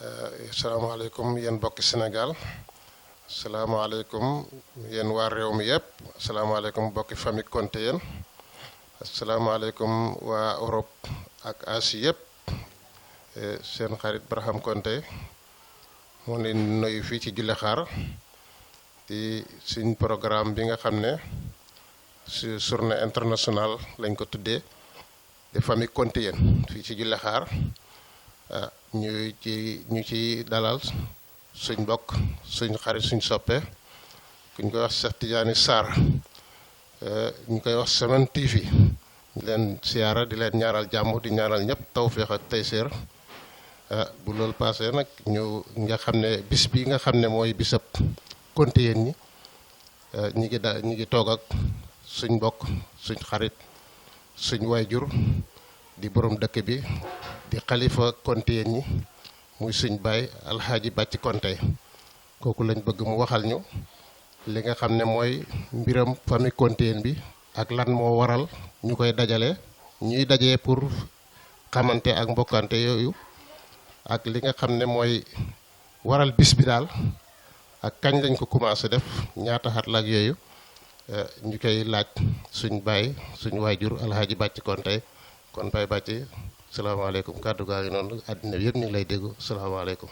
asalaamaaleykum yéen bokki Sénégal asalaamaaleykum yéen waa réew mi yëpp asalaamaaleykum bokki famille Konté yéen asalaamaaleykum waa Europe ak Asie yëpp seen xarit Braham Konté moo leen nuyu fii ci Julli Xaar di suñ programme bi nga xam ne su journée internationale lañ ko tuddee de famille Konté yéen fii ci Julli Xaar ñu ci dalal suñ mbokk suñ xarit suñ soppe ku ñu koy wax Cheikh Tidiane Sarr ñu koy wax Semaine TV ñu leen siyaara di leen ñaaral jàmm di ñaaral ñëpp tawféex ak tayseer bu loolu passé nag ñu nga xam ne bis bi nga xam ne mooy bisab Konté yéen ñi ñi ngi toog ak suñ mbokk suñ xarit suñ waajur di borom dëkk bi di xalifa Konté yéen ñi muy suñ baay alxaaji Bàcci Konté kooku lañ bëgg mu waxal ñu li nga xam ne mooy mbiram famille Konté yéen bi ak lan moo waral ñu koy dajale ñuy dajee pour xamante ak mbokkante yooyu ak li nga xam ne mooy waral bis bi daal ak kañ lañ ko commencé def ñaata xat la ak yooyu ñu koy laaj suñ baay suñ waajur alxaaji Bàcci Konté kon Baye Bàcci salaamaaleykum kàddu gaa ngi noonu àddina bi yëpp ñu ngi lay déggu salaamaaleykum.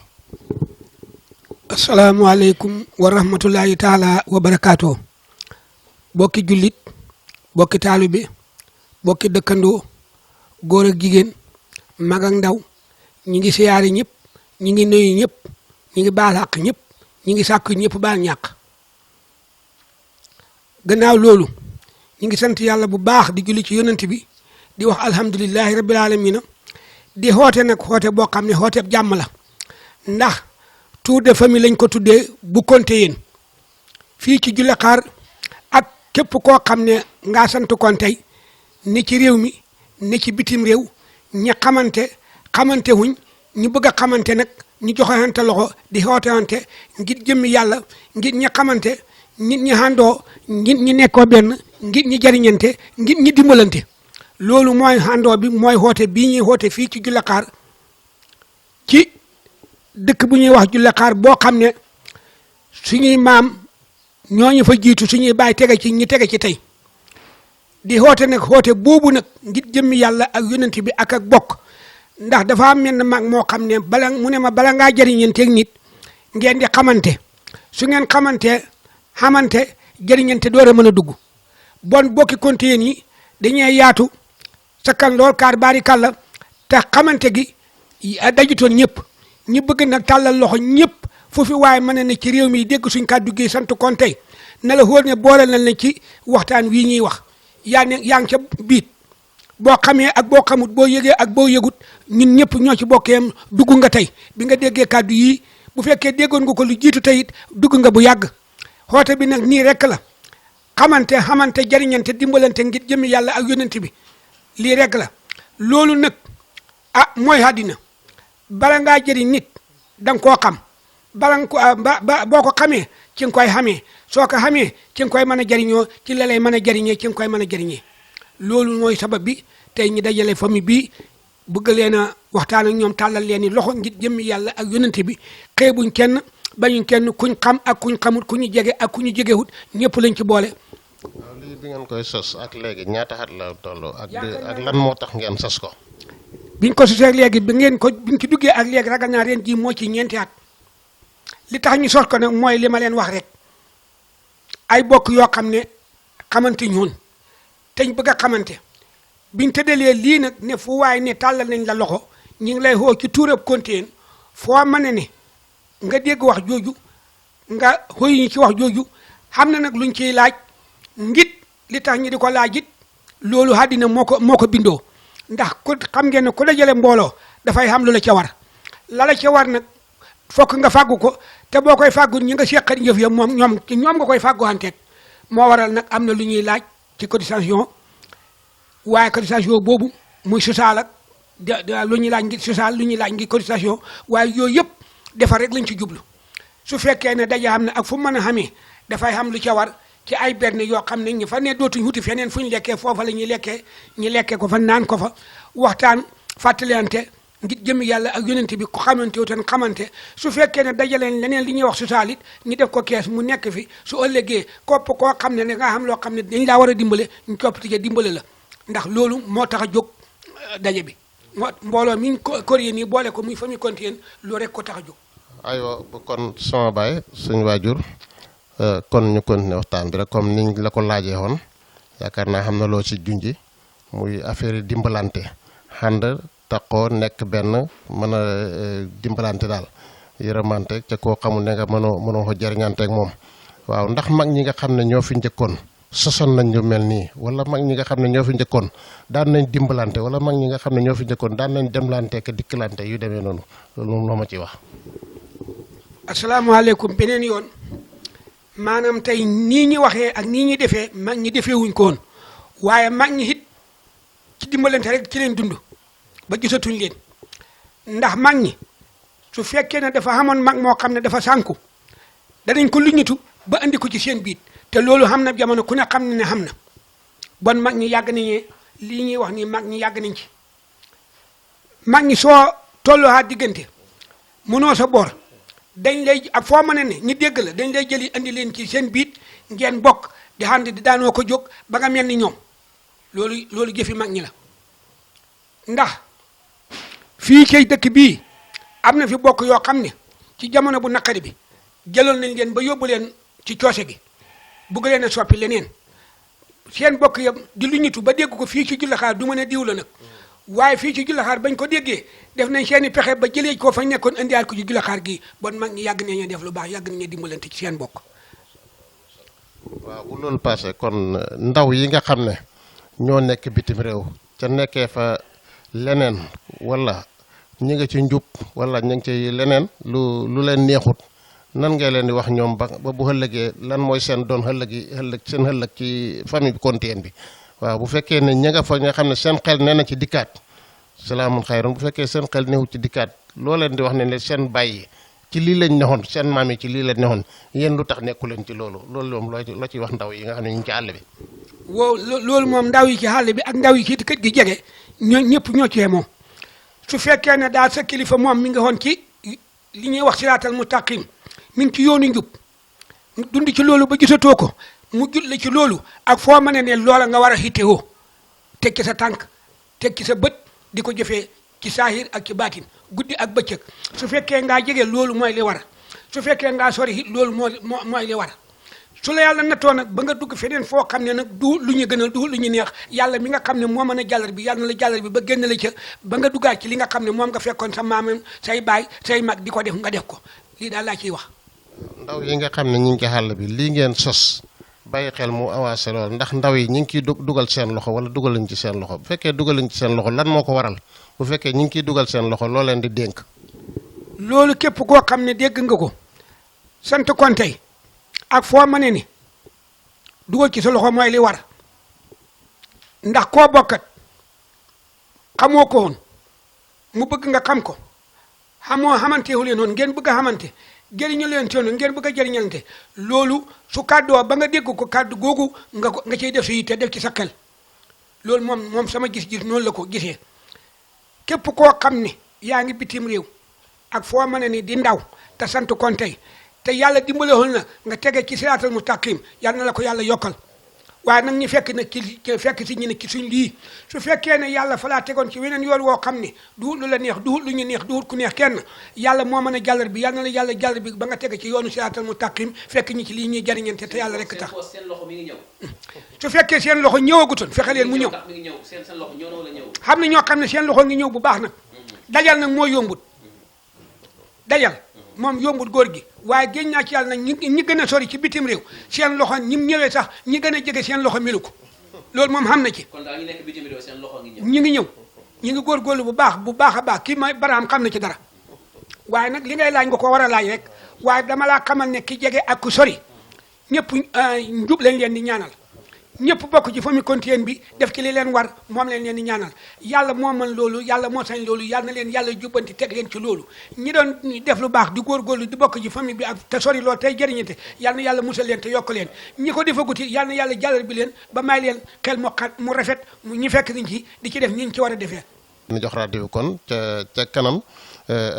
asalaamaaleykum wa rahmatulahi taala wa barakaatoo bokki jullit bokki taalibe bokki dëkkandoo góor ak jigéen mag ak ndaw ñi ngi siyaare ñëpp ñi ngi nuyu ñëpp ñi ngi baal àq ñëpp ñi ngi sàkk ñëpp baal ñàq gannaaw loolu ñi ngi sant yàlla bu baax di julli ci yonent bi di wax alhamdulillahi rabbil alamina di xoote nag xoote boo xam ne xoote jàmm la ndax tour de famille lañ ko tuddee bu Konté yéen fii ci Julli Xaar ak képp koo xam ne ngaa sant Konté ni ci réew mi ni ci bitim réew ñi xamante wuñ ñu bëgg a xamante nag ñu joxante loxo di xootewante ngir jëmmi yàlla ngir ñi xamante nit ñi àndoo ngir ñi nekkoo benn ngir ñi jariñante ngir ñi dimbalante loolu mooy àndoo bi mooy xoote bii ñuy xoote fii ci Julli Xaar ci dëkk bu ñuy wax Julli Xaar boo xam ne suñuy maam ñooñu fa jiitu suñuy baay tege ci ñi tege ci tey di xoote nag xoote boobu nag ngir jëmmi yàlla ak yonent bi ak bokk ndax dafa am menn mag moo xam ne mu ne ma bala ngaa jëriñanteeg nit ngeen di xamante su ngeen xamante jëriñante door a mën a dugg bon bokki Konté yéen yi dañuy yaatu sakkan lool kaar baari kàlla te xamante gi dajutoon ñëpp ñi bëgg nag tàllal loxo ñëpp foofu waaye mën na ne ci réew mi dégg suñ kàddu gi sant Konté na la xóor ne boole nañ la ci waxtaan wii ñuy wax yaa ngi ca biit boo xamee ak boo xamut boo yëgee ak boo yëgut ñun ñëpp ñoo ci bokkeem dugg nga tey bi nga déggee kàddu yii bu fekkee déggoon nga ko lu jiitu tey it dugg nga bu yàgg xoote bi nag nii rek la xamante jariñante dimbalante ngir jëmi yàlla ak yonent bi lii rek la loolu nag mooy àddina bala ngaa jëriñ nit da nga koo xam bala nga ko boo ko xamee ci nga koy xamee soo ko xamee ci nga koy mën a jariñoo ci la lay mën a jariñee ci nga koy mën a jariñee loolu mooy sabab bi tey ñu dajale famille bi bëgg leen a waxtaan ak ñoom tàllal leen ni loxo ngir jëmmi yàlla ak yonent bi xeebuñ kenn bañuñ kenn kuñ xam ak kuñ xamut ku ñu jege ak ku ñu jegewut ñëpp lañ ci boole. waaw lii bi ngeen koy sos ak léegi ñaata at la toll ak lan moo tax ngeen sos ko. biñ ko sosee léegi biñ ci duggee ak léegi ragal naa ren jii moo ci ñeenti at li tax ñu sos ko nag mooy li ma leen wax rek ay bokk yoo xam ne xamante ñoon teñ bëgg a xamante biñ tëddalee lii nag ne fu waaye ne tàllal nañ la loxo ñu ngi lay xoo ci tuurab Konté yéen foo mën ne nga dégg wax jooju nga xëy ñu ci wax jooju xam na nag luñ ciy laaj ngit li tax ñi di ko laaj it loolu àddina moo ko bindoo ndax ku xam ngeen ne ku dajale mbooloo dafay xam lu la ca war la ca war nag fokk nga fàggu ko te boo koy fàggu ñi nga seqat yëf ya ñoom nga koy fàggu anteeg moo waral nag am na lu ñuy laaj ci cotisation waaye cotisation boobu muy social ak lu ñuy laaj ngir social lu ñuy laaj ngir cotisation waaye yooyu yëpp defar rek lañ ci jublu su fekkee ne daja xam ne ak fu mën a xamee dafay xam lu ca war ci ay berne yoo xam ne ñi fa ne dootuñ wuti feneen fu ñu lekkee foofa la ñuy lekkee ñi lekkee ko fa naan ko fa waxtaan fàttalante ngir jëmi yàlla ak yonent bi ko xamante wu tan xamante su fekkee ne dajaleen leneen li ñuy wax socialit ñu def ko kees mu nekk fi su ëllëgee kopp koo xam ne nga xam loo xam ne dañ laa war a dimbale ñu topp tije dimbale la ndax loolu moo tax a jóg daje bi mbooloo mi Koryeen yi boole ko muy famille Kontien loolu rek ko tax a jóg. aywa kon sama baay suñu waajur kon ñu continuer waxtaan bi rek comme niñ la ko laajee woon yaakaar naa xam na loo ci junji muy affaire yi dimbalante ànd taxoo nekk benn mën a dimbalante daal yërëmante ca koo xamul ne nga mënoo ko jariñante ak moom waaw ndax mag ñi nga xam ne ñoo fi njëkkoon sosoon nañ ñu mel nii wala mag ñi nga xam ne ñoo fi njëkkoon daan nañ dimbalante wala mag ñi nga xam ne ñoo fi njëkkoon daan nañ demlante ak dikkalante yu demee noonu loolu moom loo ma ci wax. asalaamaaleykum beneen yoon maanaam tey nii ñi waxee ak nii ñi defee mag ñi defee wuñ ko woon waaye mag ñi it ci dimbalante rek ci leen dund ba gisatuñ leen ndax mag ñi su fekkee ne dafa xamoon mag moo xam ne dafa sànku danañ ko luñitu ba andi ko ci seen biit te loolu xam na jamono ku ne xam ne xam na bon mag ñi yàgg nañee lii ñuy wax nii mag ñi yàgg nañ ci mag ñi soo tolloo diggante mënoo sa bor dañ lay ak foo mën a ne ñu dégg la dañ lay jëli andi leen ci seen biit ngeen bokk di ànd di daanoo ko jóg ba nga mel ni ñoom loolu jëfi mag ñi la ndax fii kay dëkk bii am na fi bokk yoo xam ne ci jamono bu naqari bi jëloon nañ leen ba yóbbu leen ci coose gi bugg leen a soppi leneen seen bokk yëpp di lu ñitu ba dégg ko fii ci Jullaxaar du mën a diw la nag waaye fii ci Jullaxaar bañ ko déggee def nañ seeni pexe ba jëlee ko fañ nekkoon indiwaat ko ci Jullaxaar gii bon mag ñi yàgg nañu def lu baax yàgg nañu dimbalante ci seen bokk. waaw bu loolu passé kon ndaw yi nga xam ne ñoo nekk bitim réew ca nekkee fa leneen wala ñi nga ci njub wala ñu ngi ci leneen lu leen neexut nan ngay leen di wax ñoom ba bu ëllëgee lan mooy seen doon ëllëg seen ëllëg ci famille Kontien bi waaw bu fekkee ne ñi nga fa nga xam ne seen xel nee na ci dikkaat salaamun xayron bu fekkee seen xel neexut ci dikkaat loo leen di wax ne seen bàyyi ci lii lañ nexoon seen maam yi ci lii lañ nexoon yéen lu tax nekku leen ci loolu moom loo ciy wax ndaw yi nga xam ne ñu ngi ci àll bi. wow loolu moom ndaw yi ci àll bi ak ndaw yi ci kër gi jege ñëpp ñoo cee moom su fekkee ne daal sa kilifa moom mi nga xoon ci li ñuy wax siraatal mustaqim mi ngi ci yoonu njub dund ci loolu ba gisatoo ko mu jut la ci loolu ak foo mën ne loola nga war a hittewoo teg ci sa tànk teg ci sa bët di ko jëfee ci saahir ak ci baatin guddi ak bëccëg su fekkee ngaa jege loolu mooy li war su fekkee ngaa sori it loolu mooy li war su la yàlla nattoo nag ba nga dugg feneen foo xam ne nag du lu ñu gënal du lu ñu neex yàlla mi nga xam ne moo mën a jàllar bi yàlla na la jàllar bi ba génn la ca ba nga duggaat ci li nga xam ne moom nga fekkoon sa maamam say baay say mag di ko def nga def ko lii daal laa ciy wax. ndaw yi nga xam ne ñu ngi ci xàll bi lii ngeen sos bàyyi xel mu avancé lool ndax ndaw yi ñu ngi ciy dugal seen loxo wala dugaluñ ci seen loxo bu fekkee dugaluñ ci seen loxo lan moo ko waral bu fekkee ñu ngi ciy dugal seen loxo loo leen di dénk. loolu képp koo xam ne dégg nga ko sant kon tey ak foo mëne ni dugal ci sa loxo mooy li war ndax koo bokkat xamoo ko woon mu bëgg nga xam ko xamanteewu leen woon ngeen bëgg a xamante jëriñu leen toon ngeen bëgg a jëriñante loolu su kàddoo ba nga dégg ko kàddu googu nga ciy def si yitte def ci sa xel loolu moom sama gis-gis noonu la ko gisee képp koo xam ne yaa ngi bitim réew ak foo mën ni di ndaw te sant kon tey te yàlla dimbalewul na nga tege ci siraatal mustaqim yàlla na la ko yàlla yokkal waaye nag ñu fekk nag fekk si ñu ne ci suñ lii su fekkee ne yàlla fa laa tegoon ci weneen yoon woo xam ne duhut lu la neex duhut lu ñu neex duhut ku neex kenn yàlla moo mën a jàllar bi yàlla na la yàlla jàllar bi ba nga tege ci yoonu siraatal mustaqim fekk ñi ci lii ñuy jariñante te yàlla rek tax su fekkee seen loxo ñëwagutoon fexe leen mu ñëw xam ne ñoo xam ne seen loxo ngi ñëw bu baax nag dajal nag moo yombut dajal moom yombut góor gi waaye génn naa ci yàlla nag ñi gën a sori ci bitim réew seen loxo ñi ñëwee sax ñi gën a jege seen loxo melu ko loolu moom xam na ci. kon daal ñu nekk bitim réew seen loxo ngi ñëw. ñi ngi ñëw ñi ngi góorgóorlu bu baax a baax kii may baraam xam na ci dara waaye nag li ngay laaj nga ko war a laaj rek waaye dama laa xamal ne ki jege ak ku sori ñëpp njub lañ leen di ñaanal ñëpp bokk ci famille Kontien bi def ci li leen war moom leen di ñaanal yàlla moo mën loolu yàlla moo sañ loolu yàlla na leen yàlla jubbanti teg leen ci loolu ñi doon def lu baax di góorgóorlu di bokk ci famille bi ak te sori loolu tey jëriñante yàlla na yàlla musal leen te yokk leen ñi ko defaguti yàlla na yàlla jàllal bi leen ba may leen xel mu rafet ñi fekk niñ ci di ci def ñi ci war a defee ñu jox rendez-vous kon ca kanam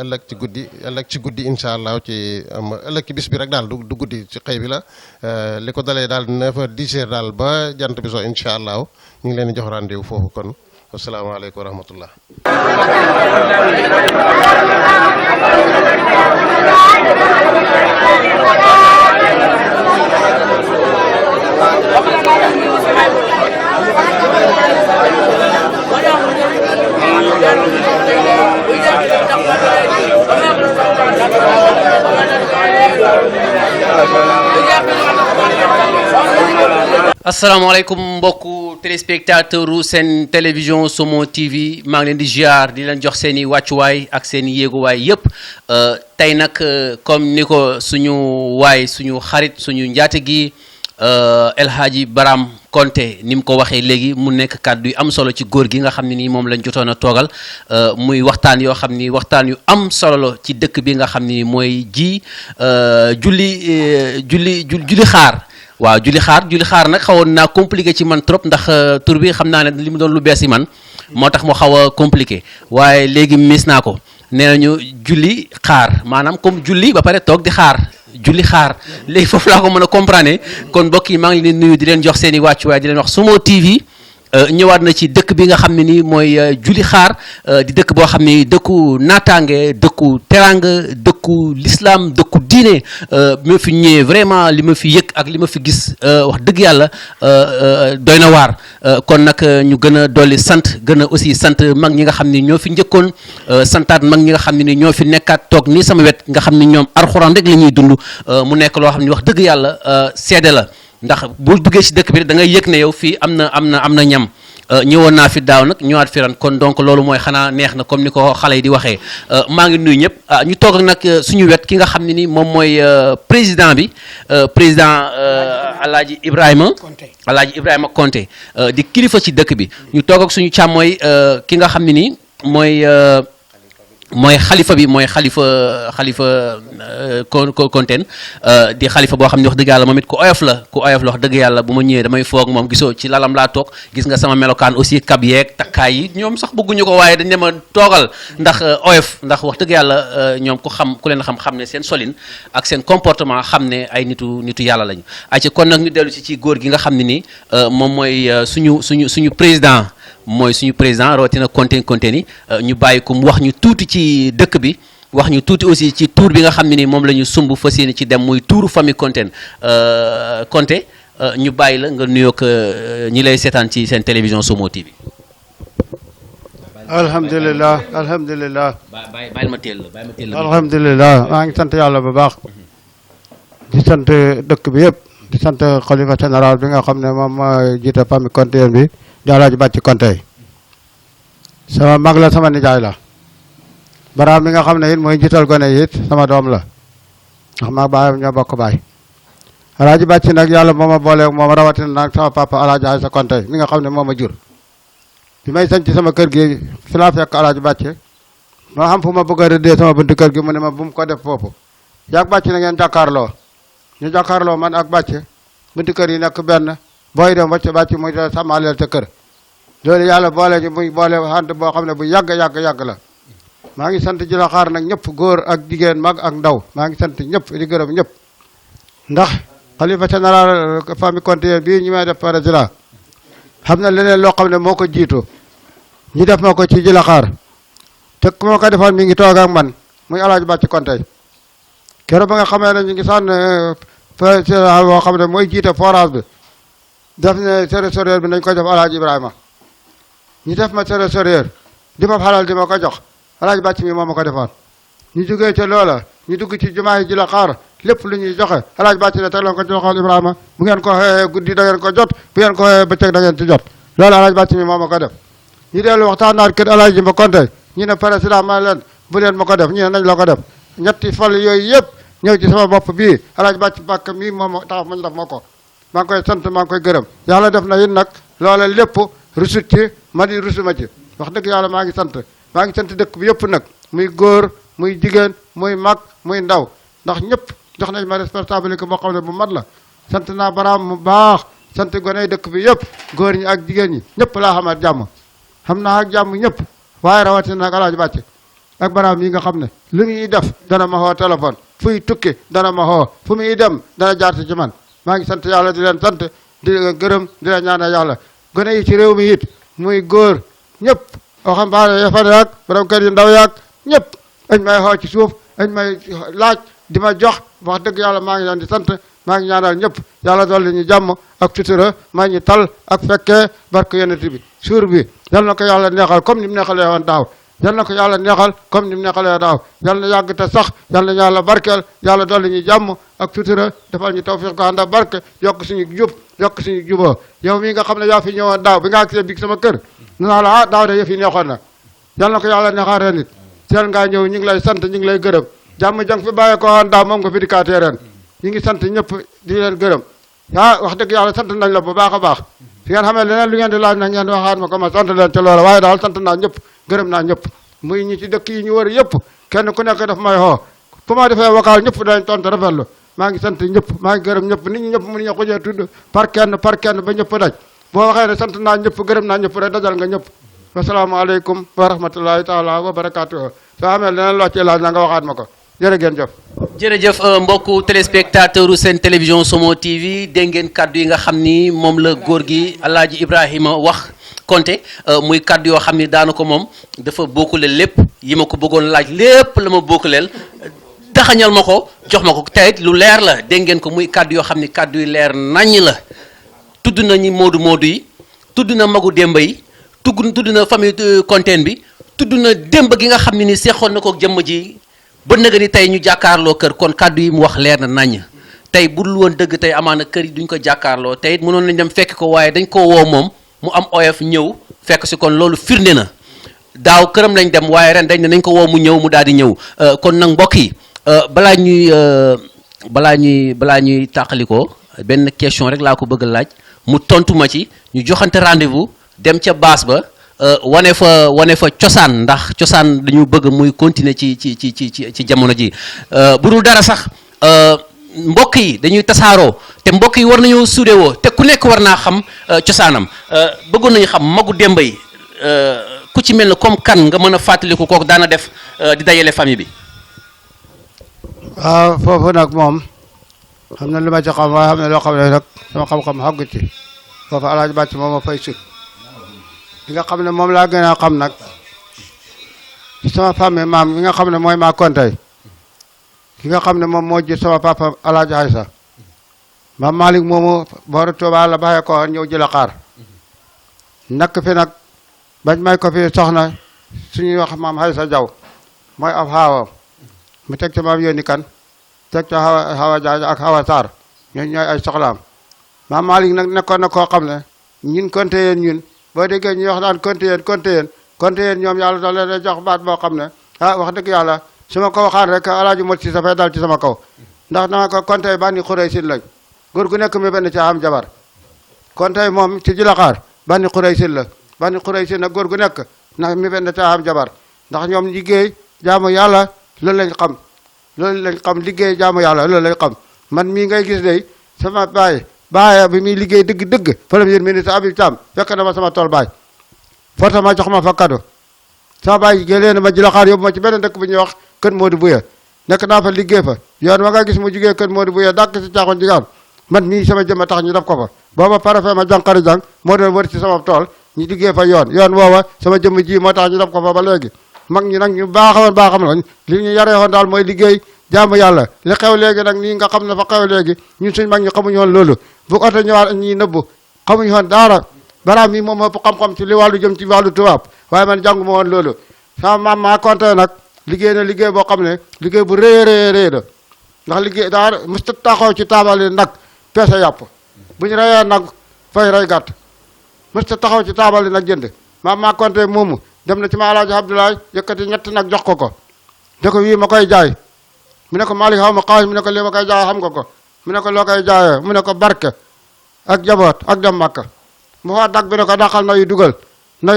ëllëg ci guddi incha allah ëllëg ci bis bi rek daal du guddi ci xëy bi la li ko dalee daal 9h 10h daal ba jant bi so incha allah ñu ngi leen di jox rendez-vous foofu kon asalaamaaleykum wa rahmatullah. asalaamaaleykum mbokku téléspectateur u seen télévision Somo TV maa ngi leen di ziar di leen jox seen i wàccuwaay ak seen i yéeguwaay yëpp tey nag comme ni ko suñu xarit suñu njaatigi El Hadji Baram Konté ni mu ko waxee léegi mu nekk kàddu yu am solo ci góor gi nga xam ne nii moom lañ jotoon a toogal muy waxtaan yoo xam ni waxtaan yu am solo la ci dëkk bi nga xam ni mooy julli xaar. waaw julli xaar nag xawoon naa compliqué ci man trop ndax tur bi xam naa ne li mu doon lu bees yi man moo tax mu xaw a compliqué waaye léegi mis naa ko nee nañu julli xaar maanaam comme julli ba pare toog di xaar julli xaar léegi foofu laa ko mën a comprendre kon mbokk yi maa ngi leen di nuyu di leen jox seen i wàccuwaay di leen wax Somo TV ñëwaat na ci dëkk bi nga xam ne nii mooy julli xaar di dëkk boo xam ni dëkku naataange dëkku teranga dëkku l'islam dëkku diine bi ma fi ñëwee vraiment li ma fi yëg ak li ma fi gis wax dëgg yàlla doy na waar kon nag ñu gën a dolli sant gën a aussi sant mag ñi nga xam ni ñoo fi njëkkoon santaat mag ñi nga xam ne ni ñoo fi nekkaat toog nii sama wet nga xam ni ñoom alxuraan rek la ñuy dund mu nekk loo xam ni wax dëgg yàlla seede la ndax boo duggee ci dëkk bi da ngay yëg ne yow fii am na ñam ñëwoon naa fi daaw nag ñëwaat fi ren kon donc loolu mooy xanaa neex na comme ni ko xale yi di waxee maa ngi nuyu ñëpp ñu toog ak nag suñu wet ki nga xam ne ni moom mooy président bi président Alaaji Ibrahima Konté di kilifa ci dëkk bi ñu toog ak suñu càmmooy ki nga xam ne ni mooy xalifa bi mooy xalifa Konté di xalifa boo xam ne wax dëgg yàlla moom it ku oyof la wax dëgg yàlla bu ma ñëwee damay foog moom gisoo ci lalam laa toog gis nga sama melokaan aussi kab yeeg takkaay yi ñoom sax bëgguñu ko waaye dañ ne ma toogal ndax oyof ndax wax dëgg yàlla ñoom ku leen xam ne seen solin ak seen comportement xam ne ay nitu yàlla lañu ay ci kon nag ñu dellu ci góor gi nga xam ne ni moom mooy suñu président mooy suñu président rawatina Konté ni ñu bàyyi ko mu wax ñu tuuti ci dëkk bi wax ñu tuuti aussi ci tour bi nga xam ne ni moom la ñu sumb fas yéene ci dem muy tuuru famille Konté ñu bàyyi la nga nuyoog ñi lay seetaan ci seen télévision Somo TV. alhamdulilah bàyyil ma teel la alhamdulilah maa ngi sant yàlla bu baax di sant dëkk bi yëpp di sant xalifa général bi nga xam ne moom mooy jiite famille Konté bi di Alaaji Bàcci Konté sama mag la sama nijaay la Baraam mi nga xam ne it mooy jiital gone yi it sama doom la ndax maa baayam ñoo bokk baay Alaaji Bàcci nag yàlla moo ma booleeg moom rawatina nag sama papa Alaaji Aysa Konté mi nga xam ne moo ma jur bi may sañ ci sama kër gi fi laa fekk Alaaji Bàcci moo xam fu ma bëgg a rëddee sama buntu kër gi mu ne ma bu mu ko def foofu yaag Bàcci na ngeen jàkkaarloo ñu jàkkaarloo man ak Bàcci buntu kër yi nekk benn booy dem wacc Bàcci muy sàmmaaleel sa kër loolu yàlla boole ji muy boole ànd boo xam ne bu yàgg la maa ngi sant ji la xaar nag ñëpp góor ak jigéen mag ak ndaw maa ngi sant ñëpp di gërëm ñëpp ndax xalifa général famille Konté bii ñu may def président xam na leneen loo xam ne moo ko jiitu ñi def ma ko ci ji la xaar te ku ma ko defoon mi ngi toog ak man muy Alaaji Bàcci Konté keroog ba nga xamee ne ñu ngi sànn boo xam ne mooy jiite forage bi def ne trésorier bi nañ ko def Alaaji Ibrahima ñu def ma trésorier di ma xalal di ma ko jox Alaaji Bàcci mi moo ma ko defoon ñu jógee ca loola ñu dugg ci jumaa yi ji la xaar lépp lu ñuy joxe Alaaji Bàcci ne teg leen ko ci loxol Ibrahima bu ngeen ko xëyee guddi da ngeen ko jot bu ngeen ko xëyee bëccëg da ngeen ci jot loolu Alaaji Bàcci mi moo ma ko def ñu dellu waxtaan naat kër Alaaji ma Konté ñu ne président ma leen bu leen ma ko def ñu ne nañ la ko def ñetti fal yooyu yëpp ñëw ci sama bopp bii Alaaji Bàcci Mbàkke mii moom tax mañ def ma ko maa ngi koy sant maa ngi koy gërëm yàlla def na it nag loola lépp rusut ci ma di rusuma ci wax dëgg yàlla maa ngi sant dëkk bi yëpp nag muy góor muy jigéen muy mag muy ndaw ndax ñëpp jox nañ ma responsabilité boo xam ne bu mat la sant naa Baraam mu baax sant gone dëkk bi yëpp góor ñi ak jigéen ñi ñëpp laa xamat jàmm xam naa ak jàmm ñëpp waaye rawatina nag alaaji bàcc ak baraam yi nga xam ne lu muy def dana ma xoo téléphone fuy tukki dana ma xoo fu muy dem dana jaarte ci man maa ngi sant yàlla di leen sant di gërëm di leen ñaanal yàlla gone yi ci réew mi it muy góor ñëpp waxambaane ya fa yaag borom kër yu ndaw yaag ñëpp añ may xoo ci suuf añ may laaj di ma jox wax dëgg yàlla maa ngi leen di sant maa ngi ñaanal ñëpp yàlla dolli ñu jàmm ak sutura maa ñu tal ak fekkee barke yonent bi suur bi yal na ko yàlla neexal comme ni mu neexalee woon daaw yal na ko yàlla neexal comme ni mu neexalee daaw yal na yàgg te sax yal na yàlla barkeel yàlla dolli ñu jàmm ak sutura defal ñu tawfiq ko ànd ak barke yokk suñu jub yokk suñu juboo yow mii nga xam ne yaa fi ñëwoon daaw bi nga agsee bi sama kër naa la daaw de yëf yi neexoon na yal na ko yàlla neexal ren it teel ngaa ñëw ñu ngi lay sant ñu ngi lay gërëm jàmm jang fi bàyyee ko woon daaw moom nga fi dikkaatee ren ñu ngi sant ñëpp di leen gërëm wax dëgg yàlla sant nañ la bu baax a baax fi ngeen xamee leneen lu ngeen di laaj nag ngeen waxaat ma ko ma sant leen ca loola waaye daal sant naa ñëpp gërëm naa ñëpp muy ñi ci dëkk yi ñu wër yëpp kenn ku nekk daf may xoo fu ma defee vocal ñëpp dañ tontu rafetlu maa ngi sant ñëpp maa ngi gërëm ñëpp nit ñi ñëpp mënuñu ko jee tudd par kenn ba ñëpp daj boo waxee ne sant naa ñëpp gërëm naa ñëpp rek dajal nga ñëpp wasalaamaaleykum wa rahmatullahi taala wa barakaatuhu soo xamee leneen loo ci laaj na nga waxaat ma ko jërë ngeen jëf jërëjëf mbokku téléspectateur seen télévision Somo TV dégg ngeen kaddu yi nga xam ni moom la góor gi Alaaji Ibrahima wax Konté muy kaddu yoo xam ni daana ko moom dafa bokkule lépp yi ma ko bëggoon laaj lépp la ma bokkuleel taxañal ma ko jox ma ko tey lu leer la dégg ngeen ko muy kaddu yoo xam ni kaddu yu leer naññ la tudd na ñi moodu yi tudd na magu démba yi tudd na famille Konté bi tudd na démb gi nga xam ne ni seexoon na ko jëmm ji ba nëga ni tey ñu jàkkaarloo kër kon kàddu yi mu wax leer na naññ tey bu dul woon dëgg tey amaana kër yi duñ ko jàkkaarloo tey it mënoon nañ dem fekk ko waaye dañ koo woo moom mu am oyof ñëw fekk si kon loolu firnde na daaw këram lañ dem waaye ren dañ ne nañ ko woo mu ñëw mu daal di ñëw kon nag mbokk yi balaa ñuy tàqalikoo benn question rek laa ko bëgg a laaj mu tontu ma ci ñu joxante rendez-vous dem ca baas ba wane fa cosaan ndax cosaan dañu bëgg muy continuer ci jamono ji bu dul dara sax mbokk yi dañuy tasaaroo te mbokk yi war nañoo suudewoo te ku nekk war naa xam cosaanam bëggoon nañu xam magu démba yi ku ci mel ne comme kan nga mën a fàttaliku kooku daana def di dajale famille bi. waaw foofu nag moom xam na li ma ci xam waaye xam ne loo xam ne nag sama xam-xam xaggu ci foofu alaaji bàcc moom a fay sut li nga xam ne moom laa gën a xam nag ci sama famille maam mi nga xam ne mooy maa Konté ki nga xam ne moom moo jur sama papa alaaji Aysa maam Malick moomu booru Tuuba la baxee ko ñëw jëla xaar nakk fi nag bañ may ko fi soxna suñuy wax maam Aysa Jaw mooy ab xaawam mu teg ca maam yónni kan teg ca xawa jaaj ak xawa saar ñooñu ñooy ay soxlaam maam Malick nag nekkoon na koo xam ne ñun Konté yéen ñun boo déggee ñuy wax daan Konté yéen ñoom yàlla da leen jox baat boo xam ne wax dëgg yàlla su ma ko waxaan rek alaaji mot si dafay dal ci sama kaw ndax dama ko Konté bànni xurey sin lañ góor gu nekk mi benn ci am jabar Konté moom ci jilaxaar bànni xurey sin la bànni xurey sin nag góor gu nekk na mi benn ci am jabar ndax ñoom liggéey jaamu yàlla loolu lañ xam liggéey jaamu yàlla loolu lañ xam man mii ngay gis day sama baay bi muy liggéey dëgg premier ministre Habib Thiam fekk na ma sama tool baay foota ma jox ma fa cadeau sama baay gélee na ma jilaxaar yóbbu ma ci benn dëkk bu ñuy wax Kër Modou Bouya nekk naa fa liggéey fa yoon wa nga gis mu jugee Kër Modou Bouya dàkk si caaxoon jigaan man mii sama jëmm tax ñu def ko fa booba parafee ma jànqari jàng moo doon wër ci sama tool ñu liggéey fa yoon woowa sama jëmm ji moo tax ñu def ko fa ba léegi mag ñi nag ñu baaxawoon lañ li ñu yaree woon daal mooy liggéey jaamu yàlla li xew léegi nag nii nga xam ne fa xew léegi ñun suñ mag ñi xamuñu woon loolu bu oto ñëwaat ñi nëbbu xamuñu woon dara balaa mii moom ëpp xam-xam ci li wàllu jëm ci wàllu tubaab waaye man jàngu ma woon loolu sama maam maa Konté nag liggéey na liggéey boo xam ne liggéey bu rëy la ndax liggéey daa musta taxaw ci taabal yi nag peese yàpp bu ñu reyee nag fay rey gàtt musta taxaw ci taabal yi nag jënd maam maa Konté moomu dem na ci ma alaaji Abdoulaye yëkkati ñett nag jox ko de ko wii ma koy jaay mu ne ko Malick xaw ma xaalis mu ne ko lii ma koy jaay xam nga ko mu ne ko loo koy jaayee mu ne ko barke ak jaboot ak dem Makka mu xoo dag bi ne ko daxal na yu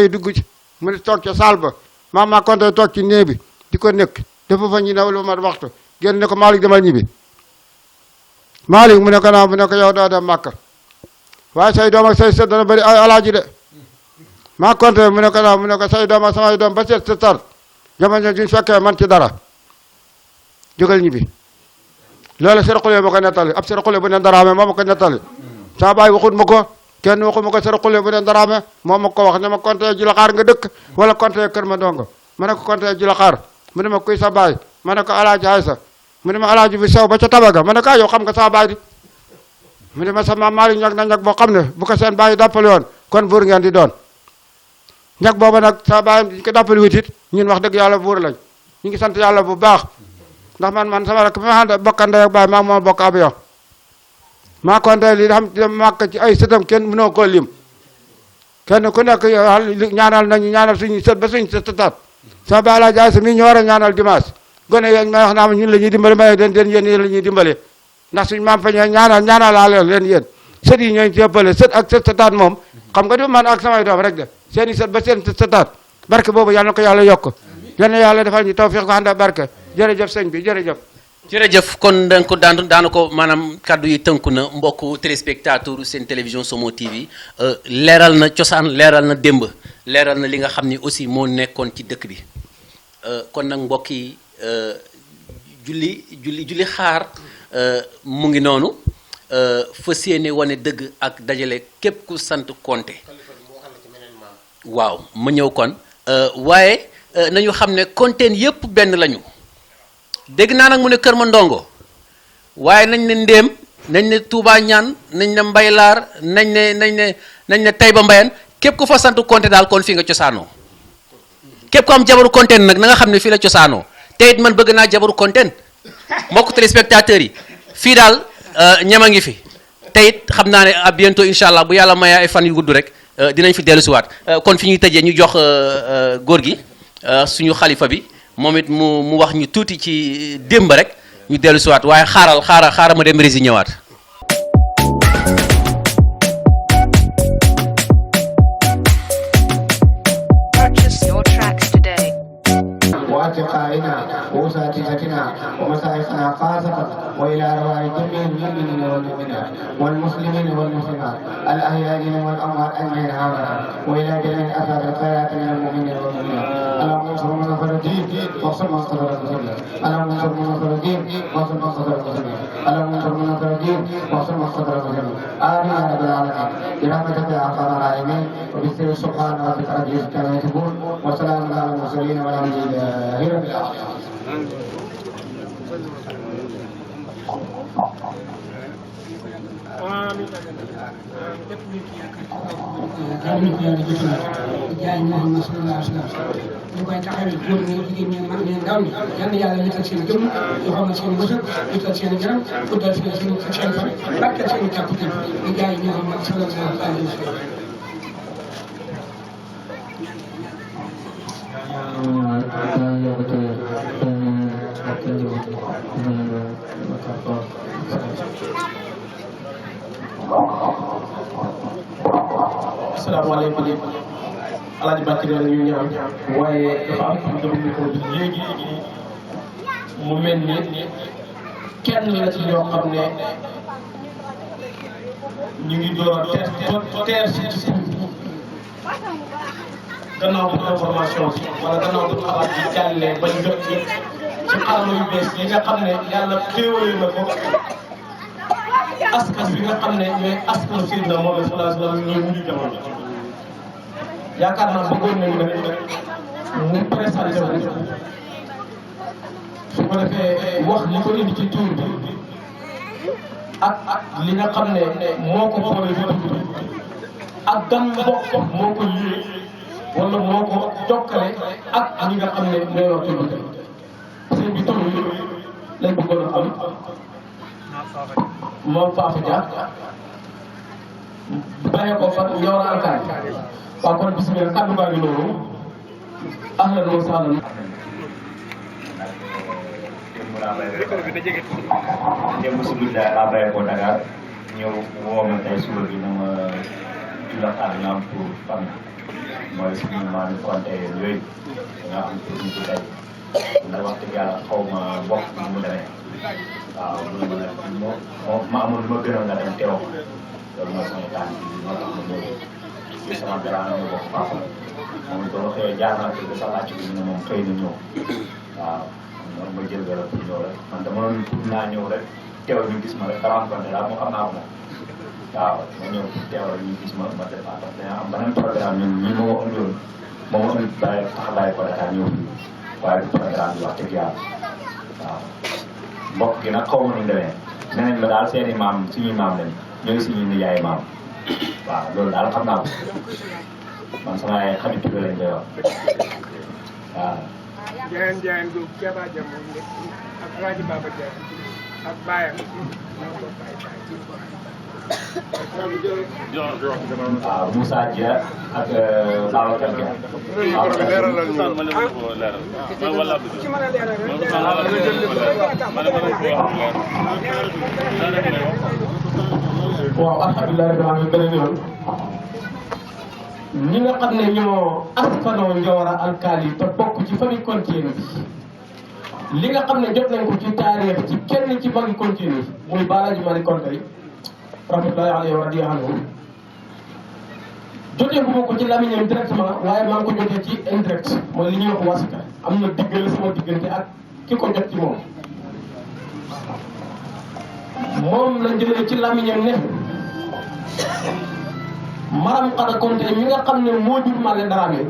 dugg ci mu ne toog ca saal ba maam maa Konté toog ci néeg bi di ko nekk dafa fa ñu ne lu mat waxtu génn ne ko Malick demal ñibbi Malick mu ne ko naa mu ne ko yow doo dem Makka waaye say doom ak say sët dana bëri ay alaaji de maa konte mu ne ko non mu ne ko say doom ak samay doom ba seet sa tar jamono ji fekkee man ci dara jógal ñibbi loolu Sëriñ ma ko nettali ab Sëriñ bu ne Daraame moo ma ko nettali sama baay waxut ma ko kenn waxut ma ko Sëriñ bu ne Daraame moo ma ko wax ne ma konte Jilaxaar nga dëkk wala konte Kër Mandongo ma ne ko konte Jilaxaar mu ne ma kuy sa baay ma ne ko alaaji Aysa mu ne ma alaaji bi sew ba ca tabaga ma ne ko yow xam nga sa baay di mu ne ma sama maali ñag na ñag boo xam ne bu ko seen baay dàppale woon kon buur ngeen di doon ñag booba nag sa baay ñu ko dàppale wutit ñun wax dëgg yàlla buur lañ ñu ngi sant yàlla bu baax ndax man sama rek bi ma ànd bokk ndey ak baay maa moo bokk ab yo maa konte li xam màkk ci ay sëtam kenn mënoo koo lim kenn ku nekk ñaanal nañu ñaanal suñu sët ba suñu sëtaat sama baay laa jaay sa mii ñu war a ñaanal dimanche gone yeeg may wax naa ñun la ñuy dimbali may den yéen la ñuy dimbali ndax suñu maam fa ñee ñaanal leen yéen sët yi ñooy jëppale sët ak sëtaat moom xam nga du man ak samay doom rek de seen i sët ba seen sëtaat barke boobu yal na ko yàlla yokk yal na yàlla defal ñu tawfiq ko ànd ak barke jërëjëf sëñ bi jërëjëf jërëjëf kon da nga ko daana ko maanaam kaddu yi tënku na mbokku téléspectateur seen télévision Somo TV leeral na cosaan leeral na démb leeral na li nga xam ni aussi moo nekkoon ci dëkk bi kon nag mbokk yi julli xaar mu ngi noonu fas yéene wane dëgg ak dajale képp ku sant Konte waaw ma ñëw kon waaye nañu xam ne konteen yépp benn lañu dégg naa nag mu ne Kër Mandongo waaye nañ ne Ndéem nañ ne Touba Ñaan nañ ne Mbaylaar nañ ne Tayba Mbayan képp ku fa sant Konte daal kon fii nga cosaanoo képp ku am jabaru konteen nag na nga xam ne fii la cosaanoo te it man bëgg naa jabaru konteen mbokk téléspectateurs yi fii daal ñama ngi fi te it xam naa ne à bientôt incha allah bu yàlla mayee ay fan yu gudd rek dinañ fi dellu siwaat kon fi ñuy tëjee ñu jox góor gi suñu xalifa bi moom it mu wax ñu tuuti ci démb rek ñu dellu siwaat waaye xaaral ma dem rési ñëwaat. وأساتذتنا ومشايخنا خاصة وإلى أرواح جميع المؤمنين والمؤمنات والمسلمين والمسلمات الأحياء والأموات أجمعين عامة وإلى جميع أساتذة الخيرات من المؤمنين والمؤمنات اللهم انصر من نصر الدين واحصر من قدر المسلمين اللهم انصر من نصر الدين واحصر من قدر المسلمين اللهم انصر من نصر الدين واحصر من قدر المسلمين آمين يا رب العالمين برحمتك يا أرحم الراحمين وبسر سبحان ربك رب العزة عما يصفون وسلام على المرسلين والحمد لله رب العالمين. jaay Muhammad sallallahu alayhi wa sallam ñu koy taxawee góor ñi jigéen ñi mag ñi ndaw ñi yal na yàlla yëkkal seen jëmm yoxamal seen mësëb yëkkal seen yaram guddal seen fan barkeel seen kàppute ñu jaay Muhammad sallallahu alayhi wa sallam. asalaamaaleykum alaaji bàcc na ñu ñaan waaye dafa am xam dama micro bi léegi mu mel ni kenn la ci ñoo xam ne ñu ngi door a teer si ci gannaaw bu information bi wala gannaaw bu xabaar bi jàllee bañ jot ci xarala yu bees yi nga xam ne yàlla xéewale na ko askan bi nga xam ne ñooy askan Seydina Muhammad sallallahu alayhi wa sallam ñooy mujj jamono yaakaar naa bëggoon nañu nag mu présenté wu su ko defee wax li ko indi ci tur bi ak li nga xam ne moo ko boole ci tur bi ak gan mbokk moo ko liyee wala moo ko jokkale ak ñi nga xam ne ñooy wax tur bi sëñ bi tur bi lañ bëggoon a am moom Fafa Dia bàyyee ko fan ñëw na alkaay waaw kon bisimilah kàddu baa ngi noonu ahlan wa sahlan démb si guddi laa bàyyee ko Dakar ñëw woo ma tey suba bi na ma Jilaxaar ñu am pour famille mooy suñu maami Konte yooyu nga am pour ñu ci tey ndax wax dëgg yàlla xaw ma bokk bi mu demee waaw ma amul lu ma gënoon nga dem teew loolu mooy sama tànk bi moo tax ma ñëw ci sama grand ñu bokk papa moom it boo xëyee jaar naa kër ga sa laaj bi ñu ne moom xëy na ñëw waaw man ma jël vélo pour ñëw rek man dama doon pour naa ñëw rek teew ñu gis ma rek rencontré daal moo xam naa ko moom waaw ma ñëw pour teewal ñu gis ma ma def parce que dañoo am beneen programme ñun ñi moo andiwoon moo andi bàyyi tax bàyyi ko Dakar ñëw fii waaye du programme bi wax dëgg yàlla waaw mbokk gi nag xaw ma nu demee nee nañ ma daal seen i maam suñuy maam lañ ñooy suñuy nijaay maam waaw loolu daal xam naa ko man sama ay xarit Touré lañ koy wax waaw. Ndiayeen Ndiayeen du Kéba Diamour ak El Hadj Baba Diagne ak Bayam ñoo ko bàyyi waaw Moussa Dia ak Babacar Dia. waaw alhamdulilah rabbil alamin beneen yoon ñi nga xam ne ñoo askanoo Ndiawara alkaali te bokk ci famille continue bi li nga xam ne jot nañ ko ci taarix ci kenn ci magi continue muy Balaaji Malick Konte rahmatullahi alayhi wa radiya anhu jotee bu ma ko ci lamiñam directement waaye maa ngi ko jotee ci indirect mooy li ñuy wax wasita am na diggale sama diggante ak ki ko jot ci moom moom la jëlee ci lamiñam ne Maram Khada Konte mi nga xam ne moo jur Malé Dramé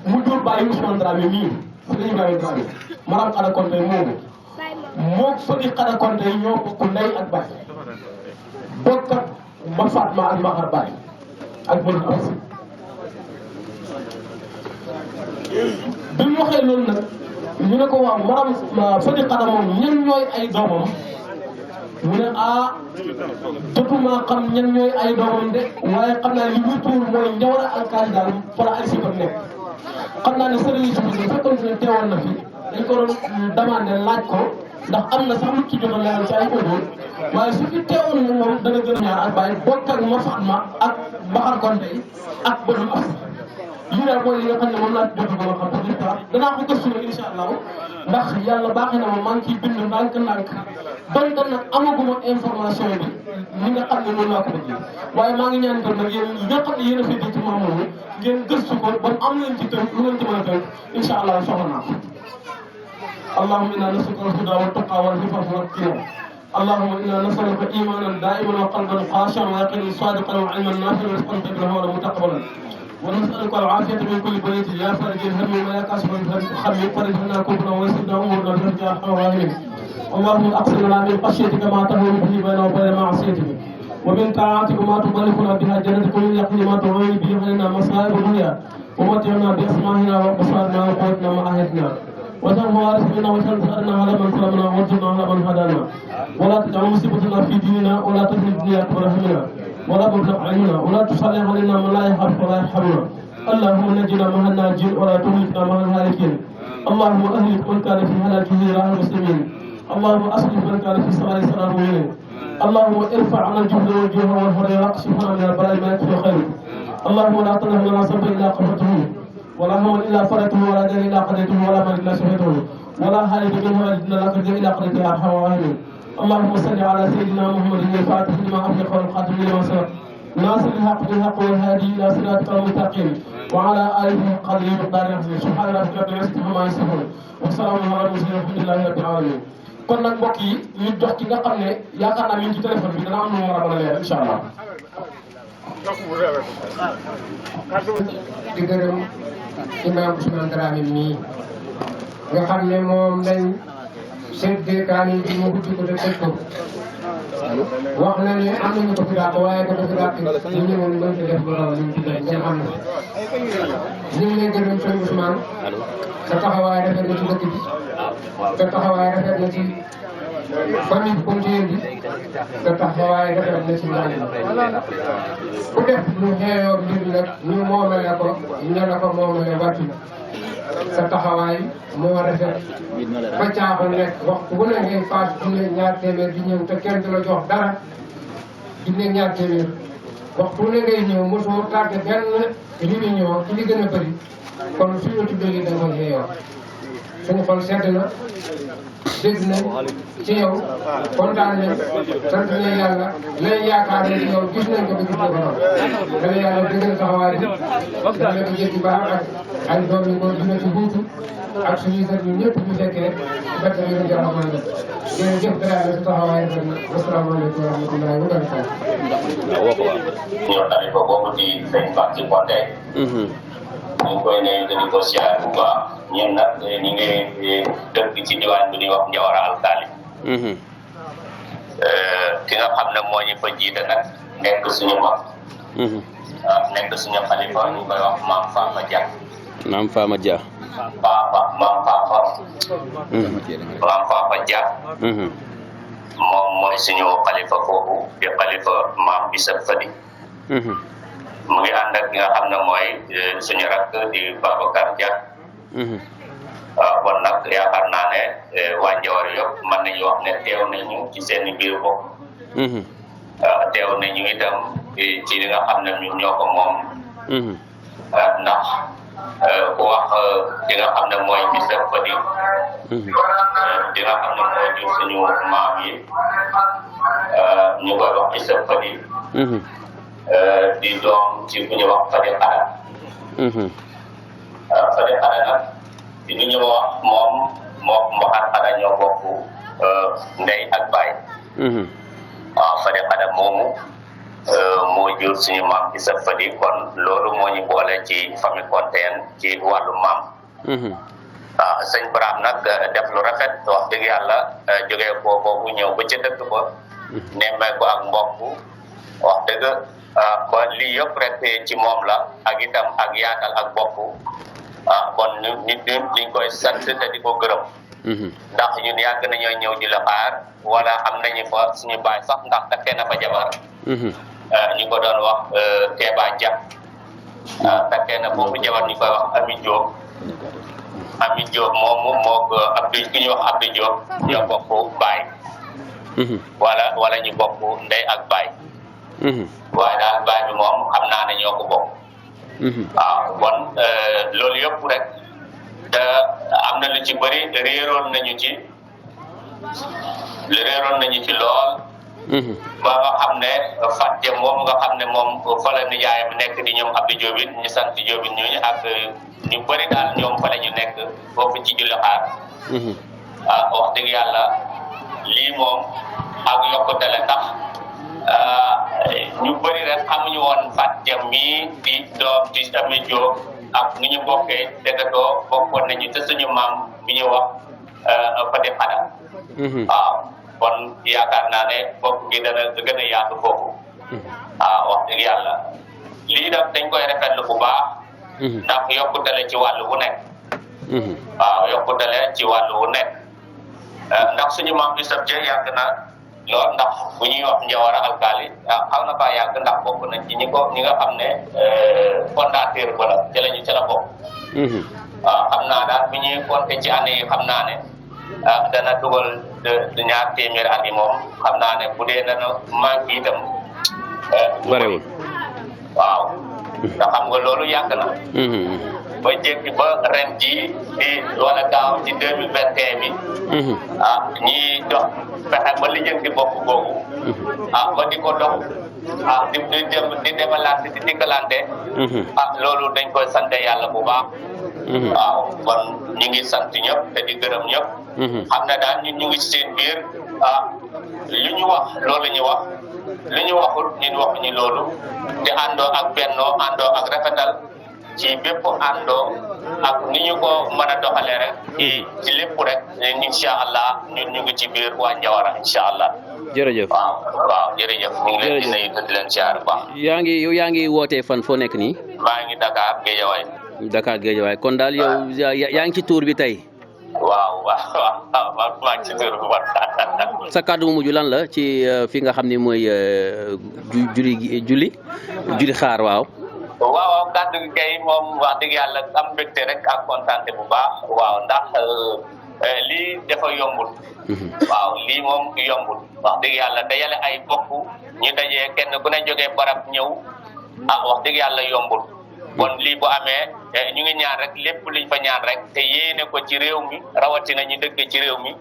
mu jur bàyyi Ousmane Dramé mii Serigne Ibrahima Dramé Maram Khada Konte moomu moo Fadi Khada Konte ñoo bokk ndey ak baay bokk ak ba Fatma ak Mahar Baye ak Bon Abs bi mu waxee loolu nag ñu ne ko waaw Maram Fadi Khada moom ñan ñooy ay doomam mu ne jotuma xam ñan ñooy ay doomam de waaye xam naa li ñu tuur mooy Ndiawara alkaali daal fa la ay sikam nekk xam naa ne sëriñ si bu fekkoon ne teewoon na fi dañ ko doon demandé laaj ko ndax am na sax lu ci jot a leeral ci ay audio waaye su fi teewoon na moom dana gën a ñaar ak bàyyi bokk ak ma Fatma ak Mbaxar Konte ak Bon Abs lii daal mooy li nga xam ne moom laa jot a xam pour l'histoire danaa ko gëstu nag incha allah ndax yàlla baaxee na ma maa ngi ciy bind ndànk-ndànk donte nag amaguma information bi ni nga xam ne noonu laa ko bëggee waaye maa ngi ñaan itam nag yéen ñi nga xam ne yéen a féetee ci maam moomu ngeen gëstu ko ba mu am leen ci tënk lu ngeen ci mën a tënk incha allah soxla naa ko. allahumma inna nas'aluka al-huda wa at-tuqa wal afafa wat ghina allahumma inna nas'aluka imanan da'iman wa qalban khashi'an wa yaqinan sadiqan wa 'ilman nafi'an wa rizqan tayyiban wa 'amalan mutaqabbalan ونسألك العافية من كل بلية يا فرج الهم ويا كاشف الهم فرج لنا كفرا ويسرنا أمورنا برحمتك يا أرحم الراحمين اللهم أقسم لنا من خشيتك ما تهون به بيننا وبين معصيتك ومن طاعتك ما تبلغنا بها جنتك ومن يقين ما تعين به علينا مصائب الدنيا ومتعنا بأسمائنا وأبصارنا وقوتنا ما أهدنا واجعل وارث منا واجعل ثأرنا على من ظلمنا وانصرنا على من هدانا ولا تجعل مصيبتنا في ديننا ولا تجعل الدنيا أكبر همنا ولا مبلغ علمنا ولا تصلي علينا من لا يخاف ولا يرحمنا اللهم نجنا مع الناجين ولا تهلكنا مع الهالكين اللهم اهلك من كان في هلاكه راح المسلمين اللهم اصلح من كان في صلاة المؤمنين اللهم ارفع عنا الجهد والجوع والهرى واكشفنا من البلاء ما يكفي خيرك اللهم لا تدع لنا ذنبا الا غفرته ولا هما الا فرجته ولا دين الا قضيته ولا مال الا شفيته ولا حاجة منه الا قضيته الا قضيته يا ارحم الراحمين اللهم صل على سيدنا محمد الفاتح لما أغلق والخاتم لما سبق ناصر الحق بالحق والهادي إلى صراطك المستقيم وعلى آله قدره مقدار العظيم سبحان ربك رب العزة عما يصفون وسلام على المرسلين والحمد لله رب العالمين kon nag mbokk yi ñu jox ki nga xam ne yaakaar naa mi ngi ci téléphone bi dana am lu mu war a mën a leer incha allah. di gërëm imam Ousmane Dramé mii nga xam ne moom lañ seddee kaani bi mu guddi ko te tëj ko wax na ne am nañu ko fi dàq waaye ko fi dàq ñu ñëwoon mën ko def lu raw li ñu ci def ngeen xam na ñu ngi leen gërëm sëñ Ousmane sa taxawaay rafet na ci dëkk bi sa taxawaay rafet na ci famille continue bi sa taxawaay rafet na ci mbaa ku def lu xeeyoo mbir nag ñu moomale ko ñu la ko moomale wàccu sa taxawaay moo rafet ba caaxaan nekk waxtu bu ne ngay faat junne ñaar téeméer di ñëw te kenn du la jox dara junne ñaar téeméer waxtu bu ne ngay ñëw mosoo tàgge benn réunion ci li gën a bëri kon suñu tuddee li da nga koy xeeyoo suñu xol sedd na dégg nañ ci yow kontaan nañ sant nañ yàlla lay yaakaar ne ci yow gis nañ ko ba gis na ko noonu dana yàlla dëggal taxawaay bi dana ko jëkki baax ak ay doom yi ko dina ci buutu ak suñuy sët ñun ñëpp ñu fekkee bett bi ñu jàmm man jërëjëf Dramé su taxawaay rafet na wasalaamaaleykum wa rahmatullahi wa barakatuh ñoo tamit ko boobu di sëñ Ba ci Konte ñu ngi koy nuyu di ko siyaar bu baax ñun nag ñu ngi dëkk ci diwaan bi ñuy wax Njawara Alkaali ki nga xam ne moo ñu fa jiite nag nekk suñu mag nekk suñu xalifa ñu koy wax Maam Fama Dia Maam Fama Dia Maam Fama Dia moom mooy suñu xalifa foofu di xalifa Maam Bisa Fadi mu ngi ànd ak ki nga xam ne mooy suñu rakk di Babacar Dia kon nag yaakaar naa ne waa Njawar yëpp mën nañu wax ne teew nañu ci seen biir bopp teew nañu itam ci li nga xam ne ñun ñoo ko moom ndax ku wax li nga xam ne mooy Bisa Fadi li nga xam ne mooy jur suñu maam yi ñu koy wax Bisa Fadi di doom ci ku ñu wax Fadi Xara Fadi Xara nag di ñu wax moom Mbaxar Xara ñoo bokk ndey ak baay waaw Fadi Xara moomu moo jur suñu maam Bisa Fadi kon loolu moo ñu boole ci famille Konteen ci wàllu maam waaw sëñ Braham nag def lu rafet wax dëgg yàlla jógee ko boobu ñëw ba ca dëkk ba nemmee ko ak mbokk wax dëgg ba lii yëpp rek ci moom la ak itam ak yaatal ak bokk kon nit liñ koy sant te di ko gërëm ndax ñun yàgg nañoo ñëw di la xaar wala am nañu fa suñu baay sax ndax takkee na fa jabar ñu ko doon wax Kéba Dia takkee na foofu jabar ñu koy wax Ami Diop moomu moog Abdou ku ñuy wax Abdou Diop ñoo bokk baay wala ñu bokk ndey ak baay waaye daal baay bi moom xam naa ne ñoo ko bokk waaw kon loolu yëpp rek te am na lu ci bëri réeroon nañu ci lool ba nga xam ne Fatou moom nga xam ne moom fa la nijaayam nekk di ñoom Abdou Diobine ñu sant Diobine ñooñu ak ñu bëri daal ñoom fa la ñu nekk foofu ci julli xaar wax dëgg yàlla lii moom ak yokkute la ndax ñu bëri rek xamuñu woon Fatou mii di doom di Ami Diop ak ni ñu bokkee dëggatoo bokkoon nañu te suñu maam bi ñu wax Fadi Xara waaw kon yaakaar naa ne bokk gi dana gën a yaatu foofu wax dëgg yàlla lii nag dañ koy rafetlu bu baax ndax yokkutale ci wàllu wu nekk yokkutale ci wàllu wu nekk ndax suñu maam bi sab jë yàgg na lool ndax bu ñuy wax Njawara Alkaali xaw na faa yàgg ndax bokk nañ ci ñi nga xam ne fondateur ba la ca la bokk xam naa daal bi ñuy compter ci année yi xam naa ne dana dugal 200 at yi moom xam naa ne bu dee dana manqué itam barewul waaw te xam nga loolu yàgg na ba jékki ba ren ji di wala gaaw ci 2021 bi ñi dox fexe ba lijjanti bopp googu ba di ko dox di demalante di dikkalante loolu dañ koy sante yàlla bu baax waaw kon ñu ngi sant ñëpp te di gërëm ñëpp xam ne daal ñun ñu ngi ci seen biir lu ñu wax loolu ñu wax lu ñu waxul ñun waxuñu loolu di àndoo ak bennoo àndoo ak rafetal ci bépp àndoo ak ni ñu ko mën a doxalee rek ci lépp rek incha allah ñun ñu ngi ci biir waa Njawara incha allah. jërëjëf waaw jërëjëf. ñu ngi leen di nuyu di leen siyaar bu baax. yaa ngi wootee fan foo nekk nii. maa ngi Dakar Guédiawaye. Dakar Guédiawaye kon daal yow yaa ngi ci tuur bi tey. waaw maa ngi ci tuur bi man. sa kàddu mu mujj lan la ci fi nga xam ni mooy julli xaar waaw. waaw kàddu gi kay moom wax dëgg yàlla am mbégte rek ak kontaante bu baax waaw ndax lii dafa yombul waaw lii moom yombul wax dëgg yàlla dajale ay bokk ñu dajee kenn ku ne jógee barab ñëw wax dëgg yàlla yombul kon lii bu amee ñu ngi ñaan rek lépp liñ fa ñaan rek te yéene ko ci réew mi rawatina ñu dëkk ci réew mi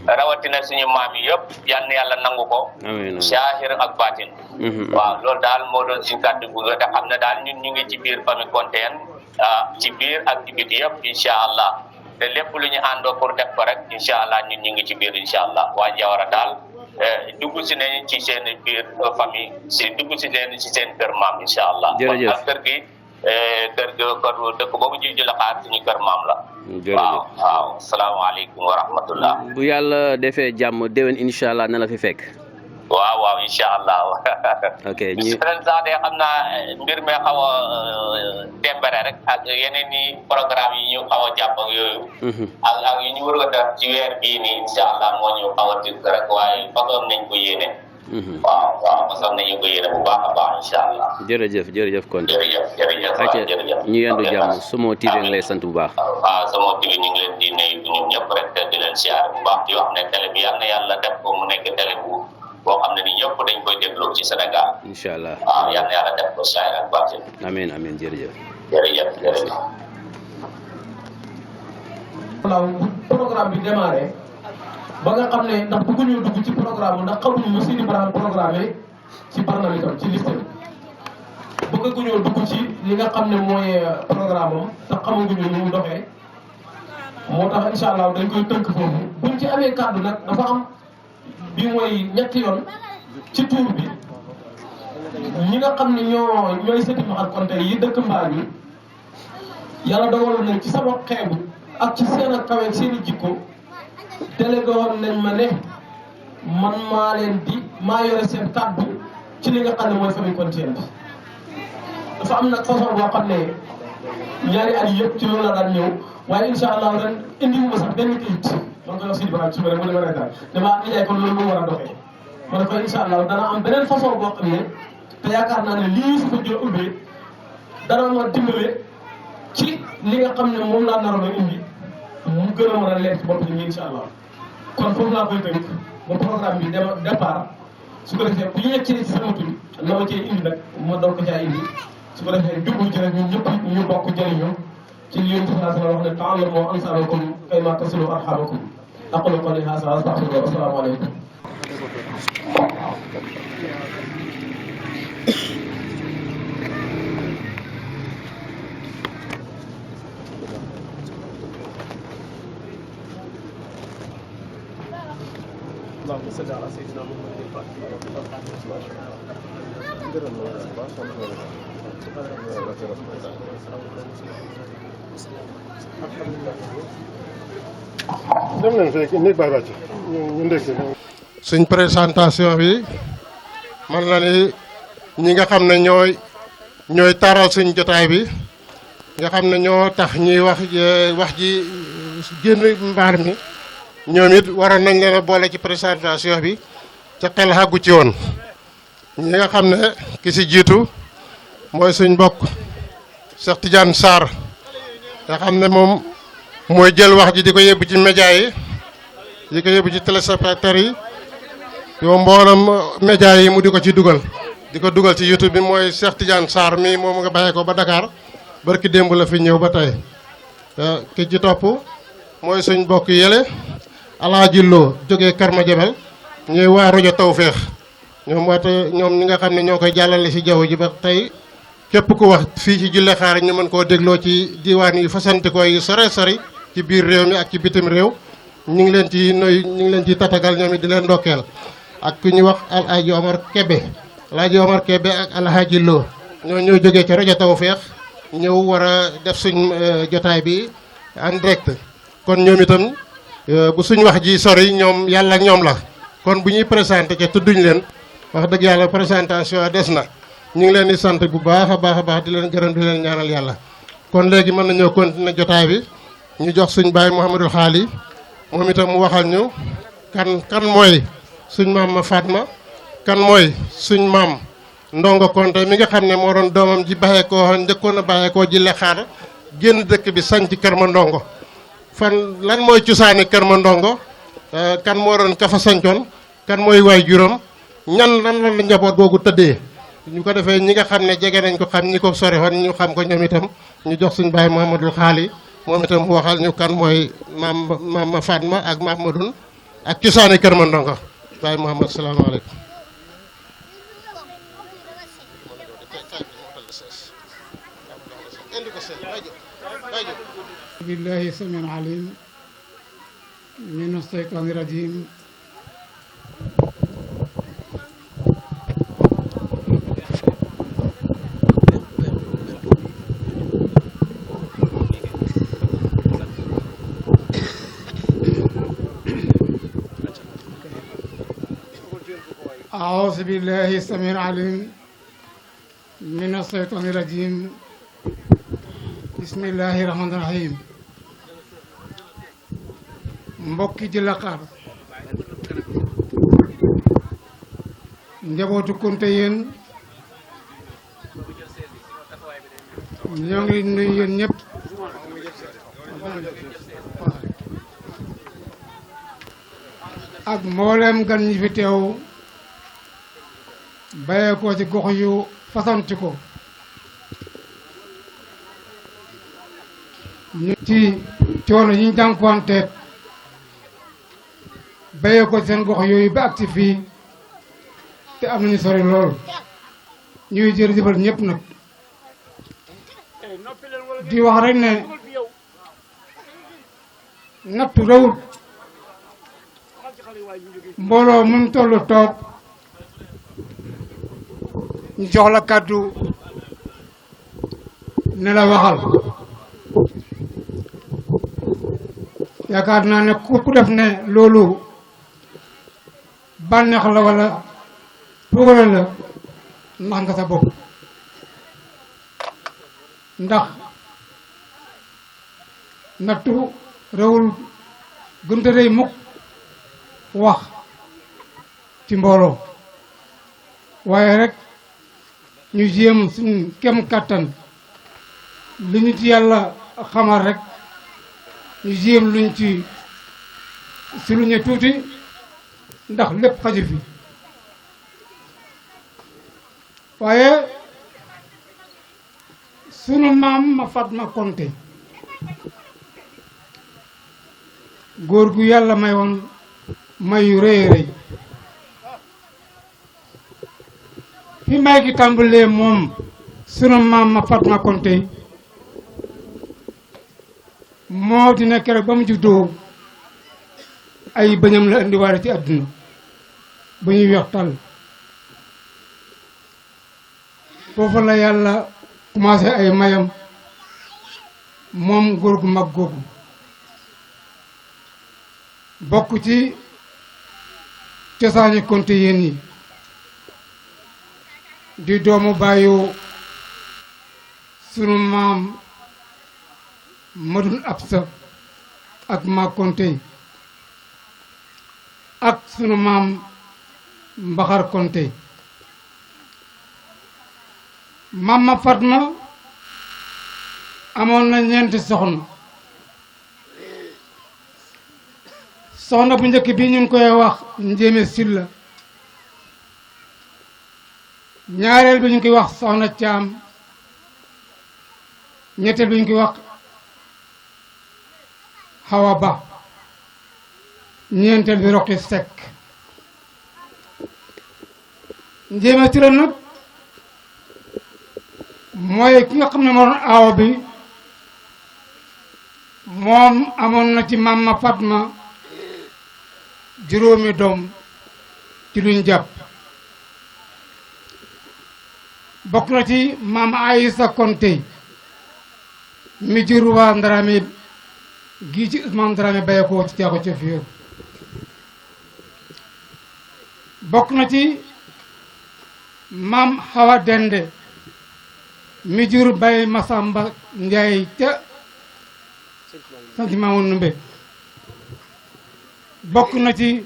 rawatina suñu maam yi yëpp yal na yàlla nangu ko saahir ak baatin waaw loolu daal moo doon suñu kàddu bu te xam ne daal ñun ñu ngi ci biir famille Kontéen ci biir activité yëpp incha allah te lépp lu ñu àndoo pour def ko rek incha allah ñun ñu ngi ci biir incha allah waa Jawara daal dugg si nañ ci seen biir famille dugg si leen ci seen kër maam incha allah. jërëjëf kon kër gi kër dëkk boobu ji la xaar suñu kër maam la. waaw salaamaaleykum wa rahmatullah. bu yàlla defee jàmm déwén incha allah na la fi fekk. waaw incha allah. ok ren sax de xam naa mbir mi xaw a dembere rek ak yeneen i programme yi ñu xaw a jàpp ak yooyu. ak yu ñu war a def ci weer bii nii incha allah moo ñu xaw a dikk rek waaye façon nañ ko yéene. waaw façon nañu ko yéene bu baax a baax incha allah. jërëjëf Konté. jërëjëf ñu yendu jàmm Somo TV ngi lay sant bu baax. waaw Somo TV ñu ngi leen di nuyu ñun ñëpp rek te di leen siyaar bu baax di wax ne télé bi yal na yàlla def ko mu nekk télé boo xam ne ni ñëpp dañ koy déglu ci Sénégal. incha allah waaw yal na yàlla def ko saay ak baatin. amiin jërëjëf. waaw programme bi démarré ba nga xam ne ndax bëgguñu dugg ci programme ndax xamuñu lu Sidi Barham programme ci Barnamikam ci liste bi bëgguñoo dugg ci li nga xam ne mooy programme am te xamaguñu ni mu doxee moo tax incha allah dañ koy tënk foofu buñ ci amee kàddu nag dafa am bi mooy ñetti yoon ci tour bi ñi nga xam ne ñooy sëti Mahal Konté yi dëkk mbaar bi yàlla dogaloon nañ ci sama xeebu ak ci seen ak kawe ak seen i jikko délégué woon nañ ma ne man maa yore seen kàddu ci li nga xam ne mooy famille Konté bi dafa am nag façon boo xam ne ñaari at yëpp ci loolu la daan ñëw waaye incha allah ren indiwuma sax benn kayit man ko wax Sidi Barham suba rek mu ne ma reetaan damaa nijaay kon loolu moo war a doxee ma ne ko incha allah dana am beneen façon boo xam ne te yaakaar naa ne lii su ko jël ubbee dana ma dimbale ci li nga xam ne moom laa naroon a indi mu gën a mën a leer ci bopp nit ñi incha allah kon foofu laa koy tënk ba programme bi départ su ko defee bu ñu yegg ci sama tur la ma cee indi nag ma doog ko caa indi su ko defee jublu ci rek ñun ñëpp ñu bokk jëriñu ci li yéen sallallahu alayhi wa sallam wax ne ta'allamu ansaabakum kayma tasilu arhamakum aqulu qawli haadha wa astaghfirullah wa assalaamu aleykum. اللهم صل على سيدنا محمد الفاتح suñ présentation bi man na ni ñi nga xam ne ñooy taral suñ jotaay bi nga xam ne ñoo tax ñuy wax ji génn mbaar mi ñoom it waroon nañ leen a boole ci présentation bi ca xel xàggu ci woon ñi nga xam ne ki si jiitu mooy suñ mbokk Cheikh Tidiane Sarr nga xam ne moom mooy jël wax ji di ko yóbbu ci média yi di ko yóbbu ci téléspectateurs yi yow mboolam média yi mu di ko ci dugal di ko dugal ci YouTube bi mooy Cheikh Tidiane Sarr mi moom nga bàyyee ko ba Dakar barki démb la fi ñëw ba tey ki ci topp mooy suñ mbokk yële Alaaji Lo jógee Karma Jabel ñuy waa rajo Tawféex ñoom ñi nga xam ne ñoo koy jàllale ci jaww ji ba tey képp ku wax fii ci Julle Xaar ñu mën koo dégloo ci diwaan yi fasantikoo yi sore sori ci biir réew mi ak ci bitim réew ñu ngi leen ci nuyu ñu ngi leen ci tatagal ñoom it di leen ndokkeel ak ku ñuy wax Alaaji Omar Kebe ak Alaaji Lo ñoo jógee ci rajo Tawféex ñëw war a def suñ jotaay bi en direct kon ñoom itam bu suñ wax ji sori ñoom yàlla ak ñoom la kon bu ñuy présenté ca tudduñ leen wax dëgg yàlla présentation des na ñu ngi leen di sant bu baax a baax di leen gërëm di leen ñaanal yàlla kon léegi mën nañoo continuer jotaay bi ñu jox suñ baay Mouhamadul Xaali moom itam mu waxal ñu kan mooy suñ maam ma Fatma kan mooy suñ maam Ndongo Konté mi nga xam ne moo doon doomam ji bàyyeekoo njëkkoon a bàyyeekoo Julle Xaar génn dëkk bi sañ ci Kër Ma Ndongo fan lan mooy cosaani Kër Ma Ndongo kan moo doon ka fa sañcoon kan mooy waay juróom lan la njaboot googu tëddee ñu ko defee ñi nga xam ne jege nañ ko xam ñi ko sore woon ñu xam ko ñoom itam ñu jox suñu baay Mouhamadul Xaali moom itam mu waxal ñu kan mooy maam ma Fatma ak Mahmadoun ak cosaani Kër Mandongo baay Mouhamad salaamaaleykum. billahi samiil alim min asheytaani rajim أعوذ بالله السميع العليم من الشيطان الرجيم بسم الله الرحمن الرحيم mbokki Djilakar njabootu Kunta yéen ñoo ngi nuyu yéen ñëpp ak mboolem gan ñi fi teew bayee ko ci gox yu fasanti ko ñu ci coono yi ñu jànkuwanteet bayee ko ci seen gox yooyu ba ak ci fii te am nañu sori lool ñuy jërëjëfal ñëpp nag di wax rek ne nattu rawut mbooloo mun tollu toog ñu jox la kàddu ne la waxal yaakaar naa ne ku def ne loolu bànneex la wala progrès la ndax nga sa bopp ndax nattu réewul gënta rëy mukk wax ci mbooloo waaye rek ñu jéem suñ kem kàttan li ñu ci yàlla xamal rek ñu jéem luñ ci si lu ñu tuuti ndax lépp xaju fi waaye sunu maam ma Fatma Konte góor gu yàlla may woon mayu rëy rëy fi may gi tàmbalee moom sunu maam ma Fatma Konte moo dina keroog ba mu juddoo ay bëñam la indiwaale ci àdduna ba ñuy weex tàll foofu la yàlla commencé ay mayam moom góor gu mag googu bokk ci cosaani Konte yéen yi di doomu bàyyu sunu maam Madoun Absa ak ma Konte ak sunu maam Mbaxar Konte maam ma Fatma amoon na ñeenti soxna bu njëkk bi ñu ngi koy wax Njéeme Silla ñaareel bi ñu ngi koy wax soxna Caam ñetteel bi ñu ngi koy wax Hawa Ba ñeenteel bi Roqi Sekk Njéeme Silla nag mooy ki nga xam ne moo doon aawa bi moom amoon na ci maam ma Fatma juróomi doom ci luñ jàpp bokk na ci maam Aïssa Konte mi jur waa Ndarame gii ci Ousmane Ndarame baye ko ci caaxo ca fiir bokk na ci maam Hawa Dende mi jur Baye Masamba Njaay ca sant Maamu Numbe bokk na ci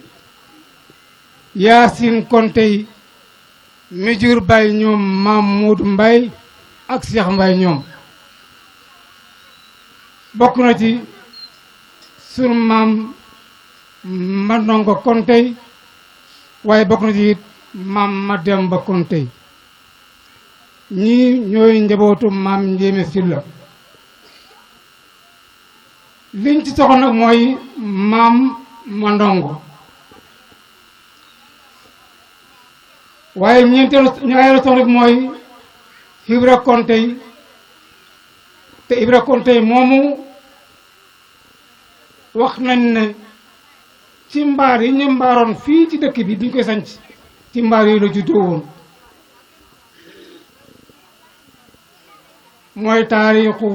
Yaasin Konte mi jur Baye ñoom maam Moodu Mbay ak Cheikh Mbay ñoom bokk na ci sunu maam Mandongo Konte waaye bokk na ci maam Mademba Konte ñii ñooy njabootu maam Njéeme Sylla liñ ci soxla nag mooy maam Mandongo waaye ñaareelu soxla bi mooy Ibra Konte te Ibra Konte moomu wax nañ ne ci mbaar yi ñu mbaaroon fii ci dëkk bi biñ koy sanc ci mbaar yooyu la juddoo woon mooy taarixu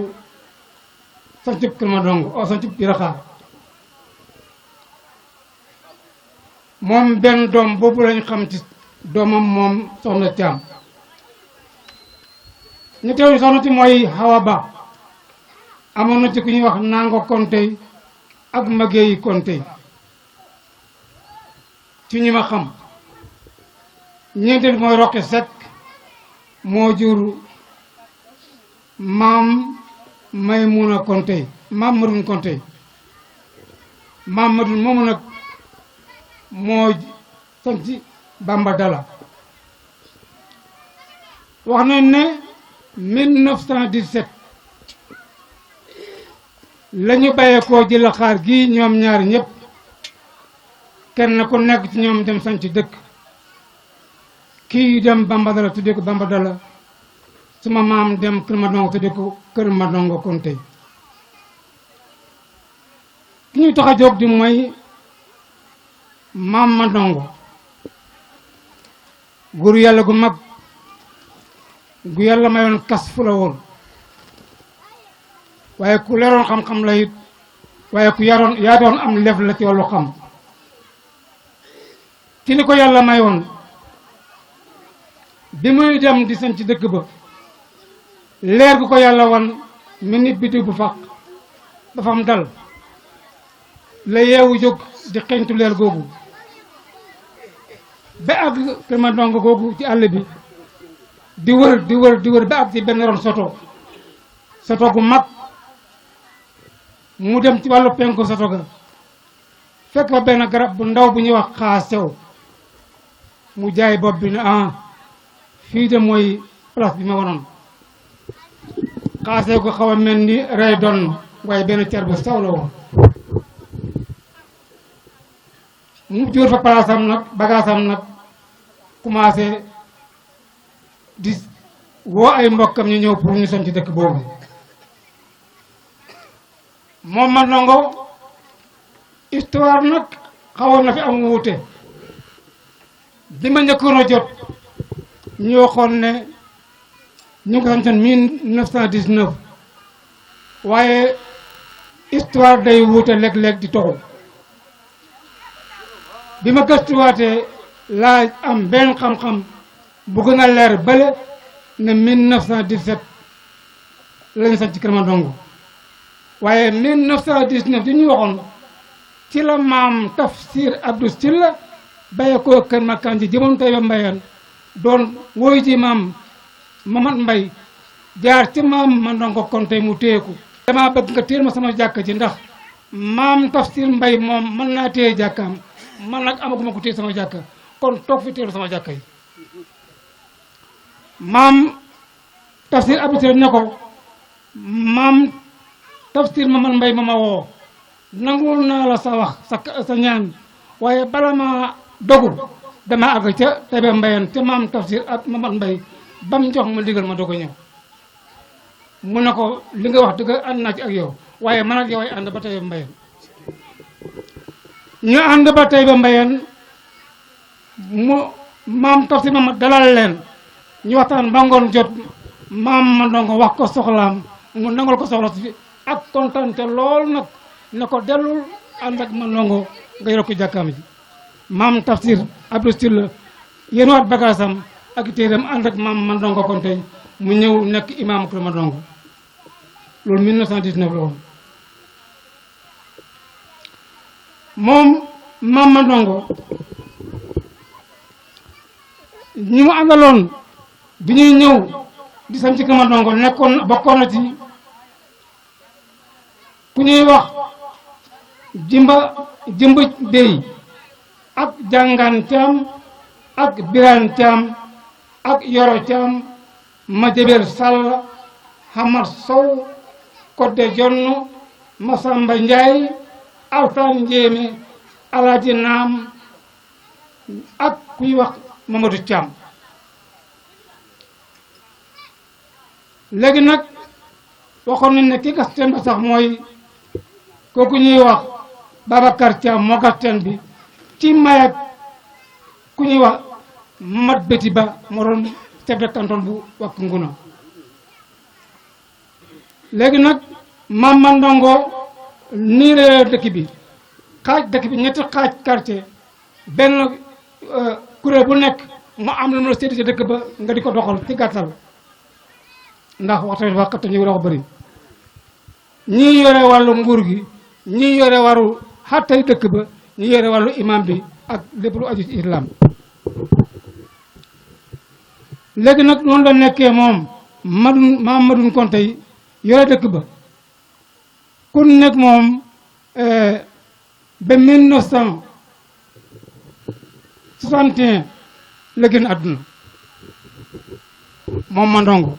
sancub Kër Mandongo o sancub Piraxaar moom benn doom boobu lañ xam ci doomam moom soxna Caam ñetteelu soxna ci mooy Hawa Ba amoon na ci ku ñuy wax Nango Konte ak Maguette Konte ci ñi ma xam ñeenteel mooy Roqi Seck moo jur maam Maymuna Konte maam Madun Konte maam Madun moomu nag moo sanc Bamba Dala wax nañ ne 1917 la ñu bàyyeekoo ji la xaar gi ñoom ñaar ñëpp kenn ku nekk ci ñoom dem sanc dëkk kii dem Bamba Dala tuddee ko Bamba Dala suma maam dem Kër Mandongo tuddee ko Kër Mandongo Konte ki ñuy tax a jóg di mooy maam Mandongo góor yàlla gu mag gu yàlla mayoon kas fu la woon waaye ku leeroon xam-xam la it waaye ku yaa doon am lef la ci wàllu xam ci li ko yàlla mayoon bi muy dem di sanc dëkk ba leer gu ko yàlla wan mel ni bitiw bu fàq dafa am dal la yeewu jóg di xeñtu leer googu ba àgg Kër Mandongo googu ci àll bi di wër ba àgg ci benn ron soto gu mag mu dem ci wàllu penku soto ga fekk fa benn garab bu ndaw bu ñuy wax xaasew mu jaay bopp bi ne fii de mooy place bi ma wanoon xaasew ko xaw a mel ni rey doon waaye benn cer bu saw la woon mu jóor fa palaasam nag bagaasam nag commencé di woo ay mbokkam ñu ñëw pour ñu son ci dëkk boobu moom Mandongo histoire nag xawoon na fi am wuute bi ma njëkkoon a jot ñu waxoon ne ñu ngi ko santoon 1919 waaye histoire day wuute léeg-léeg di toxu bi ma gëstuwaatee laa am benn xam-xam bu gën a leer bële ne 1917 lañu sanc Kër Mandongo waaye 1919 di ñu waxoon ci la maam Tafsir Abdou Sylla bàyyi ko Kër Makanji jëmoon Taïba Mbayeen doon woy ji maam Mamat Mbay jaar ci maam Mandongo Konte mu téyeku damaa bëgg nga téel ma sama jàkka ji ndax maam Tafsir Mbay moom mën naa téye jàkkaam man nag amaguma ko téye sama jàkka kon toog fi téelu sama jàkka yi maam Tafsir Abdou Sylla ne ko maam Tafsir Mamat Mbay ma woo nangul naa la sa wax sa ñaan waaye bala ma dogu dama àgg ca Taïba Mbayeen ca maam Tafsir ak Mamat Mbay bam jox ma ndigal ma doog a ñëw mu ne ko li nga wax dëgg ànd naa ci ak yow waaye man ak yow ay ànd ba Taïba Mbayeen ñu ànd ba Taïba Mbayeen mu maam Tafsir Mamat dalal leen ñu waxtaan ba ngoon jot maam Mandongo wax ko soxlaam mu nangul ko soxla si ak kontante lool nag ne ko dellul ànd ak Mandongo nga yor ko jàkkaam ji maam Tafsir Abdou Sylla yéen waat bagaasam ak téeram ànd ak maam Mandongo Konte mu ñëw nekk imam Kër Mandongo loolu 1919 la woon moom maam Mandongo ñi mu àndaloon bi ñuy ñëw di sanc Kër Mandongo bokkoon na ci ku ñuy wax jimba béy ak jàngaan caam ak biraan caam ak yoro caam Madiabel Sall Hamar Sow Kodde Jonno Masamba Ndiaye Altan Njéeme Alaaji Naam ak kuy wax Mamadou Thiam. léegi nag waxoon nañ ne ki gas teen ba sax mooy kooku ñuy wax Babacar Thiam moo gas teen bi ci mayak ku ñuy wax Mat Béti Ba moo doon chef de canton bu Wack Ngouna. léegi nag Mama Ndongo nii la dëkk bi xaaj dëkk bi ñetti xaaj quartier benn kuréel bu nekk mu am lu mu la séddi ci dëkk ba nga di ko doxal ci gàttal ndax waxtu bi dafa xat ñu wax bëri ñii yore wàllu nguur gi ñii yore wàllu xattay dëkk ba ñii yore wàllu imam bi ak lépp lu aju ci islam. léegi nag noonu la nekkee moom Mamadou Konte yi yore dëkk ba ku nekk moom ba 1961 la génn àdduna moom ma ndongo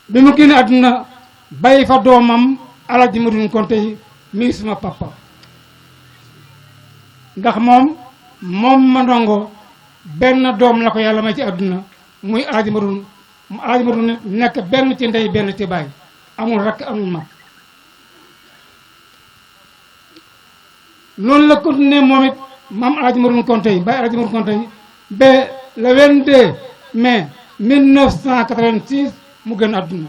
bi mu génn àdduna bàyyi fa doomam Alaaji Mamadou Konte yi mi suma papa ndax moom ma ndongo benn doom la ko yàlla may ci àdduna muy Alaaji Mamadou nekk benn ci ndey benn ci baay amul rakk amul mag. loolu la continué moom it maam Alaaji Mamadou Konte yi bàyyi Alaaji Mamadou Konte yi ba le 22 mai 1986 mu gën àdduna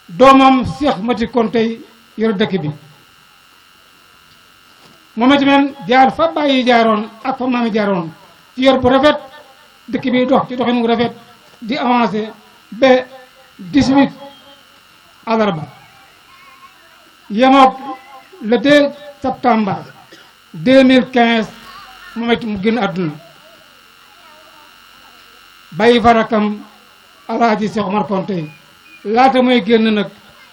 doomam Cheikh Mati Konte yi yor dëkk bi moom itamit jaar fa bàyyi jaaroon ak fa maami jaaroon ci yor bu rafet dëkk bi dox ci doxin bu rafet di avancé ba 18 alarba yemoog le 2 septembre 2015 moom it mu génn àdduna bàyyi farakam Alaaji Cheikh Omar Konte yi laata muy génn nag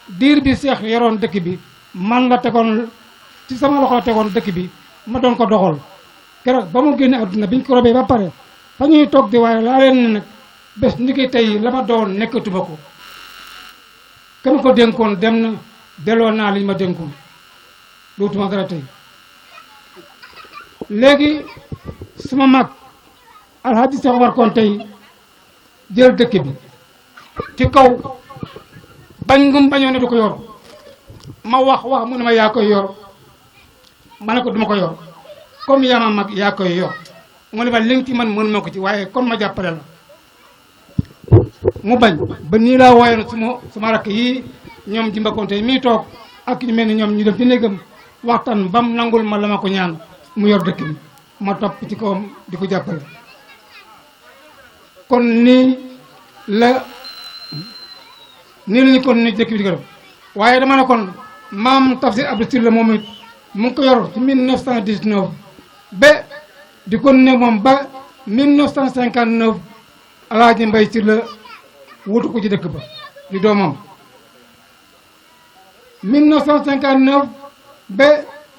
diir bi Cheikh yoroon dëkk bi man la tegoon ci sama loxo tegoon dëkk bi ma doon ko doxal keroog ba mu génn àdduna biñ ko robee ba pare fa ñuy toog di waaye laa leen ne nag bés ni ki tey la ma doon nekkatuma ko kam ko dénkoon dem na delloo naa li ma dénkoon dootuma dara tey léegi suma mag Alaaji Cheikh Omar Konte yi jël dëkk bi ci kaw bañ ngum bañoo ne du ko yor ma wax mu ne ma yaa koy yor ma ne ko duma ko yor comme yaa ma mag yaa koy yor mu ne ma li nga ci man mënu ma ko ci waaye comme ma jàppale la mu bañ ba nii laa wooyoon suma rakk yi ñoom Jimba Konte yi mii toog ak ñu mel ni ñoom ñu dem ci néegam waxtaan bam nangul ma la ma ko ñaan mu yor dëkk bi ma topp ci kawam di ko jàppale kon nii la ñu kon ni dëkk bi di ko def waaye dama ne kon maam Tafsir Abdou Sylla moom it mu ngi ko yor ci 1919 ba di kon ne moom ba 1959 Alaaji Mbay Sylla wutu ko ci dëkk ba di doomam 1959 ba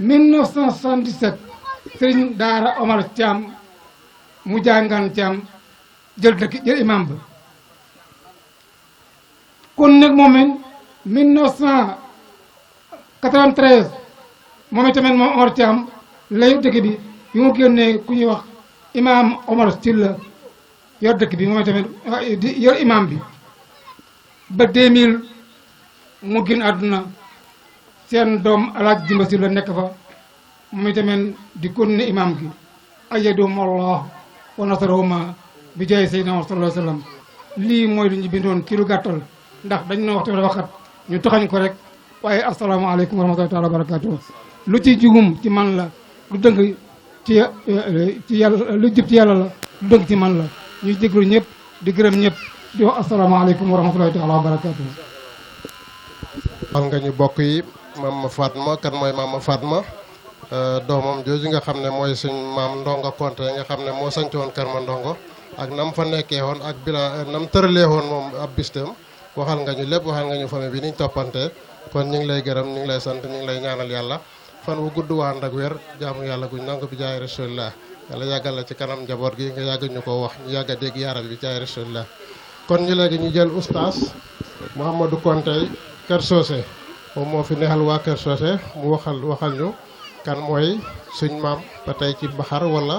1977 Sëriñ Daara Omar Thiam mu jàngaan Thiam jël imam ba kon nag moom it 1993 moom itamit moom Omar Thiam layu dëkk bi yu mu génnee ku ñuy wax imam Omar Sylla yor dëkk bi moom itamit yor imam bi ba 2000 mu génn àdduna seen doom Alaaji Jimba Sylla nekk fa moom itamit di continuer imam gi ayyadahum Allah wa nasarahuma bi jaay Seydina sallallahu alayhi wa sallam lii mooy lu ñu bindoon ci lu gàttal ndax dañ ne waxtu bi dafa xat ñu taxañ ko rek waaye asalaamaaleykum wa rahmatullahi taala wa barakatuh lu ci jugum ci man la lu dëng ci yàlla lu jub ci yàlla la lu dëng ci man la ñuy jéglu ñëpp di gërëm ñëpp di wax asalaamaaleykum wa rahmatullahi taala wa barakatuh xam nga ñu bokk yi Mama Fatma kan mooy Mama Fatma doomam jooju nga xam ne mooy suñ maam Ndongo Konte nga xam ne moo sancoon Kër Ma Ndongo ak nam fa nekkee woon ak bila nam tëralee woon moom ab bistam waxal nga ñu lépp waxal nga ñu famille bi niñ toppante kon ñu ngi lay gërëm ñu ngi lay sant ñu ngi lay ñaanal yàlla fan wu gudd waan ak wér jaamu yàlla guñ nangu bi jaay rasulillah yàlla yàggal la ci kanam njaboot gi nga yàgg ñu ko wax ñu yàgg a dégg yaaram bi jaay rasulillah kon ñu léegi ñu jël oustaz Mouhamadou Konte Kër Socé moom moo fi neexal waa Kër Socé mu waxal ñu kan mooy suñ maam ba tey ci Baxar wala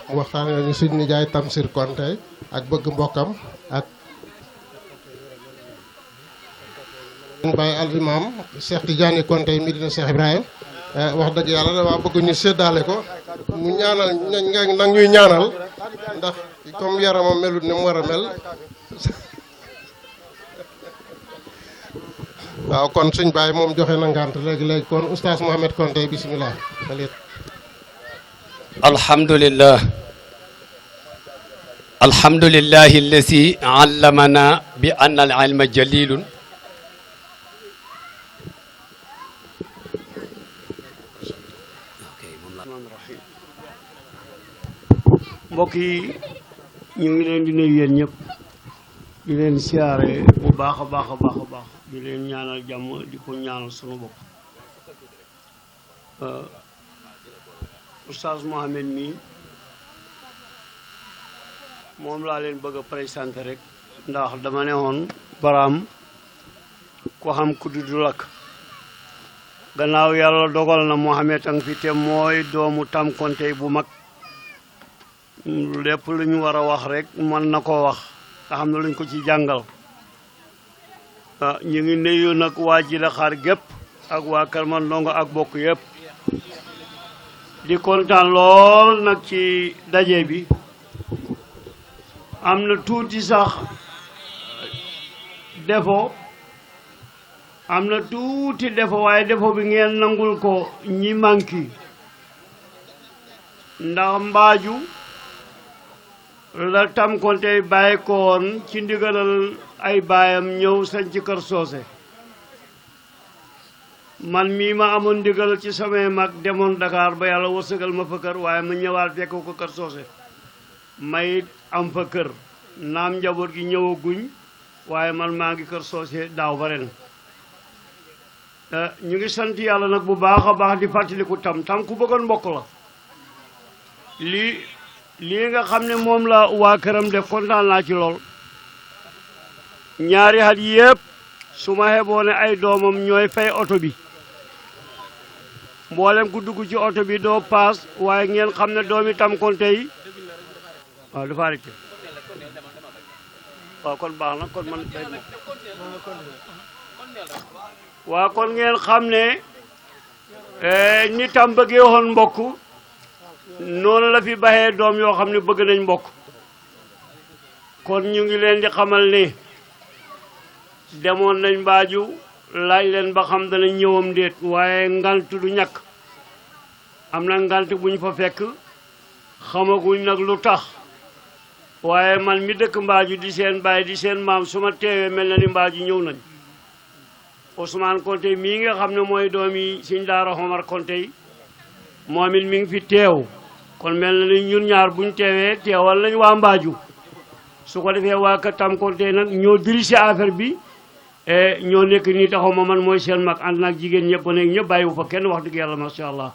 mu waxtaan ñu suñ nijaay Tamsir Konte ak bëgg mbokkam ak suñ baay al imam Cheikh Tidiane Konte Medina Cheikh Ibrahim wax dëgg yàlla dama bëgg ñu séddaale ko mu ñaanal nag ñuy ñaanal ndax comme yaramam melut ni mu war a mel waaw kon suñ baay moom joxe na ngant léegi kon oustaz Mohamed Konte bismillah alhamdulillahi allazi allamana bi anna al ilma jalilun mbokk yi ñu ngi leen di nuyu yéen ñëpp di leen siyaare bu baax a baax a baax a baax di leen ñaanal jàmm di ko ñaanal sunu bopp oustaz Mohamed mi moom laa leen bëgg a présenté rek ndax dama ne woon baraam ko xam ku du lakk gannaaw yàlla dogal na Mohamed ang fi te mooy doomu Tam Konte bu mag lépp lu ñu war a wax rek mën na koo wax nga xam ne luñ ko ci jàngal ñu ngi nuyu nag waa Jilaxaar gépp ak waa Kër Mandongo ak bokk yépp di kontaan lool nag ci daje bi am na tuuti sax defo am na tuuti defo waaye defo bi ngeen nangul ko ñi manki ndax mbaaju la Tam Konte bàyyi ko woon ci ndigalal ay baayam ñëw sañ ci Kër Socé man mii ma amoon ndigal ci samay mag demoon Dakar ba yàlla wërsëgal ma fa kër waaye ma ñëwaat fekk ko Kër Socé may am fa kër naam njaboot gi ñëwaguñ waaye man maa ngi Kër Socé daaw ba ren ñu ngi sant yàlla nag bu baax a baax di fàttaliku tam ku bëggoon mbokk la lii nga xam ne moom la waa këram def kontaan naa ci lool ñaari at yépp su ma xeboo ne ay doomam ñooy fay oto bi mboolem ku dugg ci oto bi doo paas waaye ngeen xam ne doomi Tam Konte yi waaw dafa arrêté waaw kon baax na kon man day waaw kon ngeen xam ne ni Tam bëggee woon mbokk noonu la fi baxee doom yoo xam ne bëgg nañ mbokk kon ñu ngi leen di xamal ne demoon nañ mbaaju laaj leen ba xam dana ñëwam déet waaye ngant du ñàkk am na ngant buñ fa fekk xamaguñ nag lu tax waaye man mi dëkk mbaaju di seen baay di seen maam su ma teewee mel na ni mbaaju ñëw nañ Ousmane Konte mii nga xam ne mooy doomi Sëñ Daara Omar Konte yi moom it mi ngi fi teew kon mel na ni ñun ñaar buñ teewee teewal nañ waa mbaaju su ko defee waa kër Tam Konte nag ñoo dirigé affaire bi ñoo nekk nii taxaw ma man mooy seen mag ànd nag jigéen ñëpp nekk ñëpp bàyyiwu fa kenn wax dëgg yàlla macha allah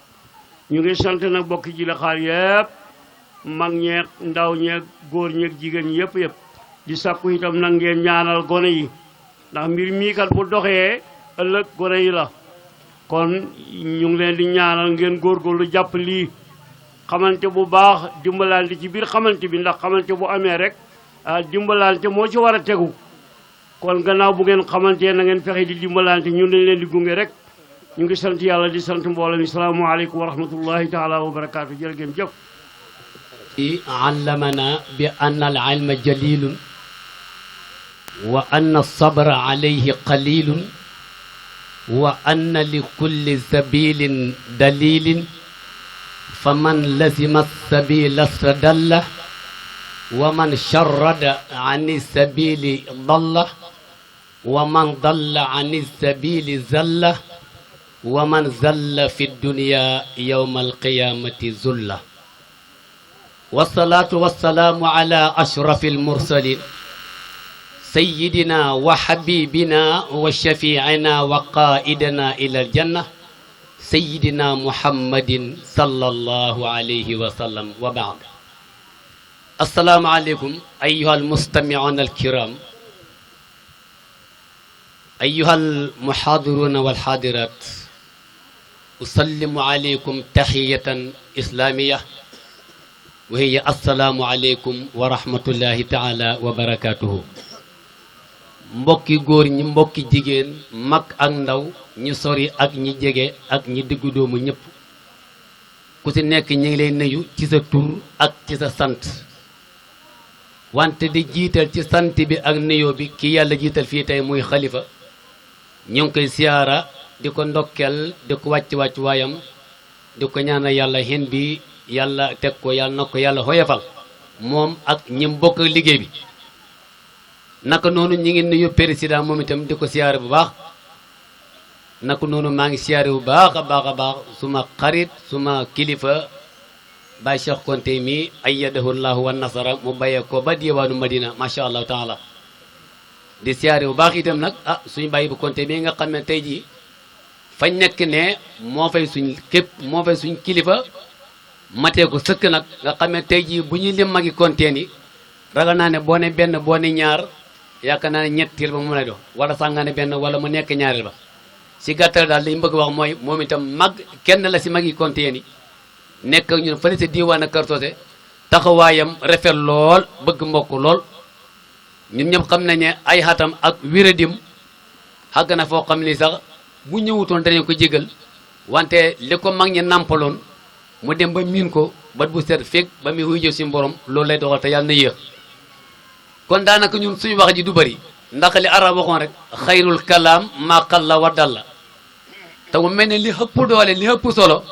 ñu ngi sant nag bokki Jilaxaar yëpp mag ñeeg ndaw ñeeg góor ñeeg jigéen yëpp di sakku itam nag ngeen ñaanal gone yi ndax mbir mii kat bu doxee ëllëg gone yi la kon ñu ngi leen di ñaanal ngeen góorgóorlu jàpp lii xamante bu baax dimbalante ci biir xamante bi ndax xamante bu amee rek dimbalante moo ci war a tegu kon gannaaw bu ngeen xamante na ngeen fexe di dimbalante ñun dañ leen di gunge rek ñu ngi sant yàlla di sant mbooloo mi salaamaaleykum wa rahmatullahi taala wa barakaatu jërë ngeen jëf allamana bi anna al ilma jalilun wa anna sabra alayhi qalilun wa anna li kulli sabilin dalilin faman lazima sabila stadalla wa man sharrada ani sabili dalla wa man dalla ani sabili zalla wa man zalla fi dunya yawma alqiyamati zulla والصلاة والسلام على أشرف المرسلين سيدنا وحبيبنا وشفيعنا وقائدنا إلى الجنة سيدنا محمد صلى الله عليه وسلم وبعد. السلام عليكم أيها المستمعون الكرام، أيها المحاضرون والحاضرات، أسلم عليكم تحية إسلامية وهي السلام عليكم ورحمة الله تعالى وبركاته. mbokki góor ñi mbokki jigéen mag ak ndaw ñi sori ak ñi jege ak ñi diggu doomu ñëpp ku ci nekk ñi ngi lay nuyu ci sa tur ak ci sa sant, wante di jiital ci sant bi ak nuyoo bi ki yàlla jiital fii tey muy xalifa. ñu ngi koy siyaara di ko ndokkeel di ko wàcc waayam di ko ñaanal yàlla hen bi yàlla teg ko yàlla na ko yàlla xoyafal moom ak ñi mbokk liggéey bi. naka noonu ñi ngi nuyu président moom itam di ko siyaare bu baax. naka noonu maa ngi siyaare bu baax a baax suma xarit suma kilifa Baye Cheikh Konte mi ayyadahu llahu wa nasara mu bayee ko ba diwaanu Madina macha allahu taala. di siyaare bu baax itam nag suñu bàyyi bu Konte mi nga xam ne tey jii fañ nekk ne moo fay suñ kilifa matee ko sëkk nag nga xam ne tey jii bu ñuy lim magi Konte ni ragal naa ne boo ne benn boo ne ñaar yaakaar naa ne ñetteel ba mu lay doon wala sax nga ne benn wala mu nekk ñaareel ba. si gàttal daal li ñu bëgg wax mooy moom itam mag kenn la si magi Konte ni nekk ak ñun fële sa diwaan ak Kër Socé taxawaayam rafet lool bëgg mbokk lool. ñun ñëpp xam nañ ne ay xatam ak wéradim xàgg na foo xam ni sax bu ñëwutoon danañ ko jégal wante li ko mag ñi nàmpaloon mu dem ba miin ko bat bu set fekk ba muy wuy jëf si borom loolu lay doxal te yàlla na yéex. kon daanaka ñun suñu wax ji du bëri ndax li arab waxoon rek xayrul kalaam maa qalla wa dalla te mu mel ne li ëpp doole li ëpp solo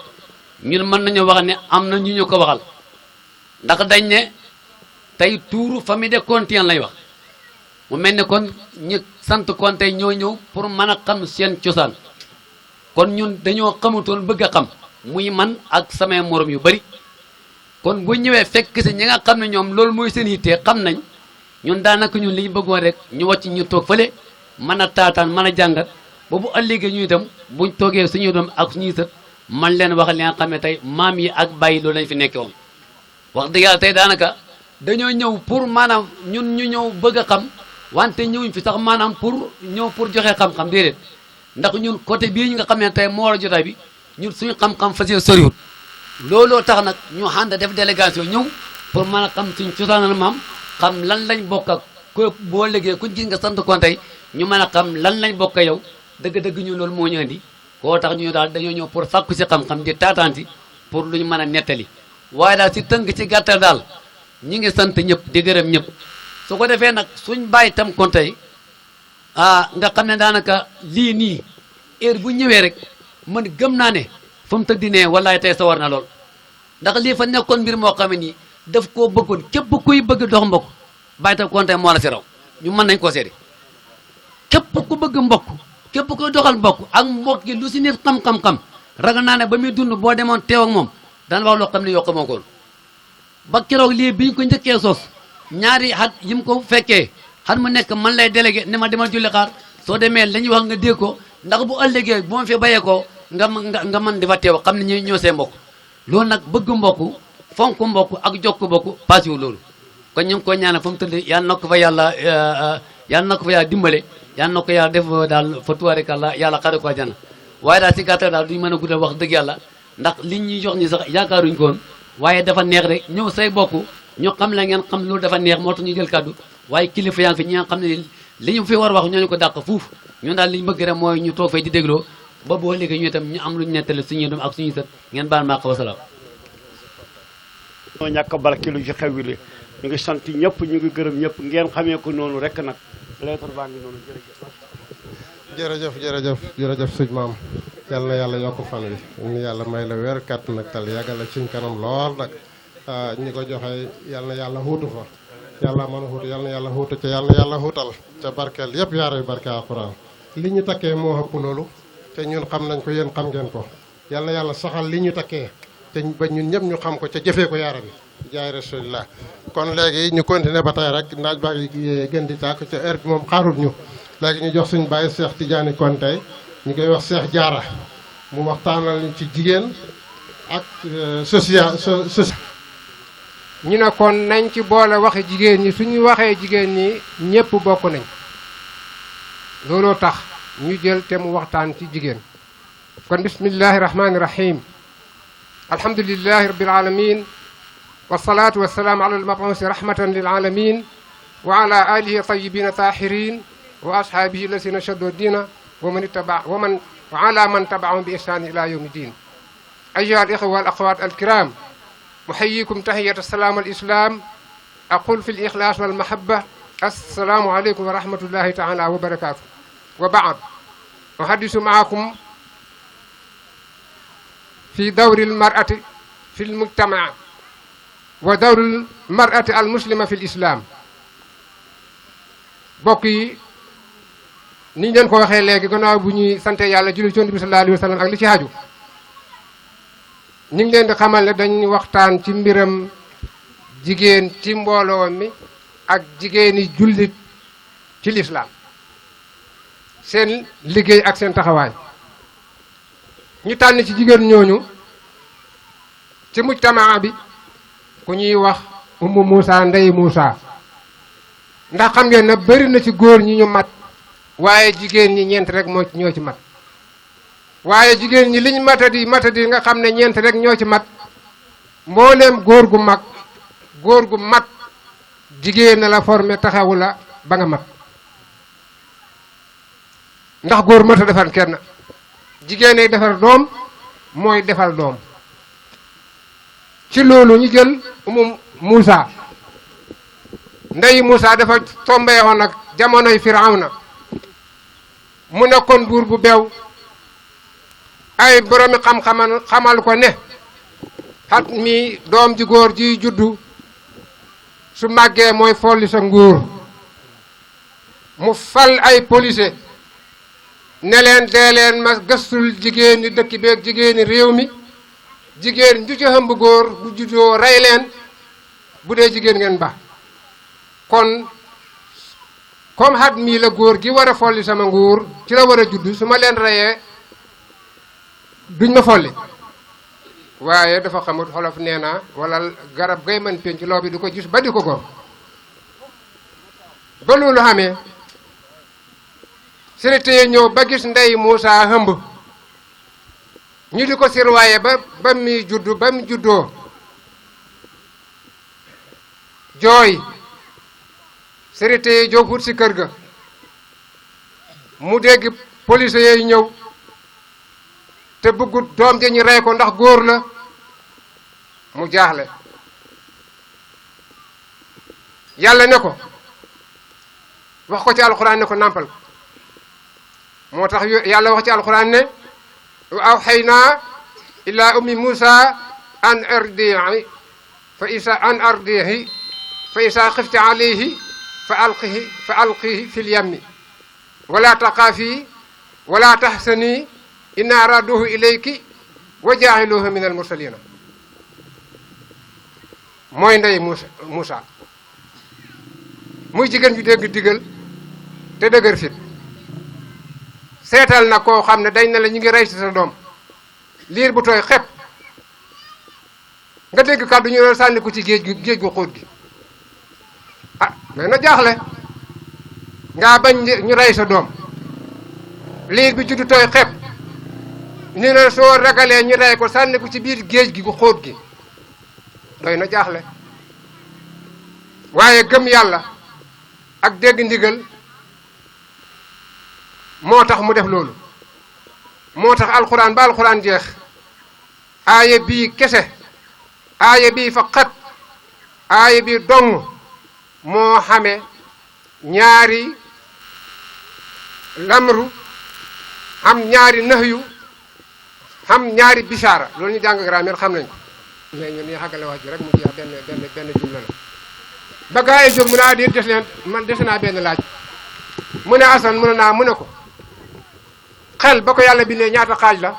ñun mën nañu wax ne am na ñu ko waxal ndax dañ ne tey tuuru famille de Konte lay wax. mu mel ne kon ñu sant Konte ñoo ñëw pour mën a xam seen cosaan kon ñun dañoo xamutoon bëgg a xam muy man ak samay morom yu bari kon bu ñëwee fekk si ñi nga xam ne ñoom loolu mooy seen yitte xam nañ ñun daanaka ñun li ñu bëggoon rek ñu wàcc ñu toog fële mën a taataan mën a jàngat ba bu ëllëgee ñu itam buñ toogee suñuy doom ak suñuy sët man leen wax li nga xam ne tey maam yi ak bàyyi loolu lañ fi nekkee woon. wax dëgg yàlla tey daanaka dañoo ñëw pour maanaam ñun ñu ñëw bëgg a xam. wante ñëwuñ fi sax maanaam pour ñëw pour joxe xam-xam déedéet ndax ñun côté bii nga xam ne tey moo war a jotaay bi ñun suñu xam-xam fas yéene soriwul looloo tax nag ñu ànd def délégation ñëw pour mën a xam suñ cosaanal maam xam lan lañ bokk ak ko boo liggéey kuñ gis nga sant Konte ñu mën a xam lan lañ bokk yow dëgg-dëgg ñu loolu moo ñu indi koo tax ñu daal dañoo ñëw pour sàkku si xam-xam di taataanti pour lu ñu mën a nettali waaye daal si tënk ci gàttal daal ñi ngi sant ñëpp di gërëm ñëpp. su ko defee nag suñ bàyyi tam Konte nga xam ne daanaka lii nii heure bu ñëwee rek man gëm naa ne fa mu tëddi ne wallaay tey sawar na lool ndax lii fa nekkoon mbir moo xam ne nii daf koo bëggoon képp kuy bëgg dox mbokk bàyyi tam Konte moo la si raw ñu mën nañ koo seede képp ku bëgg mbokk képp kuy doxal mbokk ak mbokk gi lu si nit xam-xam-xam ragal naa ne ba muy dund boo demoon teew ak moom daan wax loo xam ne yokk moo ko ba keroog lii biñ ko njëkkee sos ñaari xat yi mu ko fekkee xat mu nekk man lay délégué ne ma demal julli xaar soo demee la ñuy wax nga dégg ko ndax bu ëllëgee bu ma fi bayee ko nga mën di fa teew xam ne ñu ñoo see mbokk loolu nag bëgg mbokk fonk mbokk ak jokk mbokk passiwu loolu kon ñu ngi koy ñaanal fa mu tëdd yàlla na ko fa yàlla dimbale yàlla na ko yàlla def daal fa tubaarikàlla yàlla xare ko àjjana waaye daal si gàttal daal duñu mën a guddal wax dëgg yàlla ndax liñ ñuy jox ñi sax yaakaaruñ ko woon waaye dafa neex rek ñëw say bokk ñu xam la ngeen xam loolu dafa neex moo tax ñu jël kàddu waaye kilifa yaa ngi fi ñi nga xam ne li ñu fi war wax ñooñu ko dàq fuuf ñun daal li ñu bëgg rek mooy ñu toog fay di dégloo ba boo léegi ñu itam ñu am lu ñu nettali suñuy doom ak suñuy sët ngeen baal maa ko wasalaam. ñoo ñàkk barkeelu ci xew wi ñu ngi sant ñëpp ñu ngi gërëm ñëpp ngeen xamee ko noonu rek nag lettre baa ngi noonu jërëjëf sëñ maam yal na yàlla yokk fan wi ñu yàlla may la wér kàtt nag tal yàggal la suñ kanam lool nag ñi ko joxe yal na yàlla xuutu fa yàlla mën a xuutu yal na yàlla xuutu ca yal na yàlla xuutal ca barkeel yëpp yaara barke alxuraan li ñu takkee moo ëpp loolu te ñun xam nañ ko yéen xam ngeen ko yal na yàlla saxal li ñu takkee te ba ñun ñëpp ñu xam ko ca jëfee ko yaara bi jaay rasulillah kon léegi ñu continuer ba tey rek naaj baa ngi gën di tàkk ca heure bi moom xaarut ñu léegi ñu jox suñu bàyyi Cheikh Tidiane Konte ñu koy wax Cheikh Diarra mu waxtaanal ñu ci jigéen ak social. ñu ne kon nañ ci boole waxi jigéen ñi suñu waxee jigéen ñi ñépp bokk nañ looloo tax ñu jël te mu waxtaan ci jigéen kon bismillahi rahmani rahim alhamdulillahi rabbil alamin wasalaatu wasalaamu ala almabuusi rahmatan lil alamin wa ala alihi tayyibina tahirin wa ashaabihi lasina shaddu diina wa ala man tabaahum bi ihsaan ila yawmi din ayyuha al ixwa wal axawat al kiram أحييكم تحية السلام الإسلام أقول في الإخلاص والمحبة السلام عليكم ورحمة الله تعالى وبركاته وبعد أحدث معكم في دور المرأة في المجتمع ودور المرأة المسلمة في الإسلام بقي ni ñu leen ko waxee léegi gannaaw bu ñuy sante yàlla julli ci Yonent bi sallallahu alayhi wa sallam ak li ci haju ñu ngi leen di xamal ne dañuy waxtaan ci mbiram jigéen ci mbooloo mi ak jigéeni jullit ci lislaam seen liggéey ak seen taxawaay ñu tànn ci jigéen ñooñu ci mujtamaa bi ku ñuy wax Umu Muusa Ndey Muusa ndax xam ngeen ne bari na ci góor ñi ñu mat waaye jigéen ñi ñeent rek ñoo ci mat waaye jigéen ñi liñ matadi nga xam ne ñeent rek ñoo ci mat mbooleem góor gu mat jigéen na la formé taxawu la ba nga mat ndax góor mata defar kenn jigéen ay defar doom mooy defal doom ci loolu ñu jël Umu Muusa Ndey Muusa dafa tombeewoon ak jamonoy Firawna mu nekkoon buur bu beew ay boromi xamal ko ne xat mi doom ji góor ji juddu su màggee mooy folli sa nguur mu fal ay policier ne leen dee leen ma gëstul jigéen ñi dëkk beeg jigéeni réew mi jigéen ju ci hëmb góor bu juddoo rey leen bu dee jigéen ngeen ba kon comme xat mii la góor gi war a folli sama nguur ci la war a juddu su ma leen reyee duñ ma folli waaye dafa xamut xolof nee na wala garab gay mën penc loo bi du ko gis ba di ko gor ba loolu xamee sérité ñëw ba gis Ndey Muusa hëmb ñu di ko sirwaaye ba muy juddu ba mu juddoo jooy sérité yi jóg wut si kër ga mu dégg police yi ñëw te bëggut doom ja ñu rey ko ndax góor la mu jaaxle yàlla ne ko wax ko ci alxuraan ne ko nàmpal moo tax yàlla wax ci alxuraan ne wa awxaynaa ila ummi Muusa an ardihi fa isa xifti alayhi fa alqihi fi lyammi wala taqaafi wala tahsani inna raduhu ilayki wa jaahiluhu min almursalina mooy Ndey Muusa muy jigéen ju dégg digal te dëgër fit seetal na koo xam ne dañ na la ñu ngi rey ci sa doom liir bu tooy xepp nga dégg kàddu ñu ne sànni ko ci géej gu xóot gi ah mais na jaaxle ngaa bañ ñu rey sa doom liir bi juddu tooy xepp ni na soo ragalee ñu rey ko sànni ko ci biir géej gi gu xóot gi doy na jaaxle waaye gëm yàlla ak dégg ndigal moo tax mu def loolu moo tax alxuraan ba alxuraan jeex aaya bii kese aaya bii faqat aaya bii dong moo xame ñaari lamru xam ñaari nahyu xam ñaari bisaara loolu ñu jàng grammaire xam nañ ko mais ñun ñu xàggale wax ji rek mu jeex benn jumla la ba gaa yi jóg mu ne ah des leen man des naa benn laaj mu ne Asan mu ne naa mu ne ko xel ba ko yàlla bindee ñaata xaaj la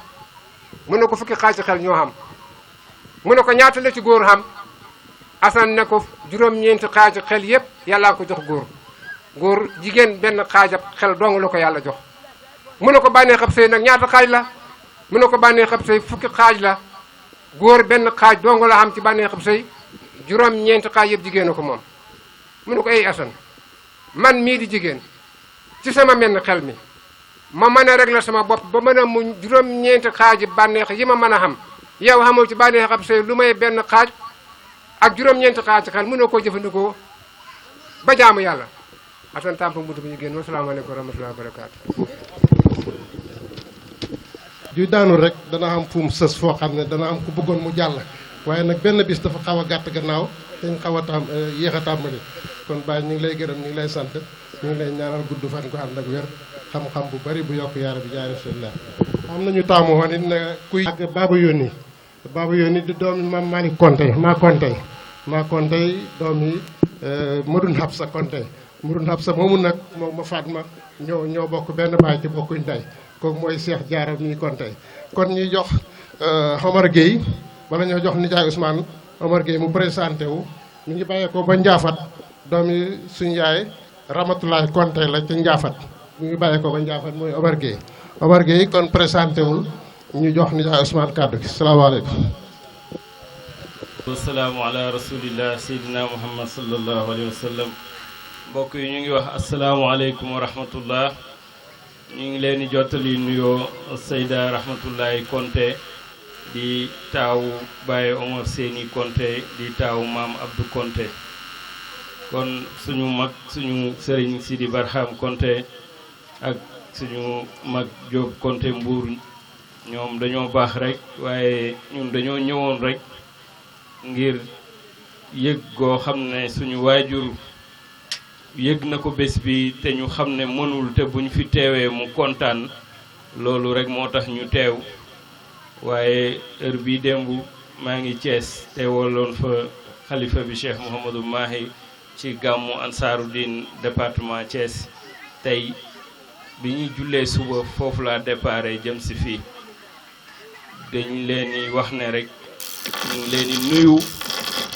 mu ne ko fukki xaaj ci xel ñoo xam mu ne ko ñaata la ci góor xam Asan ne ko juróom-ñeenti xaaj ci xel yépp yàllaa ko jox góor jigéen benn xaajab xel dong la ko yàlla jox mu ne ko bànnee xab sëy nag ñaata xaaj la mu ne ko bànneexab sëy fukki xaaj la góor benn xaaj dongo la xam ci bànneexab sëy juróom-ñeenti xaaj yëpp jigéen a ko moom mu ne ko ay Assane man mii di jigéen ci sama menn xel mi ma mën a régler sama bopp ba mën a muñ juróom-ñeenti xaaji bànneex yi ma mën a xam yow xamoo ci bànneexab sëy lu may benn xaaj ak juróom-ñeenti xaaj ci xel mënoo koo jëfandikoo ba jaamu yàlla Assane Tampa Mbuutu bu ñu génn wasalaamaaleykum wa rahmatullahi wa barakaatu. ju daanu rek dana am fu mu sës foo xam ne dana am ku bëggoon mu jàll waaye nag benn bis dafa xaw a gàtt gannaaw dañ xaw a yéex a tàmbali kon Baye ñu ngi lay gërëm ñu ngi lay sant ñu ngi lay ñaanal gudd fan ko ànd ak wér xam-xam bu bari bu yokk yaara bi jaay rasulillah am nañu taamu woon it ne kuy ak Baba Yónni di doomi Maam Malick Konté maa Konté doomi Madoune Habsa Konté Madoune Habsa moomu nag moom ma Fatma ñoo bokk benn baay ci bokkuñ day kooku mooy Cheikh Diarra mi Konté kon ñuy jox Omar Gueye wala ñoo jox nijaay Ousmane Omar Gueye mu présenté wu mi ngi bàyyeekoo ba Njaafat doomi suñu yaay Ramatoulaye Konté la ci Njaafat mi ngi bàyyeekoo ba Njaafat mooy Omar Gueye kon présenté wul ñu jox nijaay Ousmane kàddu gi salaamaaleykum. wasalaamu ala rasulillah seydina muhammad sallallahu alayhi wa sallam mbokk yi ñu ngi wax asalaamualeykum wa rahmatullah ñu ngi leen di jottali nuyoo Seyda Rahmatullahi Konté di taawu Baye Omar Séni Konté di taawu maam Abdou Konté kon suñu mag suñu sëriñ Sidi Barham Konté ak suñu mag Jóob Konté Mbuur ñoom dañoo baax rek waaye ñun dañoo ñëwoon rek ngir yëg goo xam ne suñu waajur yëg na ko bés bi te ñu xam ne mënul te buñ fi teewee mu kontaan loolu rek moo tax ñu teew waaye heure bii démb maa ngi Thiès teewaloon fa xalifa bi Cheikh Mouhamadou Mahi ci gàmmu Ansaarud-Din département Thiès tey bi ñuy jullee suba foofu laa déparé jëm si fii dañ leen di wax ne rek ñu ngi leen di nuyu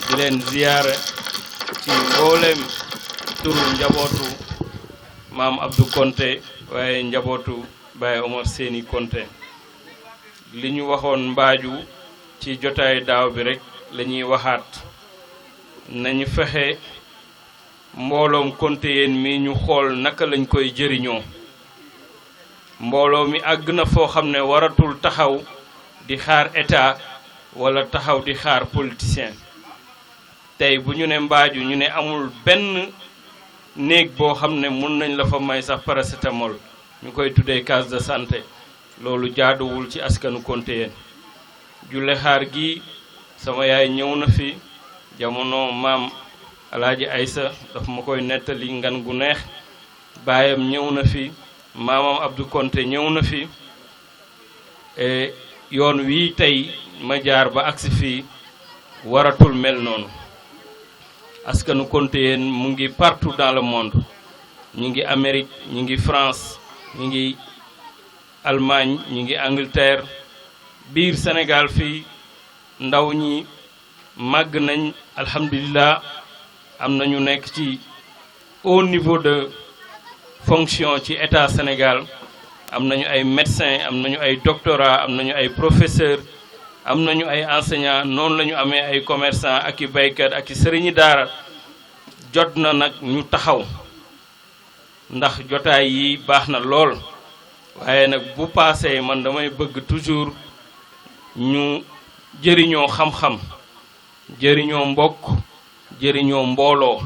di leen ziyaara ci mboolem turu njabootu maam Abdou Konté waaye njabootu Baye Omar Séni Konté li ñu waxoon mbaaju ci jotaay daaw bi rek la ñuy waxaat nañu fexe mbooloom Konté yéen mi ñu xool naka lañ koy jëriñoo mbooloo mi àgg na foo xam ne waratul taxaw di xaar état wala taxaw di xaar politicien tey bu ñu ne mbaaju ñu ne amul benn néeg boo xam ne mun nañ la fa may sax paracétamol ñu koy tuddee case de santé loolu jaaduwul ci askanu Konté yéen julle xaar gi sama yaay ñëw na fi jamono maam alaaji Aysa daf ma koy nettali ngan gu neex baayam ñëw na fi maamam Abdou Konté ñëw na fi yoon wii tey ma jaar ba agsi fii waratul mel noonu askanu Konté yéen mu ngi partout dans le monde ñu ngi Amérique ñu ngi France ñu ngi Allemagne ñu ngi Angleterre biir Sénégal fii ndaw ñi màgg nañ alhamdulilah am na ñu nekk ci haut niveau de fonction ci état Sénégal am nañu ay médecins am nañu ay doctorats am nañu ay professeurs am nañu ay enseignants noonu la ñu amee ay commerçants ak i baykat ak i sëriñi daara jot na nag ñu taxaw ndax jotaay yi baax na lool waaye nag bu paasee man damay bëgg toujours ñu jëriñoo xam-xam jëriñoo mbokk jëriñoo mbooloo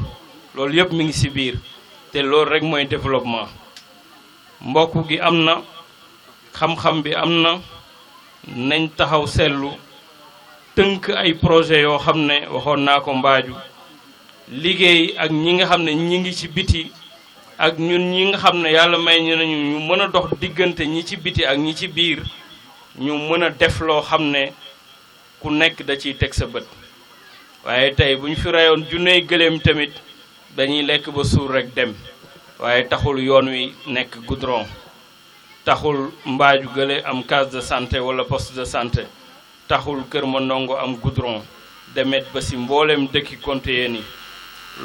loolu yëpp mi ngi ci biir te loolu rek mooy développement mbokk gi am na xam-xam bi am na nañ taxaw seetlu tënk ay projet yoo xam ne waxoon naa ko mbaaju liggéey ak ñi nga xam ne ñi ngi ci biti ak ñun ñi nga xam ne yàlla may ñu nañu ñu mën a dox diggante ñi ci biti ak ñi ci biir ñu mën a def loo xam ne ku nekk da ciy teg sa bët waaye tey bu ñu fi reyoon junney gëléem tamit dañuy lekk ba suur rek dem waaye taxul yoon wi nekk goudron taxul mbaaju gële am case de santé wala poste de santé taxul Kër Mandongo am goudron demet ba ci mboolem dëkki Konté yéen yi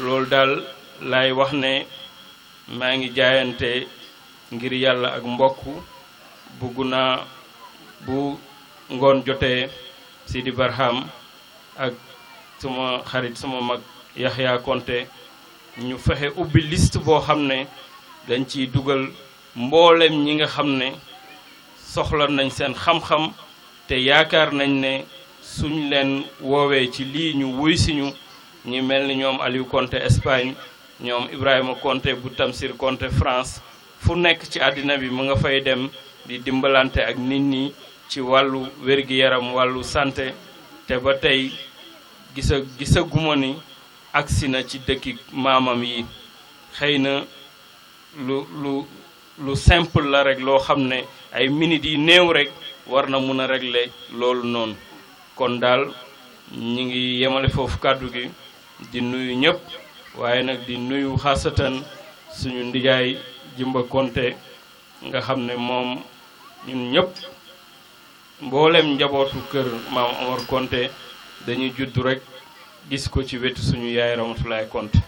loolu daal laay wax ne maa ngi jaayante ngir yàlla ak mbokk bugg naa bu ngoon jotee Sidi Barham ak suma xarit suma mag Yaxya Konte ñu fexe ubbi liste boo xam ne dañ ciy dugal mboolem ñi nga xam ne soxla nañ seen xam-xam te yaakaar nañ ne suñ leen woowee ci lii ñu wuy siñu ñi mel ni ñoom Aliou Konte Espagne ñoom Ibrahima Konte bu Tamsir Konte France fu nekk ci àddina bi mu nga fay dem di dimbalante ak nit ñi ci wàllu wér-gi-yaram wàllu santé te ba tey gisaguma ni agsi na ci dëkki maamam yi xëy na lu simple la rek loo xam ne ay minutes yi néew rek war na mun a régler loolu noonu kon daal ñi ngi yemale foofu kàddu gi di nuyu ñëpp waaye nag di nuyu xaasatan suñu ndijaay Jimba Konte nga xam ne moom ñun ñëpp mboolem njabootu kër maam Omar Konte dañuy judd rek gis ko ci wetu suñu yaay Ramatulaay Konte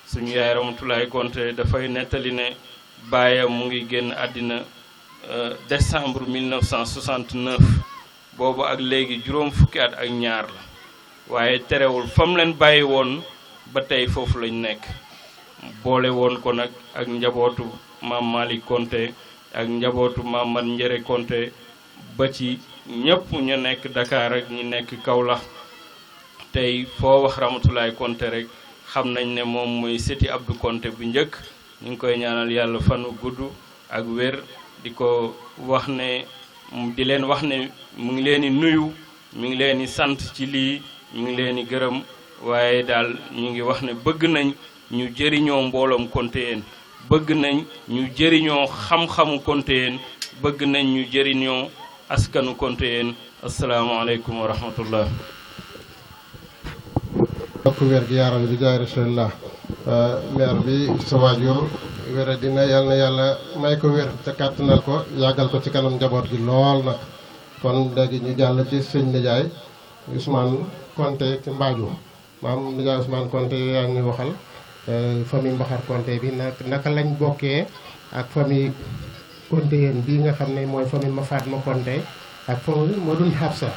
suñu yaay Ramatulaay Konte dafay nettali ne baayam mu ngi génn àddina décembre 1969 boobu ak léegi juróom fukki at ak ñaar la waaye terewul fam leen bàyyi woon ba tey foofu lañ nekk boole woon ko nag ak njabootu maam Malick Konte ak njabootu maam Man Njere Konte ba ci ñëpp ñu nekk Dakar ak ñi nekk Kaolack tey foo wax Ramatulaay Konte rek xam nañ ne moom mooy sëti Abdou Konte bu njëkk ñu ngi koy ñaanal yàlla fanu gudd ak wér di ko wax ne di leen wax ne mu ngi leen di nuyu mu ngi leen di sant ci lii mu ngi leen di gërëm waaye daal ñu ngi wax ne bëgg nañ ñu jëriñoo mbooloom Konte yéen bëgg nañ ñu jëriñoo xam-xamu Konte yéen bëgg nañ ñu jëriñoo askanu Konte yéen asalaamaaleykum wa rahmatullah bokk wér gi yaram bi jaay rasulillah maire bi sa waajur wéra dina yàlla na yàlla may ko wér te kàttanal ko yàggal ko ci kanam njaboot gi lool nag kon léegi ñu jàll ci sëñ nijaay Ousmane Konte ci Mbaaju maam nijaay Ousmane Konte yaa ngi waxal famille Mbaxar Konte bi naka lañ bokkee ak famille Konte yéen bii nga xam ne mooy famille ma Fatma Konte ak famille moo dun Xabsa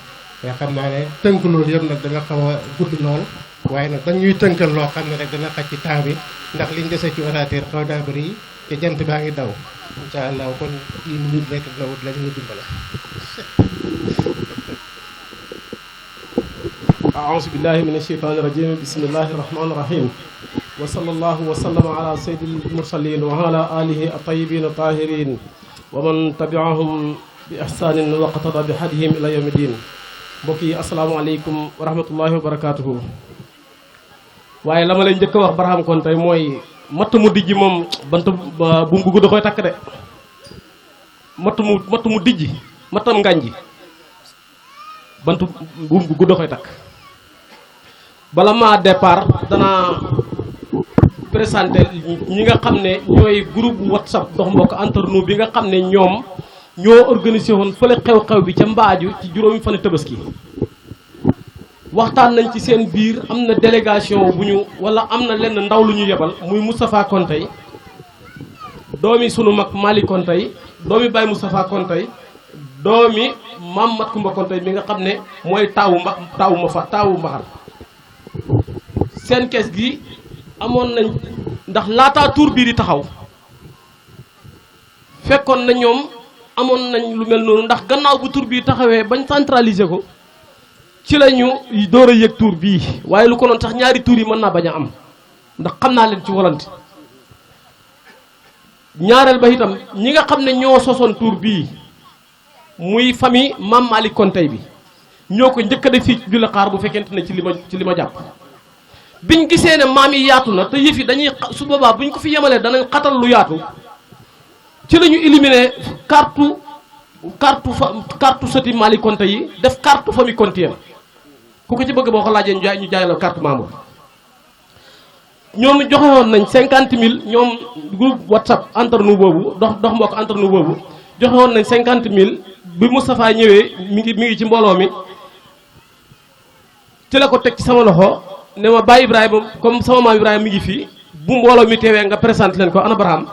nga xam naa ne tënk loolu yëpp nag danga xaw a gudd lool waaye nag dañuy tënkal loo xam ne rek dana xaj ci temps bi ndax liñ dese ci orateur xaw daa bëri te jant baa ngi daw incha allah kon 10 minutes rek la wut la ñu dimbale. aouzu billahi min asheytaani rajim bismillahi rahmaani rahim wa sallallahu wa sallama ala sayyidil mursalin wa ala alihi at-tayyibin at-tahirin wa man tabi'ahum bi ihsanin wa qatada bi hadihim ila yawmi din. mbokk yi asalaamaaleykum wa rahmatullahi wa barakaatuhu. waaye la ma lay njëkk a wax Barham Konte mooy matt mu dijji moom bant buum gu gudd da koy takk de matt mu dijji mattam ngànji bant buum gu gudd da koy takk. bala maa départ danaa présenté ñi nga xam ne ñooy groupe WhatsApp dox mbokk entre nous bi nga xam ne ñoom ñoo organisé woon fële xew-xew bi ca Mbaaju ci juróomi fan Tabaski. waxtaan nañ ci seen biir am na délégation bu ñu wala am na lenn ndaw lu ñu yebal muy Moustapha Konte doomi sunu mag Malick Konte doomi Baye Moustapha Konte doomi Mame Mat Kumba Konte mi nga xam ne mooy taawu Mbaxar seen kees gi amoon nañ ndax laataa tour bii di taxaw fekkoon na ñoom amoon nañ lu mel noonu ndax gannaaw bu tour bii taxawee bañ centraliser ko ci la ñu door a yëg tour bii waaye lu ko noonu sax ñaari tour yi mën naa bañ a am ndax xam naa leen ci volonté ñaareel ba itam ñi nga xam ne ñoo sosoon tour bii muy famille Mame Malick Konte bi ñoo ko njëkk a def fii ci Jula Xaar bu fekkente ne ci li ma jàpp biñ gisee ne maam yi yaatu na te yëf yi dañuy su boobaa buñ ko fi yemalee danañ xatal lu yaatu ci la ñu éliminé carte sëti Malick Konte yi def carte famille Konte yam ku ko ci bëgg boo ko laajee ñu jaay la carte membre ñoom joxe woon nañ 50 000 ñoom groupe WhatsApp entre nous boobu dox mbokk entre nous boobu joxe woon nañ 50 000 bi Moustapha ñëwee mi ngi ci mbooloo mi ci la ko teg ci sama loxo ne ma Baye Ibrahima comme sama maam Ibrahima mi ngi fii bu mbooloo mi teewee nga présenté leen ko ana Barham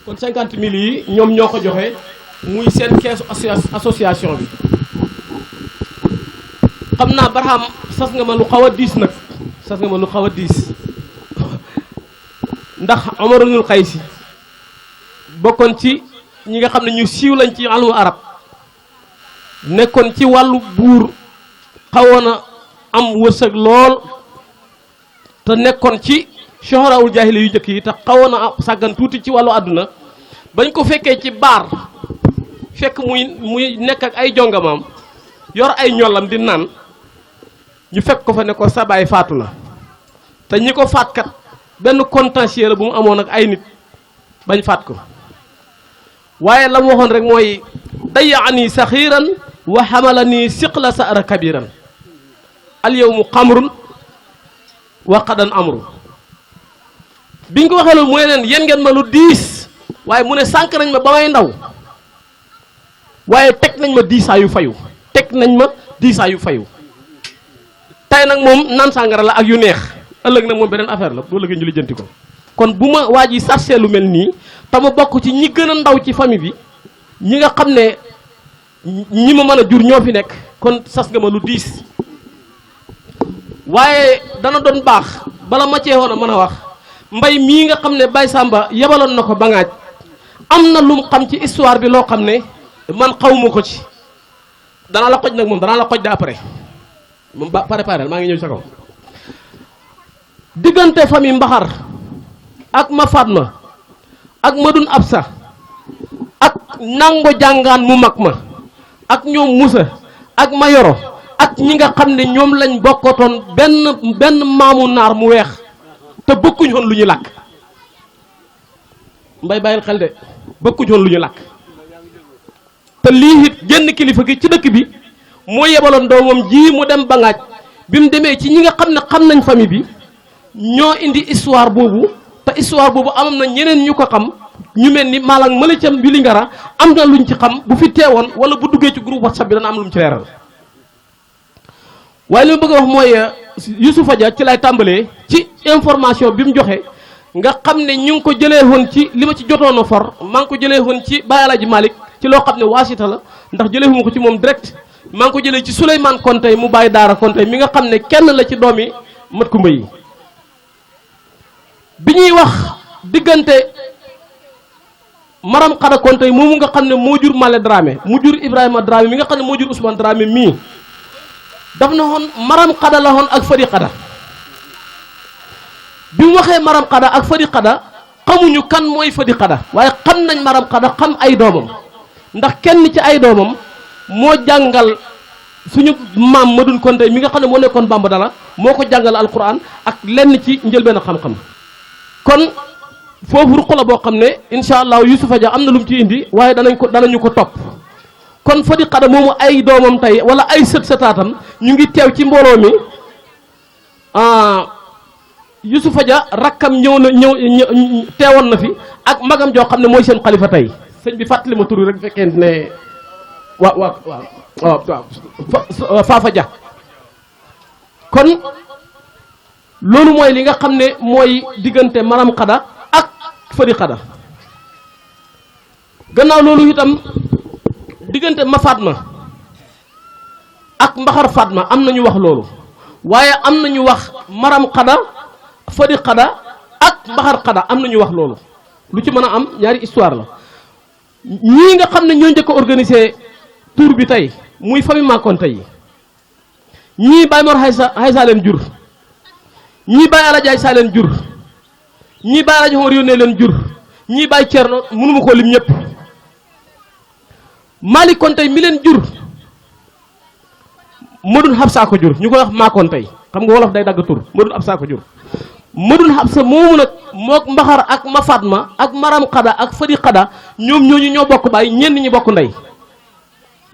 kon 50 000 yi ñoom ñoo ko joxe muy seen keesu association bi. xam naa Barham sas nga ma lu xaw a diis nag sas nga ma lu xaw a diis ndax Omar ibnul Xaysi bokkoon ci ñi nga xam ne ñu siiw lañ ci almu arab nekkoon ci wàllu buur xawoon a am wërsëg lool te nekkoon ci shohraawul jaahili yu njëkk yi te xawoon a sàggan tuuti ci wàllu àdduna bañ ko fekkee ci baar fekk muy nekk ak ay jongamaam yor ay ñollam di naan ñu fekk ko fa ne ko sa baay faatu na te ñi ko faatkat benn contentieux la bu mu amoon ak ay nit bañ faat ko waaye la mu waxoon rek mooy dayaani saxiiran wa xamalani siqla sa'ra kabiran al yawmu xamrun wa qadan amru biñ ko waxee loolu mooy leen yéen ngeen ma lu diis waaye mu ne sànq nañ ma ba may ndaw waaye teg nañ ma diisaa yu fayu teg nañ ma diisaa yu fayu tey nag moom naan sàngara la ak yu neex ëllëg nag moom beneen affaire la boo ëllëgee ñu lijjanti ko kon bu ma waa ji sarse lu mel nii te ma bokk ci ñi gën a ndaw ci famille bi ñi nga xam ne ñi ma mën a jur ñoo fi nekk kon sas nga ma lu diis waaye dana doon baax bala ma cee woon a mën a wax mbay mii nga xam ne Baye Samba yebaloon na ko Bangaaj am na lu mu xam ci histoire bi loo xam ne man xawma ko ci danaa la xoj nag moom danaa la xoj de après moom ba pare maa ngi ñëw sa kaw diggante famille Mbaxar ak ma Fatma ak Madun Absa ak nango jàngaan mu mag ma ak ñoom Musa ak Mayoro ak ñi nga xam ne ñoom lañ bokkatoon benn maamu naar mu weex te bëkkuñ woon lu ñu làkk mbay bàyyil xel de bëkkuñ woon lu ñu làkk te lii it génn kilifa gi ci dëkk bi moo yebaloon doomam ji mu dem Bangaaj bi mu demee ci ñi nga xam ne xam nañ famille bi ñoo indi histoire boobu te histoire boobu am na ñeneen ñu ko xam ñu mel ni Malang Malicam bi Lingara am na luñ ci xam bu fi teewoon wala bu duggee ci groupe WhatsApp bi dana am lu mu ci leeral waaye li ma bëgg a wax mooy Youssoufa Dia ci lay tàmbalee ci information bi mu joxe nga xam ne ñu ngi ko jëlee woon ci li ma ci jotoon a for maa ngi ko jëlee woon ci Baye Alaaji Malick ci loo xam ne waasita la ndax jëlee wu ma ko ci moom direct maa ngi ko jëlee ci Souleymane Konté mu Baye Daara Konté mi nga xam ne kenn la ci doomi mat kumba yi bi ñuy wax diggante Maram Khada Konté moomu nga xam ne moo jur Malé Dramé mu jur Ibrahima Dramé mi nga xam ne moo jur Ousmane Dramé mii daf na woon Maram Khada la woon ak Fadi Khada bi mu waxee Maram Khada ak Fadi Khada xamuñu kan mooy Fadi Khada waaye xam nañ Maram Khada xam ay doomam ndax kenn ci ay doomam moo jàngal suñu maam Madun Konté mi nga xam ne moo nekkoon Bamba Dala moo ko jàngal alquran ak lenn ci njëlbeen xam-xam kon foofu ruq la boo xam ne incha allah Youssoufa Dia am na lu mu ci indi waaye danañu ko topp kon Fadi Khada moomu ay doomam tey wala ay sët sëtaatam ñu ngi teew ci mbooloo mi Youssoufa Dia rakkam ñëw teewoon na fi ak magam joo xam ne mooy seen xalifa tey sëñ bi fàttali ma turu rek fekkee ne waaw Fafa Dia kon loolu mooy li nga xam ne mooy diggante Maram Khada ak Fadi Khada gannaaw loolu itam diggante ma Fatma ak Mbaxar Fatma am na ñu wax loolu waaye am na ñu wax Maram Khada Fadi Khada ak Mbaxar Khada am na ñu wax loolu lu ci mën a am ñaari histoire la ñii nga xam ne ñoo njëkk a organisé tour bi tey muy famille Makonte yi ñii Baye Mor Haysa leen jur ñii Baye Alaji Haysa leen jur ñii Baye Alaji Omar yónnee leen jur ñii Baye Thierno mënuma koo lim ñëpp Malick Konte mi leen jur Madun Habsa ko jur ñu koy wax Makonte xam nga wolof day dagg tur Madun Habsa ko jur Madun Habsa moomu nag mook Mbaxar ak ma Fatma ak Maram Khada ak Fadi Khada ñoom ñooñu ñoo bokk baay ñenn ñi bokk ndey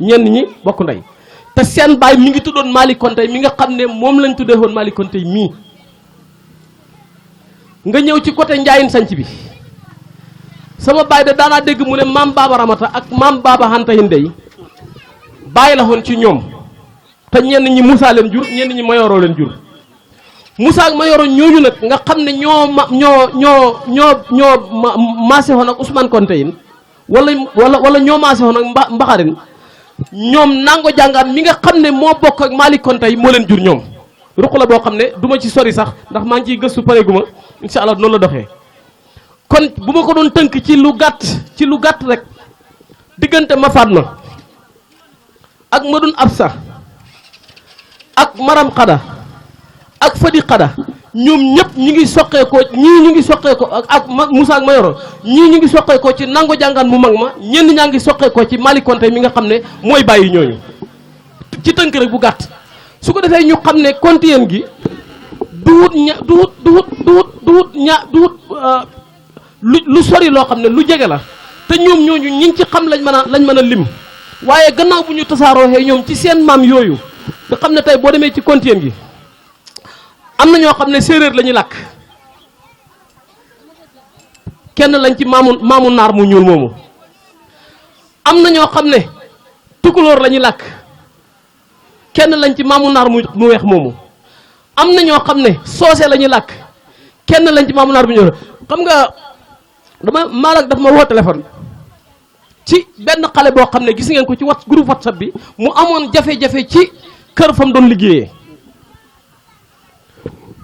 ñenn ñi bokk ndey te seen baay mi ngi tuddoon Malick Konte mi nga xam ne moom lañ tuddee woon Malick Konte mii nga ñëw ci côté Njaayin sanc bi sama baay de daanaa dégg mu ne maam Baba Ramata ak maam Baba Hanta Hindey bàyyi la woon ci ñoom te ñenn ñi Moussa leen jur ñenn ñi Mayoro leen jur Moussa ak Mayoro ñooñu nag nga xam ne ñoo maase woon ak Ousmane Konté yin wala ñoo maase woon ak Mbaxarin ñoom nango jàngaan mi nga xam ne moo bokk ak Malick Konté yi moo leen jur ñoom ruq la boo xam ne du ma ci sori sax ndax maa ngi ciy gëstu pareeguma incha allah noonu la doxee. kon bu ma ko doon tënk ci lu gàtt rek diggante ma Fatma ak Madoun Absa ak Maram Xada ak Fadi Xada ñoom ñëpp ñu ngi soqeekoo ñii ñu ngi soqeekoo ak Moussa ak Mayoro ñii ñu ngi soqeekoo ci nango jàngaan mu mag ma ñenn ñaa ngi soqeekoo ci Malick Konté mi nga xam ne mooy bàyyi ñooñu ci tënk rek bu gàtt su ko defee ñu xam ne Kontéen gi duwut lu sori loo xam ne lu jege la te ñoom ñooñu ñi ngi ci xam lañ mën a lim waaye gannaaw bu ñu tasaarooxee ñoom ci seen maam yooyu nga xam ne tey boo demee ci Kontéen gi am na ñoo xam ne séeréer la ñuy làkk kenn lañ ci maamu naar mu ñuul moomu am na ñoo xam ne tukulóor la ñuy làkk kenn lañ ci maamu naar mu weex moomu am na ñoo xam ne soose la ñuy làkk kenn lañ ci maamu naar mu ñuul xam nga Malick daf ma woo téléphone ci benn xale boo xam ne gis ngeen ko ci groupe WhatsApp bi mu amoon jafe-jafe ci kër fam doon liggéeyee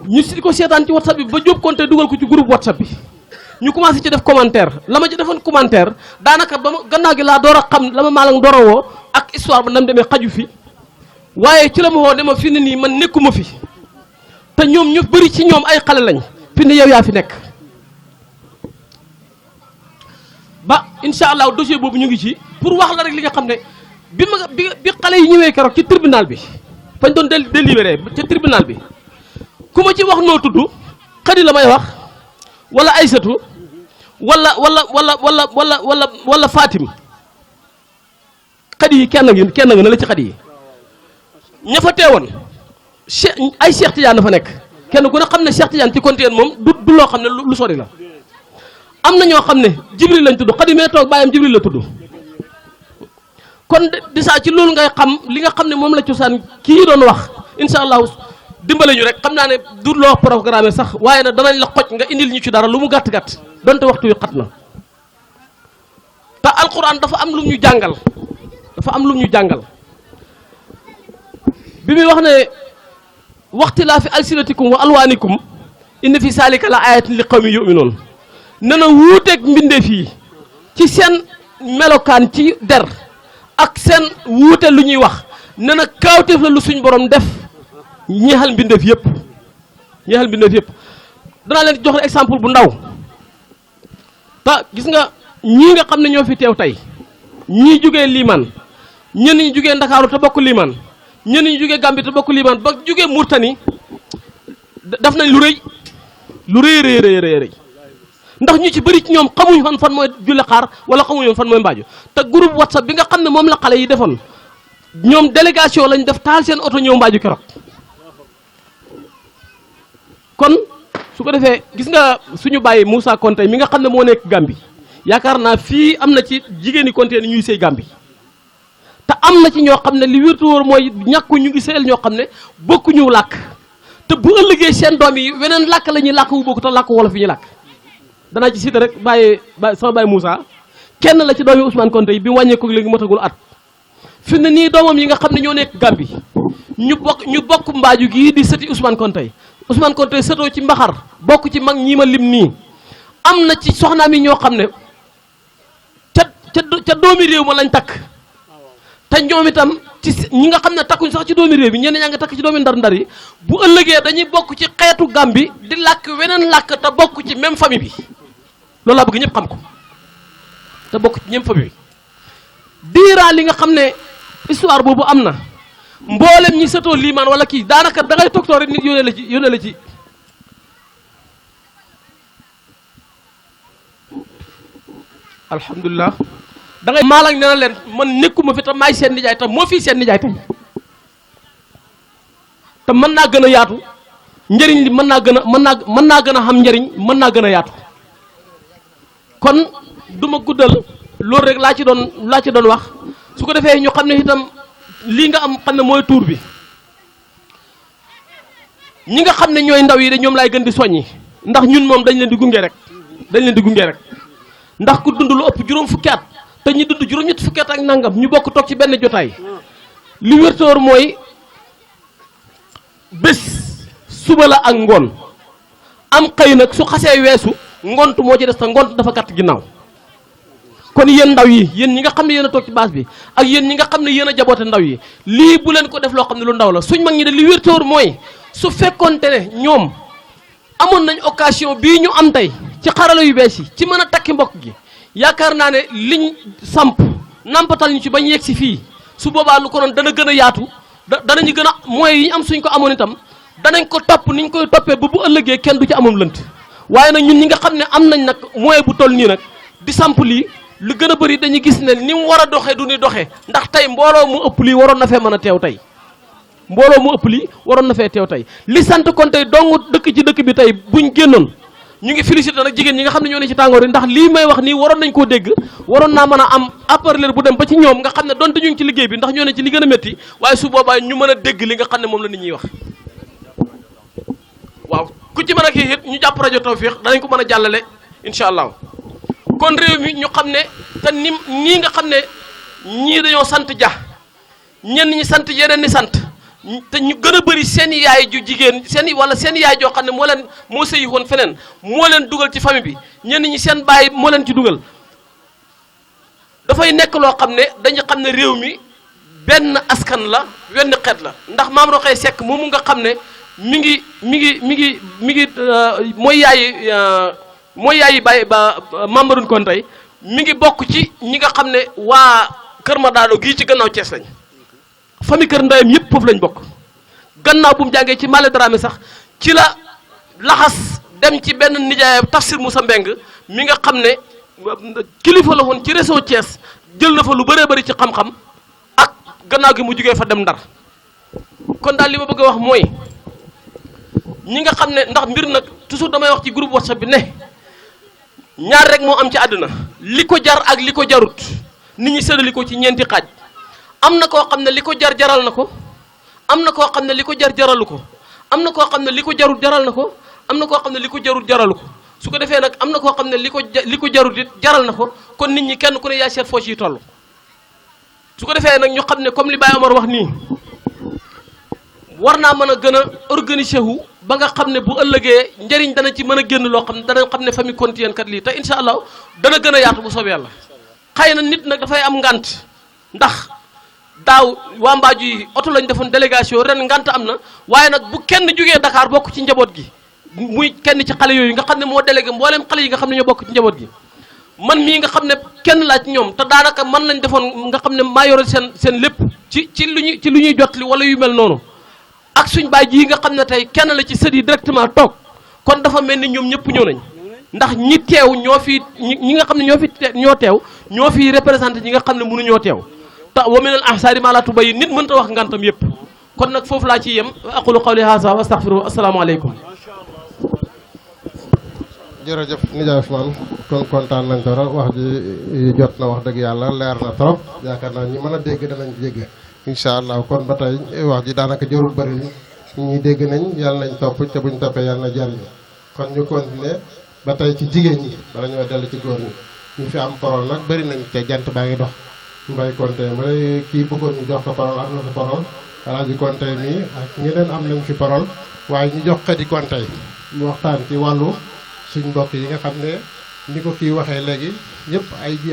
ñu si ko seetaan ci WhatsApp bi ba Diop Konté dugal ko ci groupe WhatsApp bi ñu commencé ci def commentaire la ma ci defoon commentaire daanaka ba ma gannaaw gi laa door a xam la ma Malick door a woo ak histoire ba nam demee xaju fi waaye ci la ma woo ne ma fi ne nii man nekkuma fi te ñoom ñu bëri ci ñoom ay xale lañ fi ne yow yaa fi nekk ba incha allah dossier boobu ñu ngi ci pour wax la rek li nga xam ne bi xale yi ñëwee keroog ci tribunal bi fañ doon délibéré ca tribunal bi ku ma ci wax noo tudd Xadi la may wax wala Aysatu wala Fatim Xadi yi kenn nga na la ci Xadi yi ña fa teewoon ay Cheikh Tidiane na fa nekk kenn ku ne xam ne Cheikh Tidiane ci Kontéen moom du loo xam ne lu sori la am na ñoo xam ne Jibril lañ tudd Xadi mee toog bàyyam Jibril la tudd kon déjà ci loolu ngay xam li nga xam ne moom la cosaan kii doon wax incha allah dimbale ñu rek xam naa ne du loo programme sax waaye nag danañ la xoj nga indil ñu ci dara lu mu gàtt-gàtt donte waxtu wi xat na te alquran dafa am lu ñu jàngal bi muy wax ne waxtilaafi alsinatikum wa alwaanikum inna fi saalika la ayatin li qawmi yu'minuun ne na wuuteeg mbindeef yi ci seen melokaan ci der ak seen wuute lu ñuy wax ne na kaawteef la lu suñ borom def ñeexal mbindeef yëpp danaa leen jox exemple bu ndaw te gis nga ñii nga xam ne ñoo fi teew tey ñii jugee liimaan ñenn ñi jugee ndakaaru te bokk liimaan ñenn ñi jugee Gambie te bokk liimaan ba jugee Murtani daf nañ lu rëy ndax ñu ci bëri ci ñoom xamuñu fan mooy julli xaar wala xamuñu fan mooy mbaaju te groupe WhatsApp bi nga xam ne moom la xale yi defoon ñoom délégation lañ def taal seen oto ñëw mbaaju keroog kon su ko defee gis nga suñu bàyyi Moussa Konté mi nga xam ne moo nekk Gambie yaakaar naa fii am na ci jigéeni Konté ni ñuy sëy Gambie te am na ci ñoo xam ne li wértu wóor mooy ñàkku ñu ngi sëyal ñoo xam ne bokkuñu làkk te bu ëllëgee seen doom yi weneen làkk la ñuy làkk wu bokk te làkk wolof yi ñu làkk danaa ci cité rek sama bàyyi Moussa kenn la ci doomi Ousmane Konté yi bi mu wàññeeku léegi matagul at fi ne nii doomam yi nga xam ne ñoo nekk Gambie ñu bokk mbaaju gii di sëti Ousmane Konté Ousmane Konté sëtoo ci mbaxar bokk ci mag ñii ma lim nii am na ci soxnaam yi ñoo xam ne ca doomi réew ma lañ takk te ñoom itam ci ñi nga xam ne takkuñ sax ci doomi réew bi ñenn ñaa nga takk ci doomi ndar-ndar yi bu ëllëgee dañuy bokk ci xeetu Gambie di làkk weneen làkk te bokk ci même famille bi loolu laa bëgg ñëpp xam ko te bokk ci ñëm famille bi diiraa li nga xam ne histoire boobu am na mboolem ñi sëtoo liimaan wala kii daanaka da ngay toog rek nit yónnee la ci alhamdulilah da ngay Malick nee na leen man nekkuma fi te maay seen nijaay te moo fii seen nijaay tey te mën naa gën a yaatu njëriñ li mën naa gën a xam njëriñ mën naa gën a yaatu kon du ma guddal loolu rek laa ci doon wax su ko defee ñu xam ne itam lii nga am xam ne mooy tuur bi ñi nga xam ne ñooy ndaw yi de ñoom laay gën di soññi ndax ñun moom dañ leen di gunge rek ndax ku dund lu ëpp juróom fukki at te ñu dund juróom-ñetti fukki at ak nangam ñu bokk toog ci benn jotaay li wértoor mooy bés suba la ak ngoon am xëy nag su xasee weesu ngont moo ci des te ngont dafa gàtt ginnaaw kon yéen ndaw yi yéen ñi nga xam ne yéen a toog ci base bi ak yéen ñi nga xam ne yéen a jaboote ndaw yi lii bu leen ko def loo xam ne lu ndaw la suñ mag ñi de li wértoor mooy su fekkoonte ne ñoom amoon nañ occasion bii ñu am tey ci xarala yu bees yi ci mën a takki mbokk gi yaakaar naa ne liñ samp nampatal ñu ci bañ yegg si fii su boobaa lu ko doon dana gën a yaatu danañu gën a moyens yi ñu am suñ ko amoon itam danañ ko topp niñ koy toppee ba bu ëllëgee kenn du ci amam lënt waaye nag ñun ñi nga xam ne am nañ nag moyen bu toll nii nag di samp lii lu gën a bëri dañuy gis ne ni mu war a doxee du ni doxee ndax tey mbooloo mu ëpp lii waroon na fee mën a teew tey mbooloo mu ëpp lii waroon na fee teew tey li sant kon tey dong dëkk ci dëkk bi tey buñ génnoon ñu ngi félicité nag jigéen ñi nga xam ne ñoo ne ci tàngoor yi ndax lii may wax nii waroon nañ koo dégg waroon naa mën a am appareil bu dem ba ci ñoom nga xam ne donte ñu ngi ci liggéey bi ndax ñoo ne ci li gën a métti waaye su boobaa ñu mën a dégg li nga xam ne moom la nit ñuy wax waaw ku ci mën a kii it ñu jàpp rajo Tawfekh danañ ko mën a jàllale incha allah kon réew mi ñu xam ne te nii nga xam ne ñii dañoo sant ja ñenn ñi sant yeneen ni sant te ñu gën a bëri seen yaay ju jigéen wala seen yaay joo xam ne moo sëyi woon feneen moo leen dugal ci famille bi ñenn ñi seen baay moo leen ci dugal dafay nekk loo xam ne dañu xam ne réew mi benn askan la wenn xeet la ndax Maam Roxaya Seck moomu nga xam ne mi ngi mooy yaayi Baye ba Mamadou Konte mi ngi bokk ci ñi nga xam ne waa Kër Madalo gii ci gannaaw Thiès lañ famille kër ndeyam yëpp foofu lañ bokk gannaaw bu mu jàngee ci Malé Dramé sax ci la laxas dem ci benn nijaayam Tafsir Moussa Mbeng mi nga xam ne kilifa la woon ci réseau Thiès jël na fa lu bëree bëri ci xam-xam ak gannaaw gi mu jugee fa dem Ndar kon daal li ma bëgg a wax mooy ñi nga xam ne ndax mbir nag toujours damay wax ci groupe WhatsApp bi ne ñaar rek moo am ci àdduna li ko jar ak li ko jarut nit ñi séddali ko ci ñeenti xaaj am na koo xam ne li ko jar jaral na ko am na koo xam ne li ko jar jaralu ko am na koo xam ne li ko jarut jaral na ko am na koo xam ne li ko jarut jaralu ko su ko defee nag am na koo xam ne li ko jarut it jaral na ko kon nit ñi kenn ku ne yaay seet foo ciy toll su ko defee nag ñu xam ne comme li Baye Omar wax nii war naa mën a gën a organiser wu ba nga xam ne bu ëllëgee njëriñ dana ci mën a génn loo xam ne dana xam ne famille Kontien kat lii te incha allah dana gën a yaatu bu soobee yàlla xëy na nit nag dafay am ngant ndax daaw waa Mbaaju yi oto lañ defoon délégation ren ngant am na waaye nag bu kenn jógee Dakar bokk ci njaboot gi muy kenn ci xale yooyu nga xam ne moo délégué mbooleem xale yi nga xam ne ñoo bokk ci njaboot gi man mii nga xam ne kenn laa ci ñoom te daanaka man lañ defoon nga xam ne maa yore seen lépp ci lu ñuy jotli wala yu mel noonu ak suñ baay ji nga xam ne tey kenn la ci sët yi directement toog kon dafa mel ni ñoom ñëpp ñëw nañ ndax ñi teew ñoo fi ñi nga xam ne ñoo teew ñoo fi représenté ñi nga xam ne mënu ñoo teew te wa min al ahsaari maa laa tubayyin nit mënta wax ngantam yëpp kon nag foofu laa ciy yem aqulu qawli haza wa astaghfiru asalaamaaleykum jërëjëf nijaay Ousmane kon kontaan nañ trop wax ji jot na wax dëgg yàlla leer na trop yaakaar naa ñi mën a dégg danañ dégg incha allah kon ba tey wax ji daanaka jarul bëri ñuy dégg nañ yàlla nañ topp te buñ toppee yàlla na jariñ kon ñu continuer ba tey ci jigéen ñi bala ñoo dellu ci góor ñi ñu fi am parole nag bëri nañ te jant baa ngi dox Mbaye Konte mooy kii bëggoon ñu jox ko parole am na fi parole Alaaji Konte mii ak ñeneen am nañ fi parole waaye ñu jox Xadi Konte ñu waxtaan ci wàllu suñ mbokk yi nga xam ne ni ko kii waxee léegi ñëpp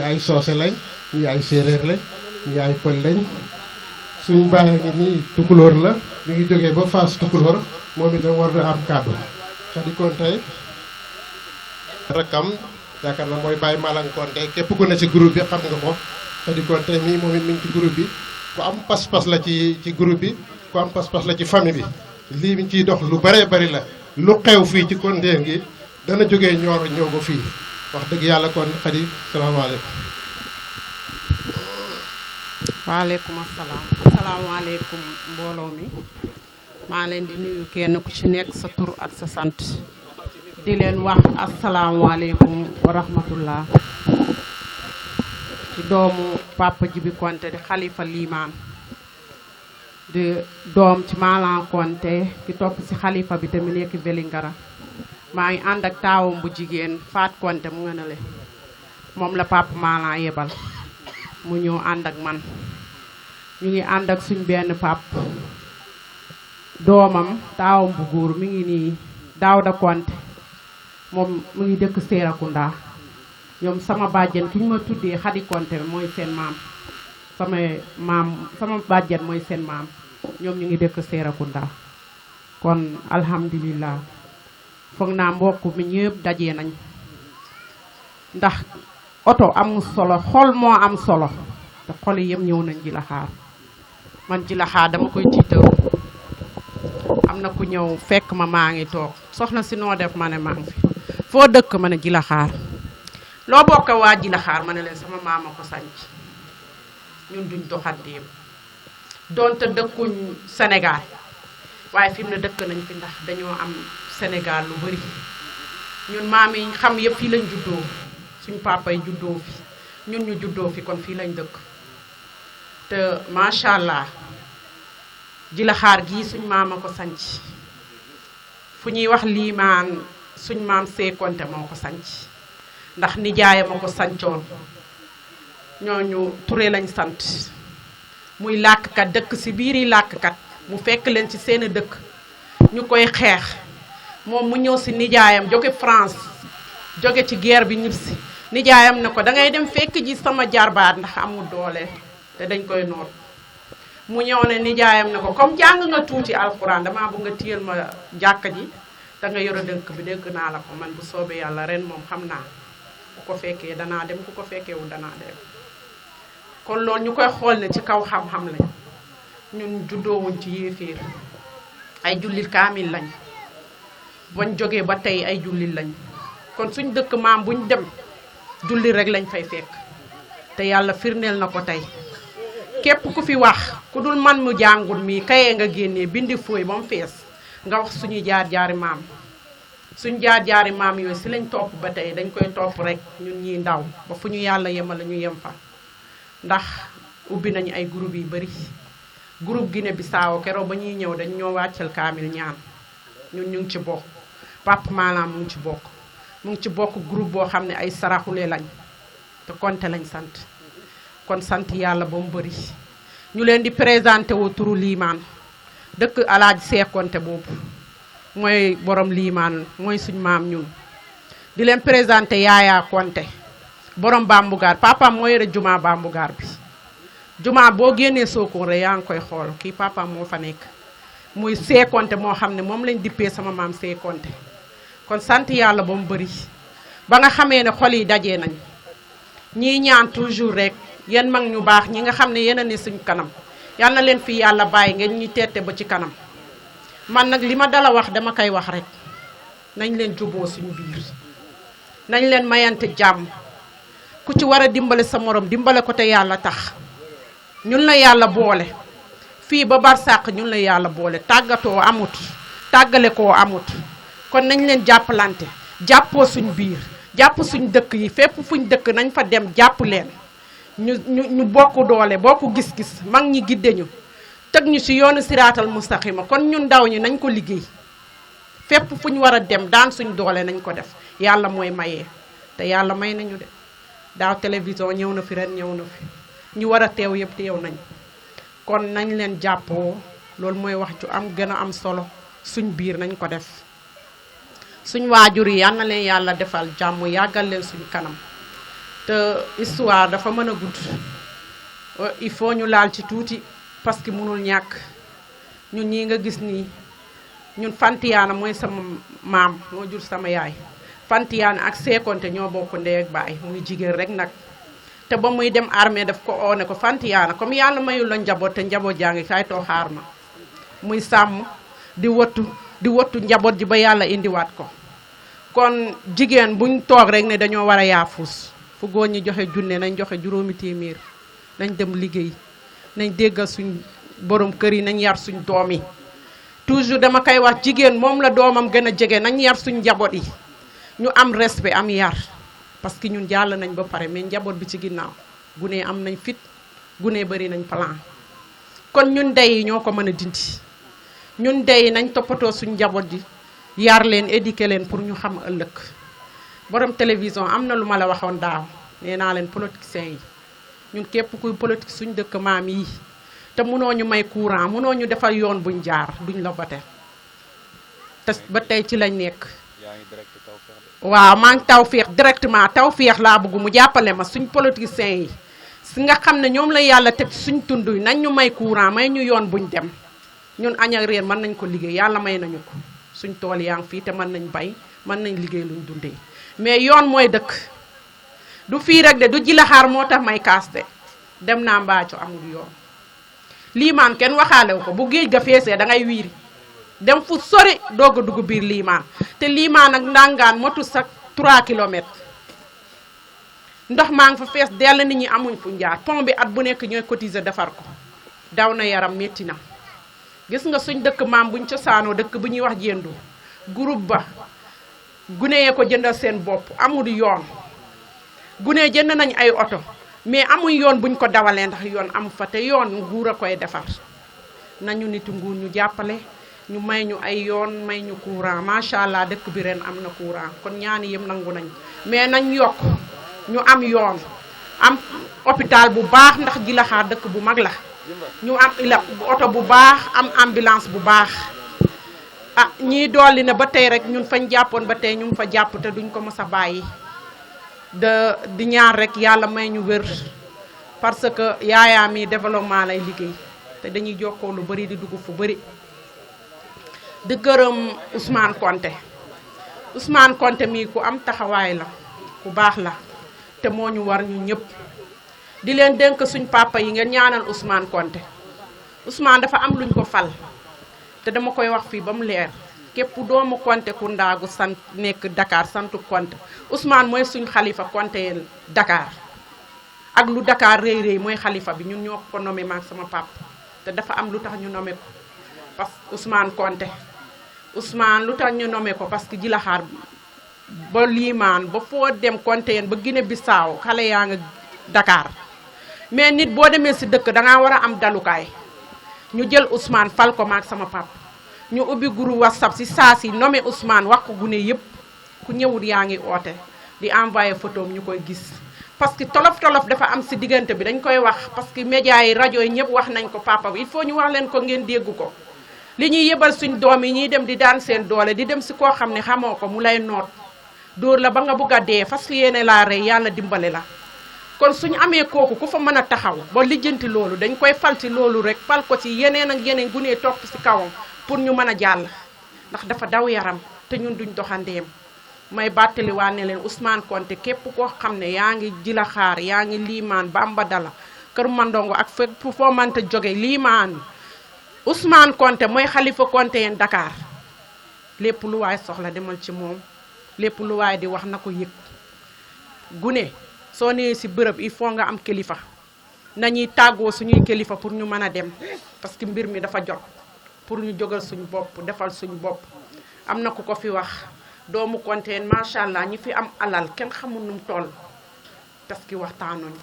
ay soose lañ ñi ay séeréer lañ ñi ay pël lañ suñ bàyyi ngi nii tukulóor la mi ngi jógee ba Fass tukulóor moom itam war na am kàddu Xadi Konte rakkam yaakaar na mooy Baye Malang Konte képp ku ne ci groupe bi xam nga ko Xadi Konte mii moom it mi ngi ci groupe bi ku am pas-pas la ci groupe bi ku am pas-pas la ci famille bi lii mi ciy dox lu bëree bëri la lu xew fii ci Kontien gi dana jógee Nioro ñëw ba fii wax dëgg yàlla kon Xadi salaamaaleykum. waaleykum asalaam asalaamaaleykum mbooloo mi maa leen di nuyu kenn ku ci nekk sa tur ak sa sant di leen wax asalaamaaleykum wa rahmatullah ci doomu Papa Djibi Konte di xalifa liimaan di doom ci Malang Konté ki topp ci xalifa bi te mu nekk Vélingara maa ngi ànd ak taawam bu jigéen Faat Konté mu nga ne le moom la papa Malang yebal mu ñëw ànd ak man ñu ngi ànd ak suñ benn pap doomam taawam bu góor mi ngi nii Daawda Konté moom mu ngi dëkk Serekunda ñoom sama bàjjen ki ñu ma tuddee Xadi Konté mooy seen maam sama bàjjen mooy seen maam ñoom ñu ngi dëkk Serekunda kon alhamdulillah foog naa mbokk mi ñëpp dajee nañ ndax oto amul solo xol moo am solo te xol yi yëpp ñëw nañ Jilaxaar man Jilaxaar dama koy tiitaru am na ku ñëw fekk ma maa ngi toog soxna si noo def ma ne maa ngi fi foo dëkk ma ne Jilaxaar loo bokk waa Jilaxaar ma ne leen sama maama ko sanc ñun duñ doxandeem donte dëkkuñ Sénégal waaye fi mu ne dëkk nañ fi ndax dañoo am Sénégal lu bari ñun maam yi xam yëpp fii lañ juddoo suñ papa yi juddoo fi ñun ñu juddoo fi kon fii lañ dëkk te macha allah Jilaxaar gii suñ maama ko sanc fu ñuy wax liimaan suñ maam See Konté moo ko sanc ndax nijaayam a ko sancoon ñooñu Touré lañ sant muy làkkat dëkk ci biiri làkkat mu fekk leen ci seen dëkk ñu koy xeex moom mu ñëw ci nijaayam jóge France jóge ci guerre bi ñib si nijaayam ne ko da ngay dem fekk ji sama jarbaat ndax amul doole te dañ koy noot mu ñëw ne nijaayam ne ko comme jàng nga tuuti alxuraan damaa bëgg nga téyel ma jàkka ji da nga yore dëkk bi dégg naa la ko man bu soobee yàlla ren moom xam naa ku ko fekkee danaa dem ku ko fekkeewul danaa dem kon loolu ñu koy xool ne ci kaw xam-xam lañ ñun juddoowuñ ci yéeféer ay jullit kaamil lañ bañ jógee ba tey ay jullit lañ kon suñ dëkk maam buñ dem jullit rek lañ fay fekk te yàlla firndeel na ko tey képp ku fi wax ku dul man mu jàngul mii kayee nga génnee bindi fooy ba mu fees nga wax suñuy jaar-jaari maam suñ jaar-jaari maam yooyu si lañ topp ba tey dañ koy topp rek ñun ñiy ndaw ba fu ñu yàlla yemal la ñu yem fa ndax ubbi nañu ay groupe yu bari groupe Guinée Bissau keroog ba ñuy ñëw dañ ñoo wàccal kaamil ñaan ñun ñu ngi ci bokk Papa Malang mu ngi ci bokk mu ngi ci bokk groupe boo xam ne ay saraxule lañ te Konté lañ sant kon sant yàlla ba mu bari ñu leen di présenté wu turu liimaan dëkk Alaaji See Konté boobu mooy borom liimaan mooy suñ maam ñun di leen présenté Yaaya Konté borom Bambugaar papaam moo yore jumaa Bambugaar bi jumaa boo génnee Sokone rek yaa ngi koy xool kii papaam moo fa nekk muy See Konté moo xam ne moom lañ dippee sama maam See Konté kon sant yàlla ba mu bari ba nga xamee ne xol yi dajee nañ ñii ñaan toujours rek yéen mag ñu baax ñi nga xam ne yéen a ne suñ kanam yal na leen fi yàlla bàyyi ngeen ñuy tette ba ci kanam man nag li ma dala wax dama koy wax rek nañ leen juboo suñu biir nañ leen mayante jàmm ku ci war a dimbale sa morom dimbale ko te yàlla tax ñun la yàlla boole fii ba barsàq ñun la yàlla boole tàggatoo amut tàggale koo amut kon nañ leen jàppalante jàppoo suñ biir jàpp suñ dëkk yi fépp fuñ dëkk nañ fa dem jàpp leen ñu bokk doole bokk gis-gis mag ñi gidde ñu teg ñu ci yoonu siraatal mustaqima kon ñun ndaw ñi nañ ko liggéey fépp fu ñu war a dem daan suñ doole nañ ko def yàlla mooy mayee te yàlla may nañu de daaw télévision ñëw na fi ren ñëw na fi ñu war a teew yëpp teew nañ kon nañ leen jàppoo loolu mooy wax ju am gën a am solo suñ biir nañ ko def suñ waajur yi yal na leen yàlla defal jàmm yàggal leen suñ kanam te histoire dafa mën a gudd il faut ñu laal ci tuuti parce que mënul ñàkk ñun ñii nga gis nii ñun Fantiyaana mooy sama maam moo jur sama yaay Fantiyaana ak See Konté ñoo bokk ndey ak baay muy jigéen rek nag te ba muy dem armée daf ko oone ko Fantiyaana comme yàlla mayul la njaboot te njaboot jaa ngi kay too xaar ma muy sàmm di wattu njaboot ji ba yàlla indiwaat ko kon jigéen buñ toog rek ne dañoo war a yaafus fu góor ñi joxe junne nañ joxe juróomi téeméer nañ dem liggéey nañ déggal suñ borom kër yi nañ yar suñ doom yi toujours dama koy wax jigéen moom la doomam gën a jege nañ yar suñ njaboot yi ñu am respect am yar parce que ñun jàll nañ ba pare mais njaboot bi ci ginnaaw gune am nañ fit gune bari nañ plan kon ñun ndey yi ñoo ko mën a dindi ñun ndey yi nañ toppatoo suñ njaboot ji yar leen éduquer leen pour ñu xam ëllëg borom télévision am na lu ma la waxoon daaw nee naa leen politiciens yi ñun képp kuy politique suñ dëkk maam yi te mënoo ñu may courant mënoo ñu defal yoon buñ jaar duñ la voté te ba tey ci lañ nekk. waaw maa ngi Tawfekh directement Tawfekh laa bëgg mu jàppale ma suñ politiciens yi si nga xam ne ñoom la yàlla teg suñ tund yi nañ ñu may courant may ñu yoon buñ dem ñun añ ak reer mën nañ ko liggéey yàlla may nañu ko suñ tool yaa ngi fii te mën nañ bay mën nañ liggéey luñ dundee mais yoon mooy dëkk du fii rek de du Jilaxaar moo tax may kaas de dem naa Mbaaco amul yoon Liimaan kenn waxaalew ko bu géej ga feesee da ngay wiiri dem fu sori doog a dugg biir Liimaan te Liimaan ak Ndangaan motu sax 3 kilomètres ndox maa ngi fa fees dell nit ñi amuñ fu njaar pont bi at bu nekk ñooy cotiser defar ko daw na yaram métti na gis nga suñ dëkk maam buñ cosaanoo dëkk bu ñuy wax Jendu groupe ba gune yee ko jëndal seen bopp amul yoon gune jënd nañ ay oto mais amul yoon buñ ko dawalee ndax yoon amu fa te yoon nguur a koy defar nañu nitu nguur ñu jàppale ñu may ñu ay yoon may ñu courant macha allah dëkk bi ren am na courant kon ñaani yëpp nangu nañ mais nañ yokk ñu am yoon am hôpital bu baax ndax Jilaxaar dëkk bu mag la ñu am oto bu baax am ambulance bu baax ah ñii dolli na ba tey rek ñun fañ jàppoon ba tey ñu ngi fa jàpp te duñ ko mës a bàyyi di ñaar rek yàlla may ñu wér parce que yaayaa mi développement lay liggéey te dañuy jokkoo lu bari di dugg fu bari di gërëm Ousmane Konté mii ku am taxawaay la ku baax la te moo ñu war ñu ñëpp di leen dénk suñ papa yi ngeen ñaanal Ousmane Konté Ousmane dafa am luñ ko fal te dama koy wax fii ba mu leer képp doomu Konté ku ndaagu sant nekk Dakar santu Konté Ousmane mooy suñ xalifa Konté Dakar ak lu Dakar réy réy mooy xalifa bi ñun ñoo ko nommé maag sama papa te dafa am lu tax ñu nommé ko parce que Ousmane lu tax ñu nommé ko parce que Jilaxaar ba Liimaan ba foo dem Konté ba Guinée Bissau xale yaa nga Dakar mais nit boo demee si dëkk dangaa war a am dalukaay ñu jël Ousmane fal ko maag sama papa ñu ubbi groupe WhatsApp si saa si nommé Ousmane wax ko gune yëpp ku ñëwul yaa ngi oote di envoyé photom ñu koy gis parce que tolof dafa am si diggante bi dañ koy wax parce que média yi rajo yi ñëpp wax nañ ko papa bi il faut ñu wax leen ko ngeen dégg ko li ñuy yebal suñ doom yi ñuy dem di daan seen doole di dem si koo xam ne xamoo ko mu lay noot dóor la ba nga bugg a dee fas yéene laa rey yàlla dimbale la kon suñu amee kooku ku fa mën a taxaw ba lijjanti loolu dañ koy fal ci loolu rek fal ko ci yeneen ak yeneen gunee topp ci kawam pour ñu mën a jàll ndax dafa daw yaram te ñun duñ doxandeem may bàttali waa ne leen Ousmane Konté képp koo xam ne yaa ngi Jilaxaar yaa ngi Liimaan Bambadala Kër Mandongo ak fépp foo mënta jóge Liimaan Ousmane Konté mooy xalifa Konté yeen Dakar lépp lu waay soxla demal ci moom lépp lu waay di wax na ko yëg gune soo nee si bërëb il faut nga am kilifa nañuy tàggoo suñuy kilifa pour ñu mën a dem parce que mbir mi dafa jot pour ñu jógal suñu bopp defal suñu bopp am na ku ko fi wax doomu Konté macha allah ñi fi am alal kenn xamul nu mu toll parce que waxtaanuñu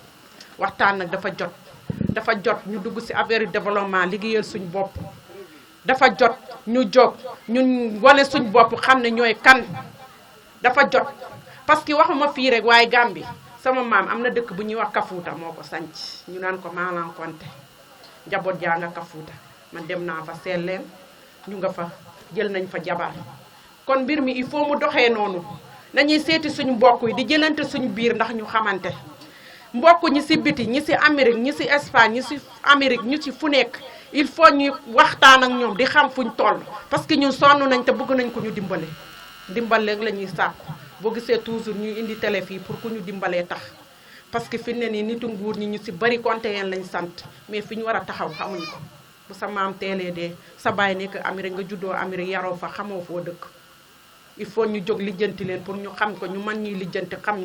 waxtaan nag dafa jot ñu dugg ci affaire développement liggéeyal suñu bopp dafa jot ñu jóg ñun wane suñu bopp xam ne ñooy kan dafa jot parce que waxuma fii rek waaye Gambie sama maam am na dëkk bu ñuy wax Kafuuta moo ko sanc ñu naan ko Malang Konté njaboot jaa nga Kafuuta man dem naa fa seet leen ñu nga fa jël nañ fa jabar kon mbir mi il faut mu doxee noonu nañuy seeti suñu mbokk yi di jëlante suñu biir ndax ñu xamante mbokk ñi ci biti ñi ci Amérique ñi ci Espagne ñi ci Amérique ñu ci fu nekk il faut ñu waxtaan ak ñoom di xam fuñ toll parce que ñun sonn nañ te bëgg nañ ko ñu dimbale dimbale la ñuy sàkku boo gisee toujours ñuy indi télé fii pour ku ñu dimbalee tax parce que fi ne nii nitu nguur ñi ñu ci bari Konté yeen lañ sant mais fi ñu war a taxaw xamuñ ko bu sa maam teelee dee sa baay nekk Amérique nga juddoo Amérique yaroo fa xamoo foo dëkk il faut ñu jóg lijjanti leen pour ñu xam ko ñu mën ñuy lijjanti xam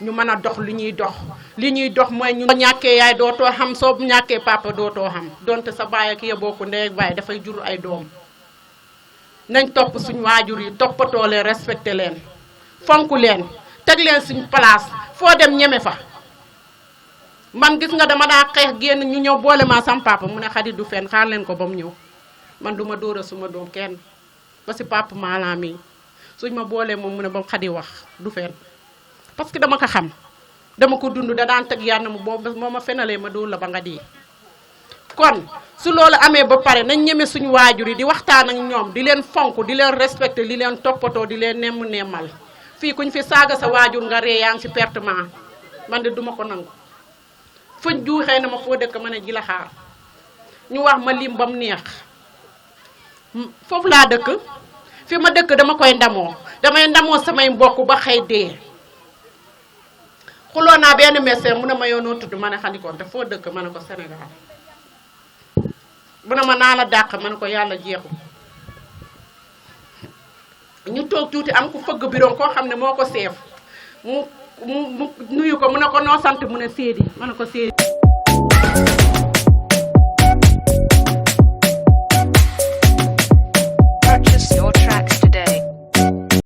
ñu mën a dox li ñuy dox mooy ñu ñàkkee yaay dootoo xam soo ñàkkee papa dootoo xam donte sa baay ak ya bokku ndey ak baay dafay jur ay doom nañ topp suñu waajur yi toppatoo leen respecté leen fonk leen teg leen suñu place foo dem ñeme fa man gis nga dama daa xeex génn ñu ñëw boole ma sam papa mu ne Xadi du fen xaar leen ko ba mu ñëw man du ma dóor a suma doom kenn ba si papa maalaam yi suñ ma boolee moom mu ne ba Xadi wax du fen parce que dama ko xam dama ko dund da daan teg yàlla mu boobu moo ma fenalee ma dóor la ba nga dee. kon su loolu amee ba pare nañ ñeme suñu waajur yi di waxtaan ak ñoom di leen fonk di leen respecté di leen toppatoo di leen nemmal fii kuñ fi saaga sa waajur nga ree yaa ngi si pertement man de duma ko nangu. fuñ juuxee na ma foo dëkk ma ne Jilaxaar ñu wax ma lim bam neex foofu laa dëkk fi ma dëkk dama koy ndamoo damay ndamoo samay mbokk ba xëy dee. xuloo naa benn médecin mu ne ma yoonoo tudd ma ne Xadi Konte foo dëkk ma ne ko Sénégal mu ne ma naa la dàq ma ne ko yàlla jeexu ñu toog tuuti am ku fëgg biroom koo xam ne moo ko seef mu nuyu ko mu ne ko noo sant mu ne Séedi ma ne ko Séedi